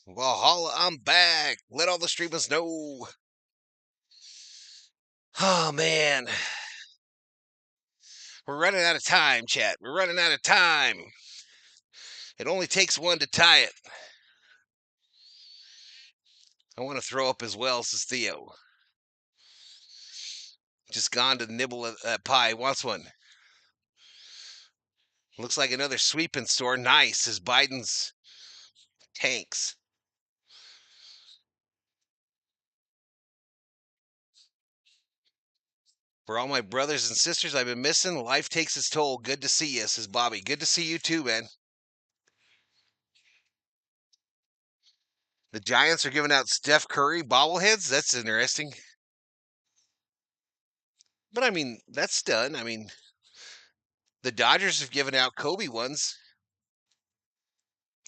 Valhalla, I'm back. Let all the streamers know. Oh, man. We're running out of time, chat. We're running out of time. It only takes one to tie it. I want to throw up as well, says Theo. Just gone to nibble at that pie. Wants one. Looks like another sweep in store. Nice, says Biden's tanks. For all my brothers and sisters I've been missing, life takes its toll. Good to see you, says Bobby. Good to see you too, man. The Giants are giving out Steph Curry bobbleheads. That's interesting. But I mean, that's done. I mean, the Dodgers have given out Kobe ones.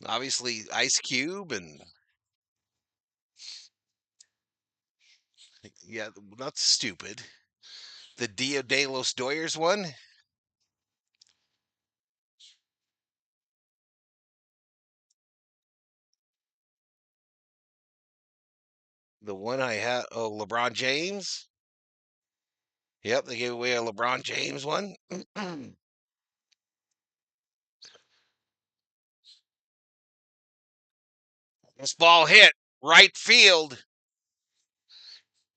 Obviously, Ice Cube and yeah, not stupid. The Dia de los Doyers one. The one I have, oh, LeBron James. Yep, they gave away a LeBron James one. This ball hit right field.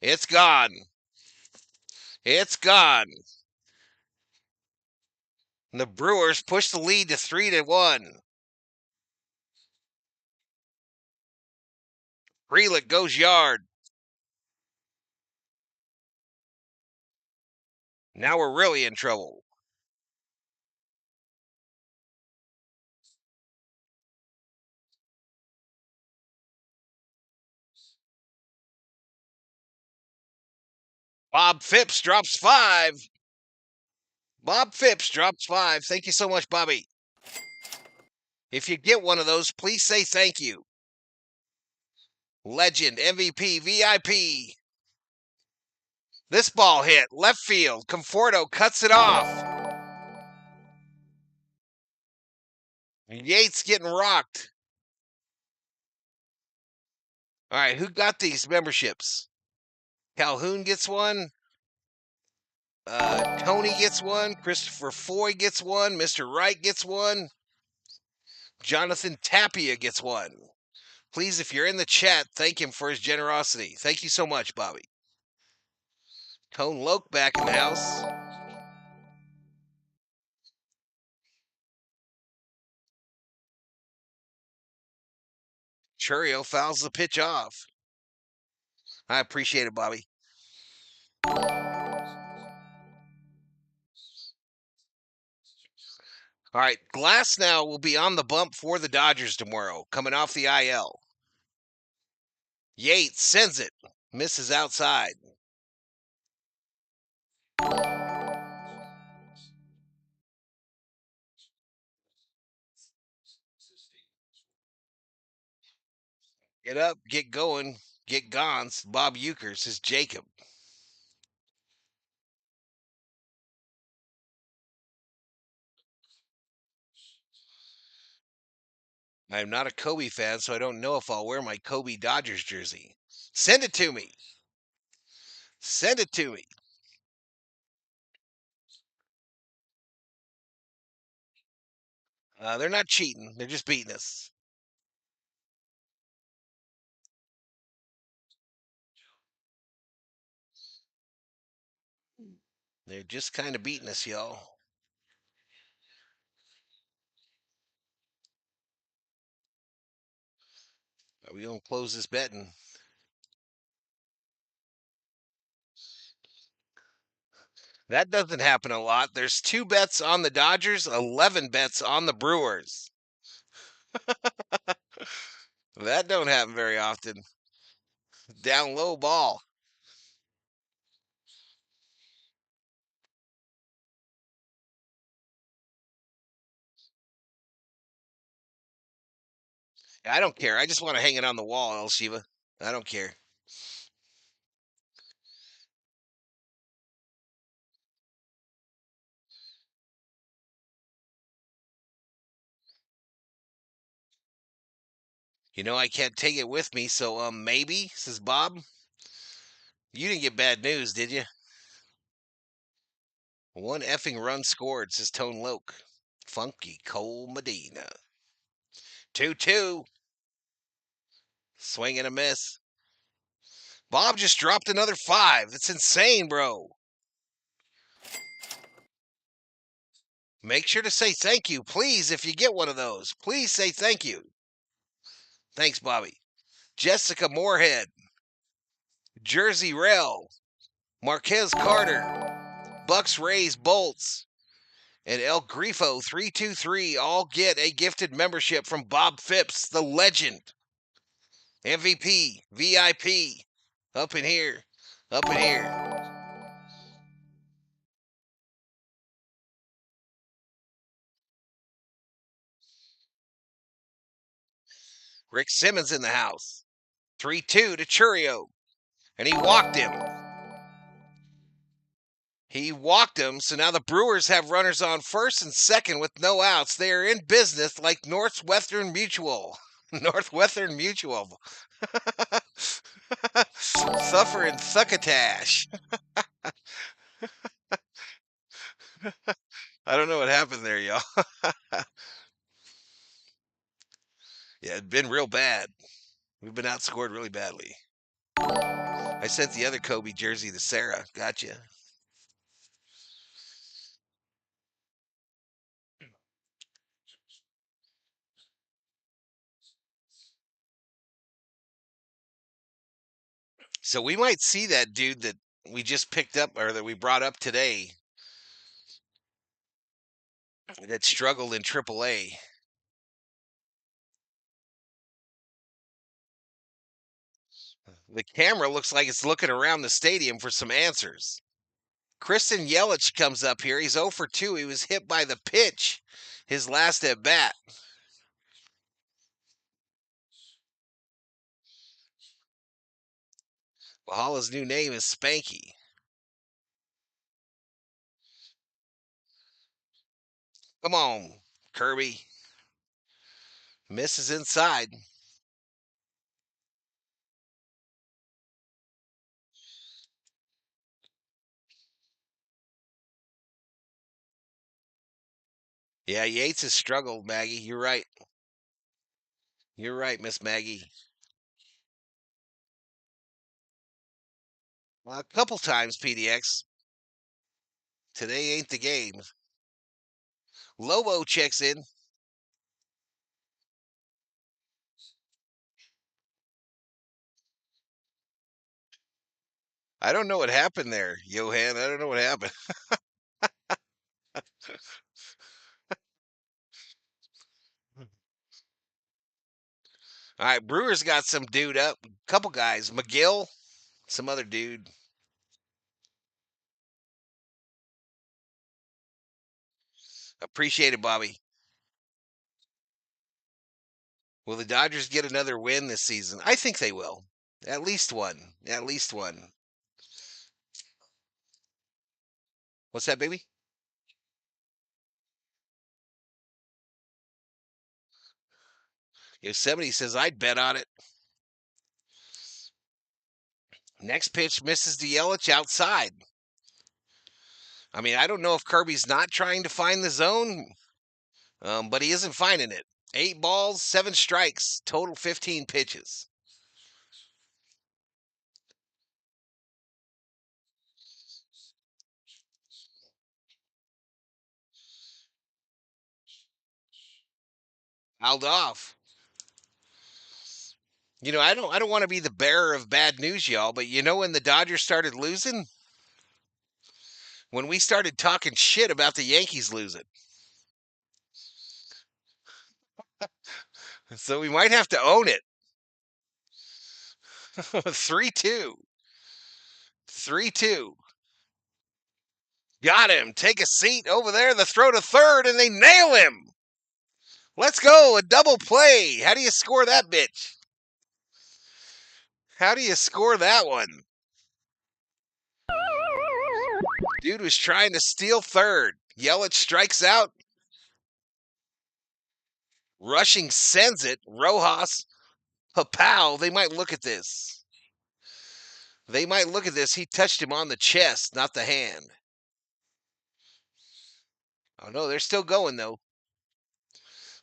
It's gone. It's gone. And the Brewers push the lead to 3-1. Frelick goes yard. Now we're really in trouble. Bob Phipps drops 5. Bob Phipps drops 5. Thank you so much, Bobby. If you get one of those, please say thank you. Legend, MVP, VIP. This ball hit left field. Conforto cuts it off. Yates getting rocked. All right, who got these memberships? Calhoun gets one. Tony gets one. Christopher Foy gets one. Mr. Wright gets one. Jonathan Tapia gets one. Please, if you're in the chat, thank him for his generosity. Thank you so much, Bobby. Tone Loke back in the house. Churio fouls the pitch off. I appreciate it, Bobby. All right, Glass now will be on the bump for the Dodgers tomorrow, coming off the IL. Yates sends it, misses outside. Get up, get going, get gone. Bob Euchers is Jacob. I'm not a Kobe fan, so I don't know if I'll wear my Kobe Dodgers jersey. Send it to me. Send it to me. They're not cheating. They're just beating us. They're just kind of beating us, y'all. Are we going to close this betting? That doesn't happen a lot. There's 2 bets on the Dodgers, 11 bets on the Brewers. That don't happen very often. Down low ball. I don't care. I just want to hang it on the wall, El Shiva. I don't care. You know I can't take it with me, so maybe, says Bob. You didn't get bad news, did you? 1 effing run scored, says Tone Loke. Funky Cole Medina. 2-2. Swing and a miss. Bob just dropped another 5. That's insane, bro. Make sure to say thank you, please, if you get one of those. Please say thank you. Thanks, Bobby. Jessica Moorhead. Jersey Rel. Marquez Carter. Bucks Rays Bolts. And El Grifo 323 all get a gifted membership from Bob Phipps, the legend. MVP, VIP. Up in here. Up in here. Rick Simmons in the house. 3-2 to Churio. And he walked him. He walked him, so now the Brewers have runners on first and second with no outs. They are in business like Northwestern Mutual. Northwestern Mutual. Suffering succotash. I don't know what happened there, y'all. Yeah, it's been real bad. We've been outscored really badly. I sent the other Kobe jersey to Sarah. Gotcha. So we might see that dude that we just picked up or that we brought up today that struggled in AAA. The camera looks like it's looking around the stadium for some answers. Kristen Yelich comes up here. He's 0 for 2. He was hit by the pitch his last at bat. Valhalla's new name is Spanky. Come on, Kirby. Misses inside. Yeah, Yates has struggled, Maggie. You're right. You're right, Miss Maggie. Well, a couple times, PDX. Today ain't the game. Lobo checks in. I don't know what happened there, Johan. I don't know what happened. All right, Brewers got some dude up. Couple guys. McGill, some other dude. Appreciate it, Bobby. Will the Dodgers get another win this season? I think they will. At least one. At least one. What's that, baby? Yosemite says I'd bet on it. Next pitch misses to Yelich outside. I mean, I don't know if Kirby's not trying to find the zone, but he isn't finding it. 8 balls, 7 strikes, total 15 pitches. Fouled off. You know, I don't want to be the bearer of bad news, y'all, but you know when the Dodgers started losing? When we started talking shit about the Yankees losing. So we might have to own it. 3-2. 3-2. Got him. Take a seat over there. The throw to third, and they nail him. Let's go. A double play. How do you score that bitch? How do you score that one? Dude was trying to steal third. Yelich strikes out. Rushing sends it. Rojas. Papow. They might look at this. They might look at this. He touched him on the chest, not the hand. Oh, no, they're still going, though.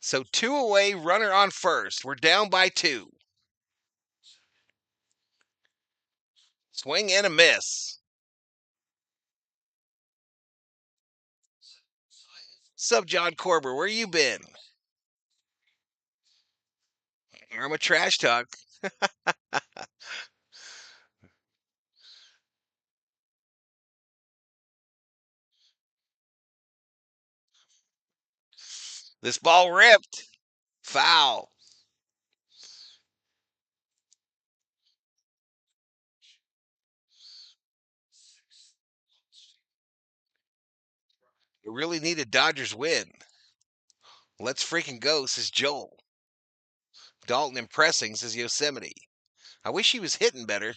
So 2 away, runner on first. We're down by 2. Swing and a miss. Sub John Corber, where you been? I'm a trash talk. This ball ripped. Foul. You really need a Dodgers win. Let's freaking go, says Joel. Dalton impressing, says Yosemite. I wish he was hitting better.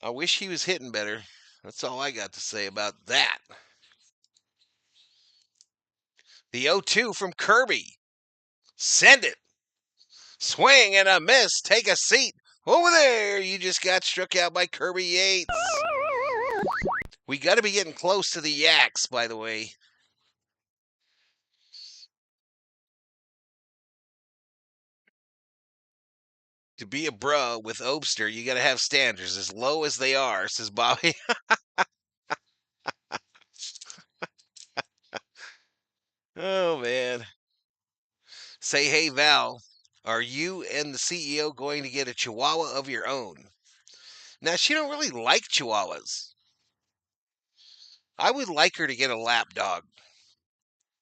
I wish he was hitting better. That's all I got to say about that. The 0-2 from Kirby. Send it. Swing and a miss. Take a seat. Over there. You just got struck out by Kirby Yates. We got to be getting close to the Yaks, by the way. To be a bro with Obster, you got to have standards as low as they are, says Bobby. Oh, man. Say, hey, Val, are you and the CEO going to get a Chihuahua of your own? Now, she don't really like Chihuahuas. I would like her to get a lap dog.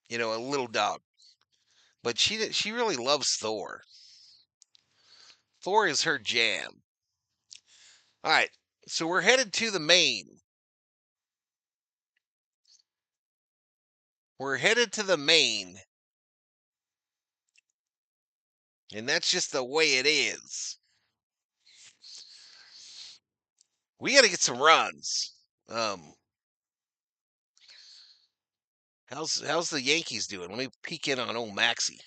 You know, a little dog. But she really loves Thor. Thor is her jam. All right, so we're headed to the main. We're headed to the main. And that's just the way it is. We got to get some runs. How's the Yankees doing? Let me peek in on old Maxie.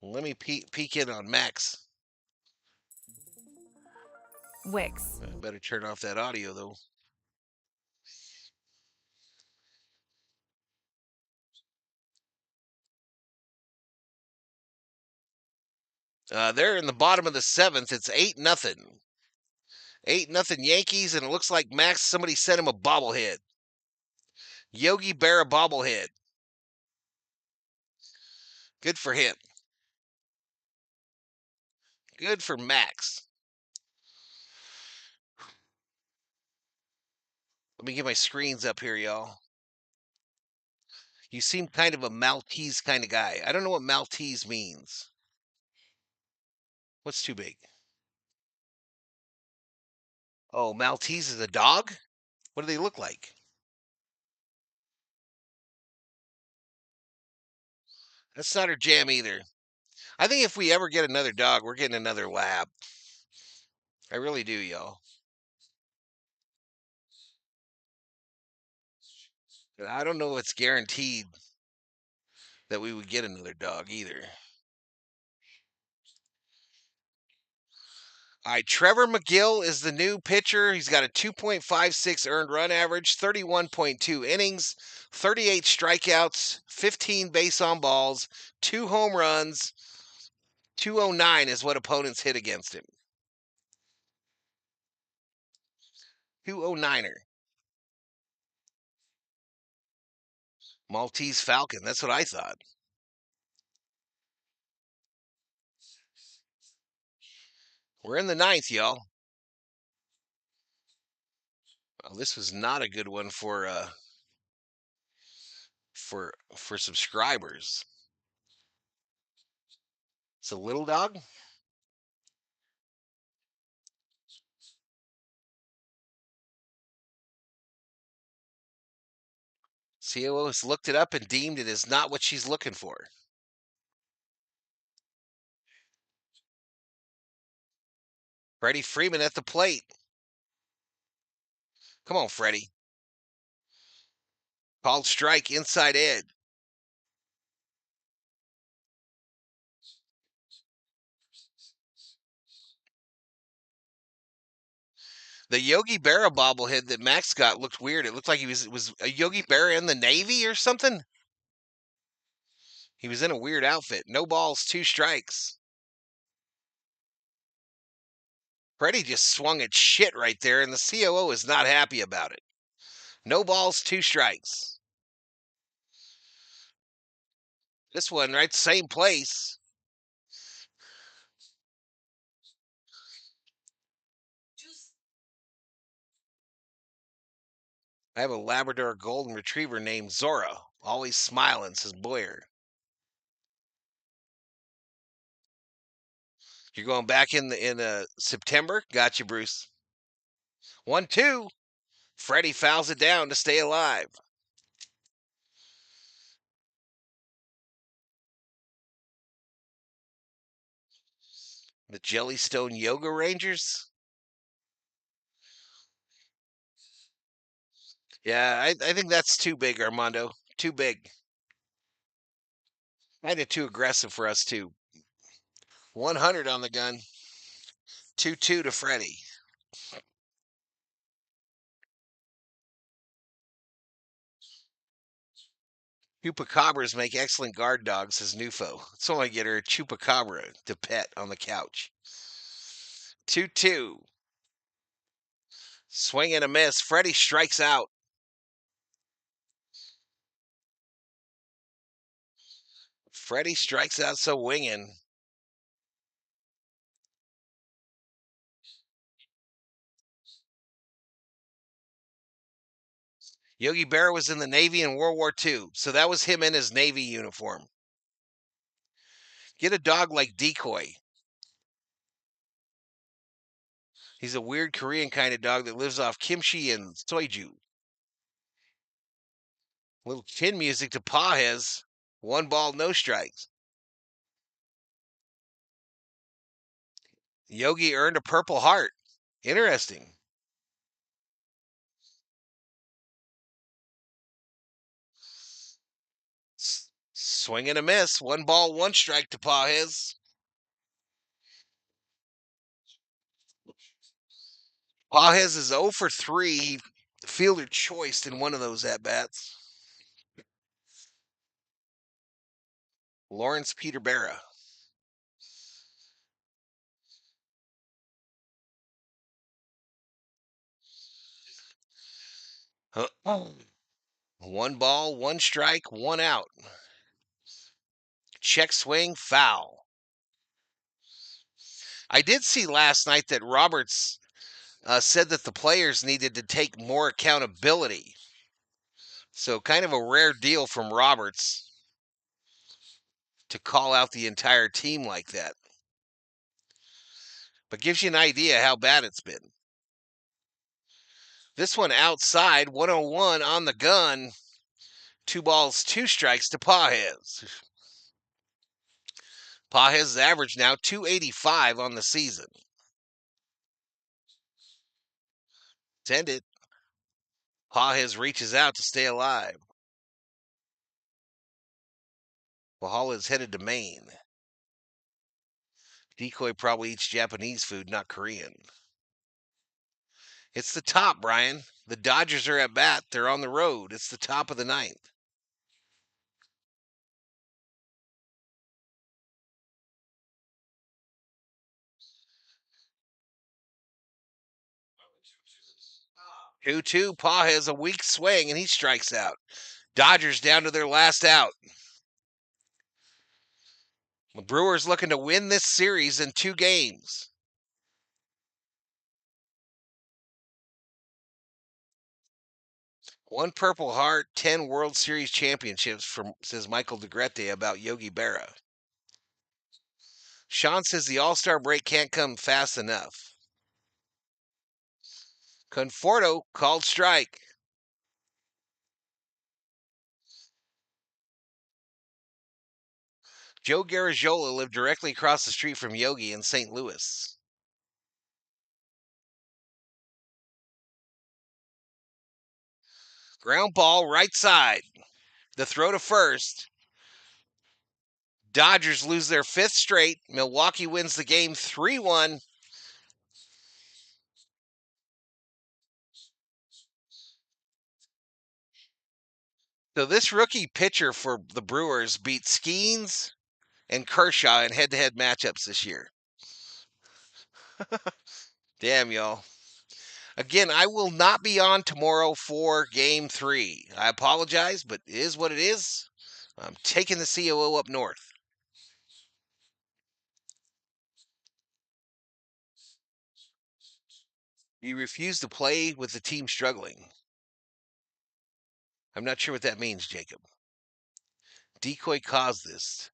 Let me peek in on Max. Wix. I better turn off that audio though. They're in the bottom of the 7th. It's 8-0. 8-0 Yankees, and it looks like Max, somebody sent him a bobblehead. Yogi Berra bobblehead. Good for him. Good for Max. Let me get my screens up here, y'all. You seem kind of a Maltese kind of guy. I don't know what Maltese means. What's too big? Oh, Maltese is a dog? What do they look like? That's not her jam either. I think if we ever get another dog, we're getting another lab. I really do, y'all. I don't know if it's guaranteed that we would get another dog either. All right, Trevor McGill is the new pitcher. He's got a 2.56 earned run average, 31.2 innings, 38 strikeouts, 15 base on balls, 2 home runs. 209 is what opponents hit against him. 209er. Maltese Falcon. That's what I thought. We're in the 9th, y'all. Well, this was not a good one for subscribers. It's a little dog. COO has looked it up and deemed it is not what she's looking for. Freddie Freeman at the plate. Come on, Freddie. Called strike, inside edge. The Yogi Berra bobblehead that Max got looked weird. It looked like was a Yogi Berra in the Navy or something. He was in a weird outfit. No balls, 2 strikes. Freddie just swung at shit right there, and the COO is not happy about it. No balls, 2 strikes. This one, right, same place. I have a Labrador Golden Retriever named Zora. Always smiling, says Boyer. You're going back in September? Gotcha, Bruce. 1-2. Freddie fouls it down to stay alive. The Jellystone Yoga Rangers? Yeah, I think that's too big, Armando. Too big. Kind of too aggressive for us, too. 100 on the gun. 2-2 to Freddie. Chupacabras make excellent guard dogs, says Nufo. So I get her a chupacabra to pet on the couch. 2-2. Swing and a miss. Freddie strikes out. Freddie strikes out, so winging. Yogi Berra was in the Navy in World War II, so that was him in his Navy uniform. Get a dog like Decoy. He's a weird Korean kind of dog that lives off kimchi and soju. Little chin music to Pajes. 1 ball, no strikes. Yogi earned a Purple Heart. Interesting. Swing and a miss. 1 ball, 1 strike to Pajes. Pajes is 0 for 3. Fielder choiced in one of those at-bats. Lawrence Peter Berra. 1 ball, 1 strike, 1 out. Check swing, foul. I did see last night that Roberts said that the players needed to take more accountability. So kind of a rare deal from Roberts to call out the entire team like that. But gives you an idea how bad it's been. This one outside, 101 on the gun. 2 balls, 2 strikes to Pages. Pages' average now 285 on the season. Send it. Pages reaches out to stay alive. Valhalla is headed to Maine. Decoy probably eats Japanese food, not Korean. It's the top, Brian. The Dodgers are at bat. They're on the road. It's the top of the 9th. Two 2. Pa has a weak swing and he strikes out. Dodgers down to their last out. The Brewers looking to win this series in 2 games. One Purple Heart, 10 World Series championships, says Michael DeGrette about Yogi Berra. Sean says the All-Star break can't come fast enough. Conforto called strike. Joe Garagiola lived directly across the street from Yogi in St. Louis. Ground ball, right side. The throw to first. Dodgers lose their 5th straight. Milwaukee wins the game 3-1. So this rookie pitcher for the Brewers beat Skeens and Kershaw in head-to-head matchups this year. Damn, y'all. Again, I will not be on tomorrow for Game 3. I apologize, but it is what it is. I'm taking the COO up north. You refuse to play with the team struggling. I'm not sure what that means, Jacob. Decoy caused this.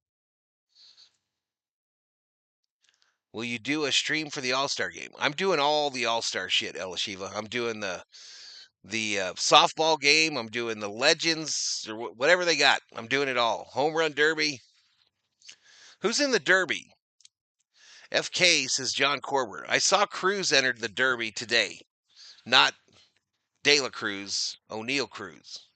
Will you do a stream for the All-Star game? I'm doing all the All-Star shit, Elishiva. I'm doing the softball game. I'm doing the Legends or whatever they got. I'm doing it all. Home run derby. Who's in the derby? FK says John Corber. I saw Cruz entered the derby today. Not De La Cruz, O'Neill Cruz.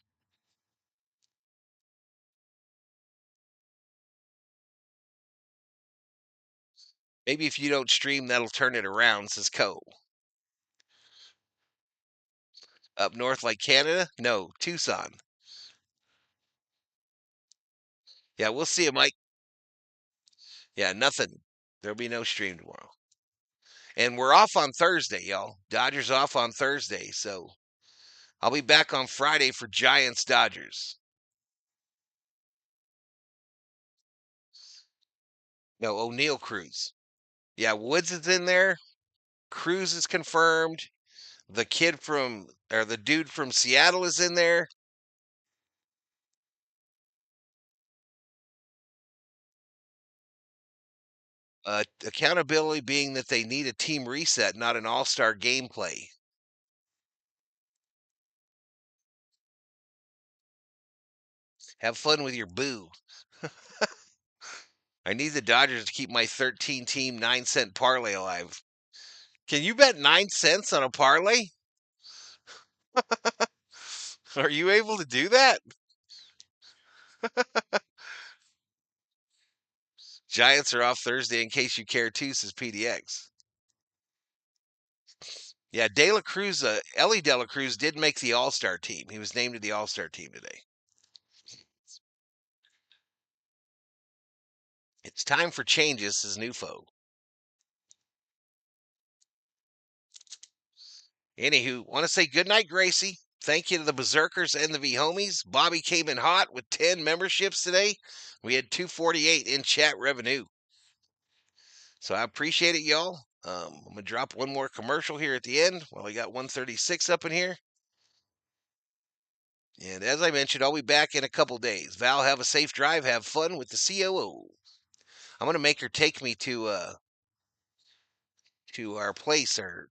Maybe if you don't stream, that'll turn it around, says Cole. Up north like Canada? No, Tucson. Yeah, we'll see you, Mike. Yeah, nothing. There'll be no stream tomorrow. And we're off on Thursday, y'all. Dodgers off on Thursday, so I'll be back on Friday for Giants Dodgers. No, O'Neill Cruz. Yeah, Woods is in there. Cruz is confirmed. The dude from Seattle is in there. Accountability being that they need a team reset, not an all-star gameplay. Have fun with your boo. I need the Dodgers to keep my 13-team 9-cent parlay alive. Can you bet 9 cents on a parlay? Are you able to do that? Giants are off Thursday in case you care too, says PDX. Yeah, De La Cruz, Ellie De La Cruz did make the All-Star team. He was named to the All-Star team today. It's time for changes, says Nufo. Anywho, want to say goodnight, Gracie. Thank you to the Berserkers and the V Homies. Bobby came in hot with 10 memberships today. We had 248 in chat revenue. So I appreciate it, y'all. I'm going to drop one more commercial here at the end. Well, we got 136 up in here. And as I mentioned, I'll be back in a couple days. Val, have a safe drive. Have fun with the COO. I'm going to make her take me to our place, our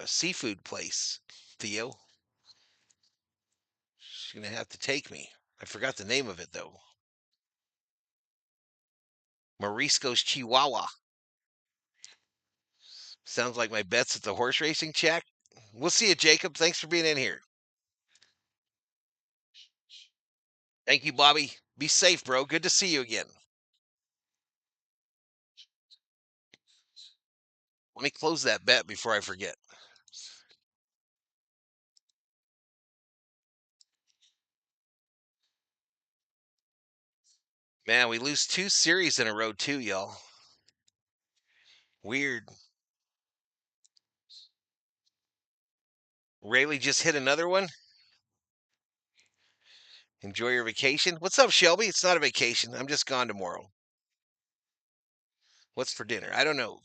seafood place, Theo. She's going to have to take me. I forgot the name of it, though. Morisco's Chihuahua. Sounds like my bets at the horse racing check. We'll see you, Jacob. Thanks for being in here. Thank you, Bobby. Be safe, bro. Good to see you again. Let me close that bet before I forget. Man, we lose 2 series in a row, too, y'all. Weird. Rayleigh just hit another one. Enjoy your vacation. What's up, Shelby? It's not a vacation. I'm just gone tomorrow. What's for dinner? I don't know.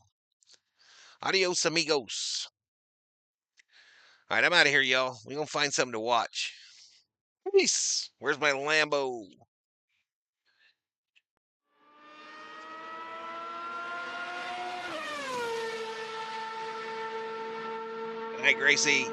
Adios, amigos. All right, I'm out of here, y'all. We're going to find something to watch. Peace. Where's my Lambo? Good night, Gracie.